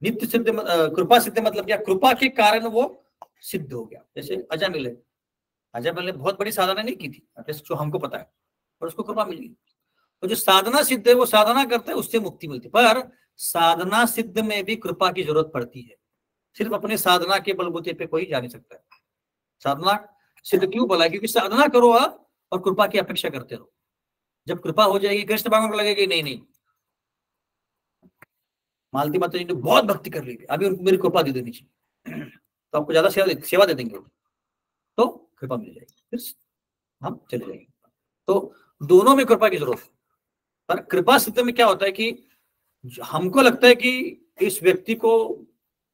नित्य सिद्ध, कृपा सिद्ध मतलब क्या, कृपा के कारण वो सिद्ध हो गया। जैसे अजामिल है, अजामिल ने बहुत बड़ी साधना नहीं की थी, जो हमको पता है, और उसको कृपा मिल गई। तो जो साधना सिद्ध है वो साधना करता है, उससे मुक्ति मिलती है। पर साधना सिद्ध में भी कृपा की जरूरत पड़ती है, सिर्फ अपने साधना के बलबूते पे कोई जा नहीं सकता है। साधना सिद्ध क्यों बोला? क्योंकि साधना करो आप और कृपा की अपेक्षा करते रहो। जब कृपा हो जाएगी, कृष्ण भगवान को लगेगा नहीं, मालती माता जी ने बहुत भक्ति कर ली, अभी उनको मेरी कृपा दे देनी चाहिए, तो आपको ज्यादा सेवा दे देंगे, तो कृपा मिल जाएगी, फिर हम चले जाएंगे। तो दोनों में कृपा की जरूरत है। पर कृपा सिद्ध में क्या होता है कि हमको लगता है कि इस व्यक्ति को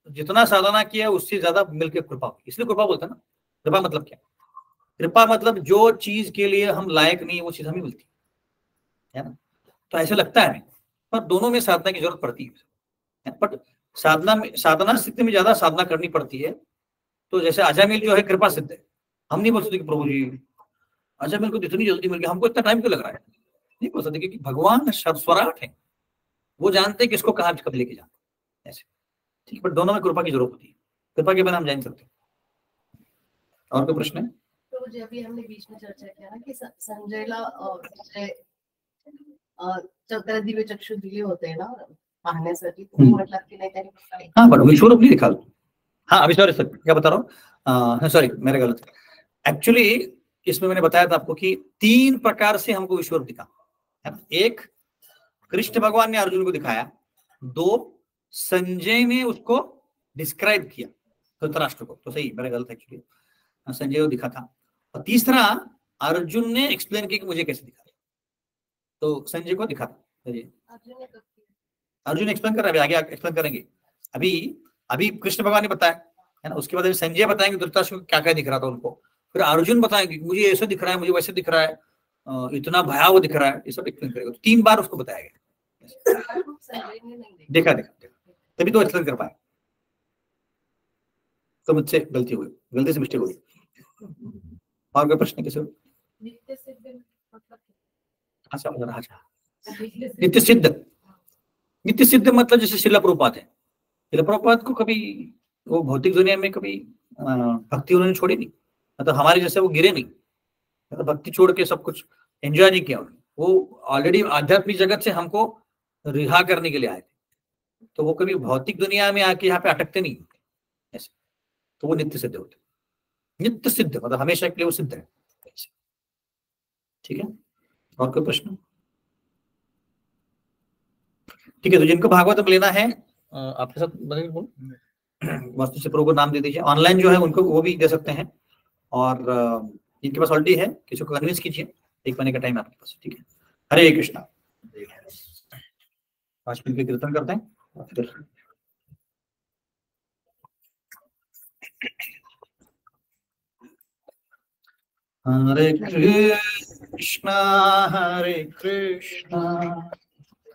जितना साधना किया उससे ज्यादा मिलकर कृपा हुई, इसलिए कृपा बोलते हैं ना। कृपा मतलब क्या? कृपा मतलब जो चीज के लिए हम लायक नहीं है वो चीज हमें मिलती है ना। तो ऐसा लगता है, पर दोनों में साधना की जरूरत पड़ती है। बट साधना सिद्ध में ज्यादा साधना करनी पड़ती है। तो जैसे अजामिल जो है कृपा सिद्ध है, हम नहीं बोल सकते कि प्रभु जी अजामिल को इतनी जल्दी मिल गया, हमको इतना टाइम क्यों लग रहा है, नहीं बोल सकते, क्योंकि भगवान स्वराट है, वो जानते हैं किसको कहाँ कब लेके जाना ऐसे। ठीक, बट दोनों में कृपा की जरूरत होती है, कृपा के बिना हम जान सकते। और कोई प्रश्न है? तो जो अभी हमने बीच में चर्चा किया ना कि संजयला चक्र दिव्य चक्षु दिले होते हैं ना पाहण्यासाठी, तुम्ही म्हटलात की नाही त्यांनी, हाँ बट विश्वरूप नहीं दिखा। हाँ अभी सॉरी सर, क्या बता रहा हूँ, सॉरी मेरा गलत। एक्चुअली इसमें मैंने बताया था आपको कि 3 प्रकार से हमको विश्वरूप दिखा। एक, कृष्ण भगवान ने अर्जुन को दिखाया। 2, संजय ने उसको डिस्क्राइब किया धृतराष्ट्र को, तो सही, मेरा गलत एक्चुअली, संजय को दिखा था। और तीसरा, अर्जुन ने एक्सप्लेन किया कि मुझे कैसे दिखा, तो संजय को दिखा था। अर्जुन एक्सप्लेन कर रहा है, आगे एक्सप्लेन करेंगे। अभी कृष्ण भगवान ने बताया है ना, उसके बाद संजय बताएंगे धृतराष्ट्र को क्या क्या दिख रहा था उनको, फिर अर्जुन बताएंगे मुझे ऐसा दिख रहा है, मुझे वैसे दिख रहा है, इतना भयावह दिख रहा है, ये सब एक्सप्लेन करेगा। 3 बार उसको बताया गया, देखा देखा देखा, तभी तो एक्सप्लेन कर पाए। तो मुझसे गलती हुई, गलती से मिस्टेक हुई। और कोई प्रश्न किसी? नित्य सिद्ध मतलब अच्छा नित्य सिद्ध, नित्य सिद्ध मतलब जैसे शिला प्रभुपाद है, शिला प्रभुपाद को कभी वो भौतिक दुनिया में कभी भक्ति उन्होंने छोड़ी नहीं, मतलब हमारे जैसे वो गिरे नहीं, मतलब भक्ति छोड़ के सब कुछ एंजॉय नहीं किया उन्होंने। वो ऑलरेडी आध्यात्मिक जगत से हमको रिहा करने के लिए आए थे, तो वो कभी भौतिक दुनिया में आके यहाँ पे अटकते नहीं ऐसे, तो वो नित्य सिद्ध होते। नित्य सिद्ध मतलब हमेशा के लिए वो सिद्ध है। ठीक है, और कोई प्रश्न? ठीक है, तो जिनको भागवत लेना है आपके साथ वास्तु से प्रभु को नाम दे दीजिए। ऑनलाइन जो है उनको वो भी दे सकते हैं, और जिनके पास ऑलरेडी है किसी को कन्विंस कीजिए, 1 महीने का टाइम आपके पास। ठीक है, हरे कृष्णा। 5 मिनट के कीर्तन करते हैं। हरे Krishna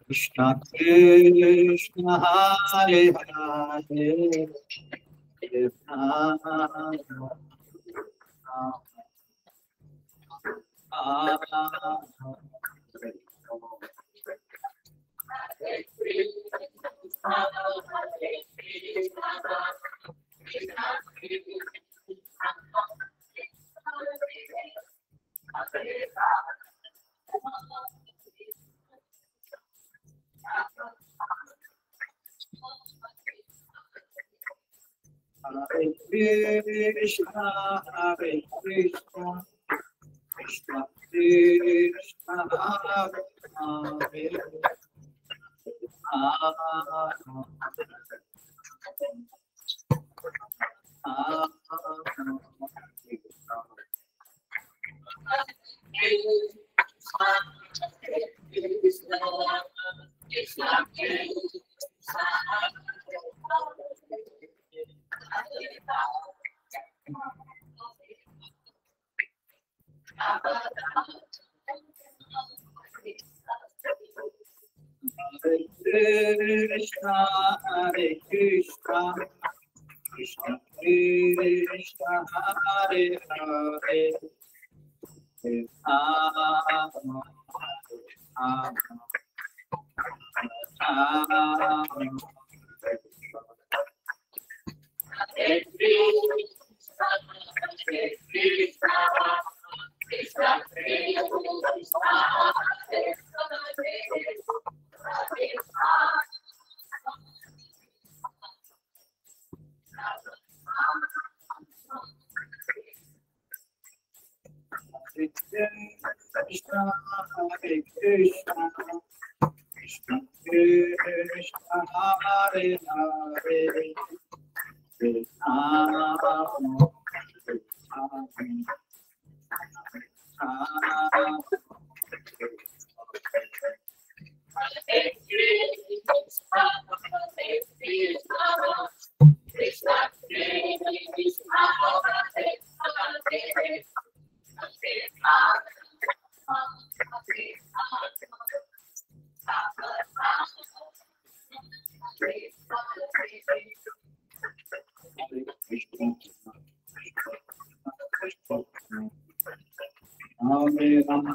Krishna Krishna Hare Hare, Hare Krishna, Hare Krishna, Krishna Krishna, Hare Hare, Krishna, Hare Krishna, Krishna Krishna, Hare Hare, Krishna, Hare Krishna, Krishna Krishna, Hare Hare,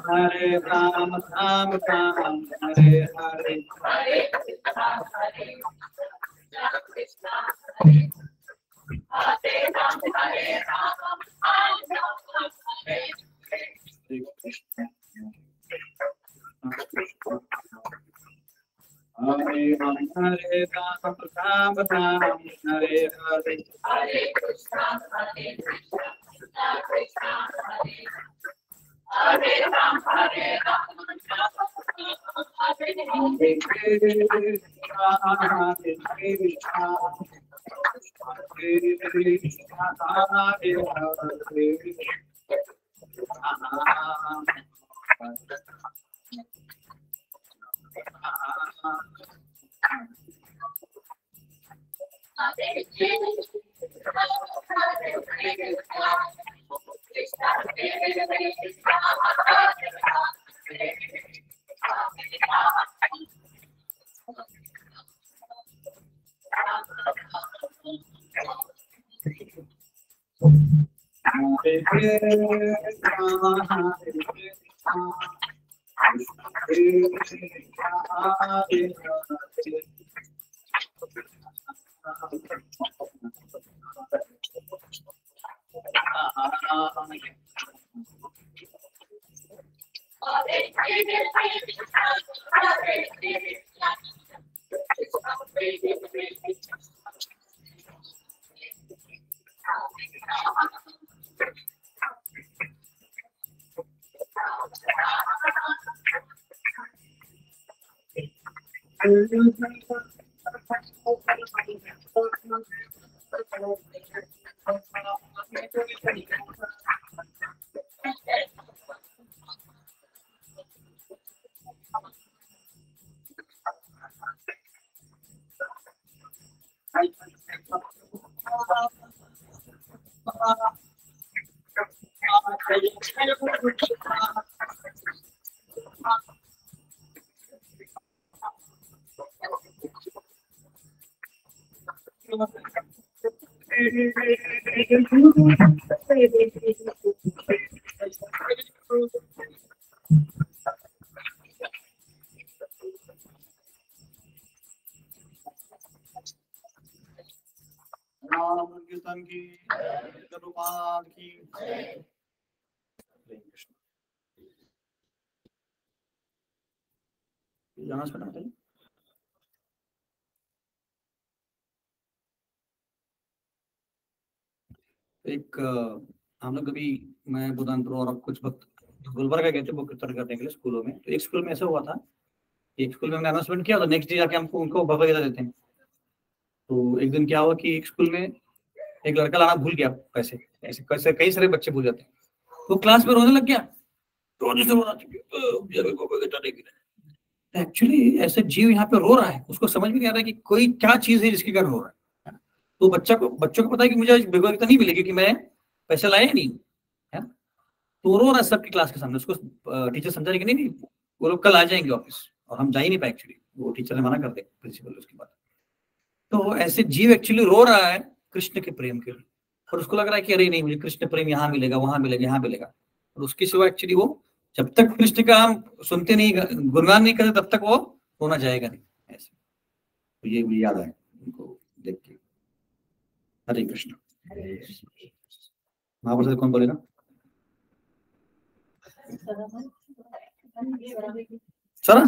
Hare Ram, Ram Ram, Hare Hare, Hare Ram, Ram Ram, Hare Hare, नाम कीर्तन की, गुरुपाद की। जाना पड़ा बताइए। एक हम लोग कभी, मैं बुधानपुर और कुछ वक्त गुलबर्गा गए थे बुक कीर्तन करने के लिए स्कूलों में। तो एक स्कूल में ऐसा हुआ था, एक स्कूल में हमने अनाउंसमेंट किया तो नेक्स्ट डे जाके हमको उनको भगवद गीता देते हैं। तो एक दिन क्या हुआ कि एक स्कूल में एक लड़का लाना भूल गया पैसे, ऐसे कैसे कई सारे बच्चे भूल जाते हैं। तो क्लास में रोने लग गया, एक्चुअली ऐसे जीव यहाँ पे रो रहा है, उसको समझ में नहीं आ रहा है कि कोई क्या चीज है जिसके कारण रो रहा है। तो बच्चों को पता है कि मुझे भगवद गीता नहीं मिलेगी कि मैं पैसे लाया नहीं है। तो वो रो रहा है सबकी क्लास के सामने। उसको टीचर समझा रही कि नहीं वो लोग कल आ जाएंगे ऑफिस, और हम जा ही नहीं पाए एक्चुअली, वो टीचर ने मना कर दिया प्रिंसिपल उसके बाद। तो ऐसे जीव एक्चुअली रो रहा है कृष्ण के प्रेम के लिए, और उसको लग रहा है कि अरे नहीं मुझे कृष्ण प्रेम यहाँ मिलेगा, वहां मिलेगा, यहाँ मिलेगा, और उसके सिवा एक्चुअली वो जब तक कृष्ण का हम सुनते नहीं, गुणगान नहीं करते, तब तक वो होना जाएगा नहीं। ऐसे तो ये मुझे याद है उनको देख के। हरे कृष्ण। महाप्रसाद कौन बोलेगा? सर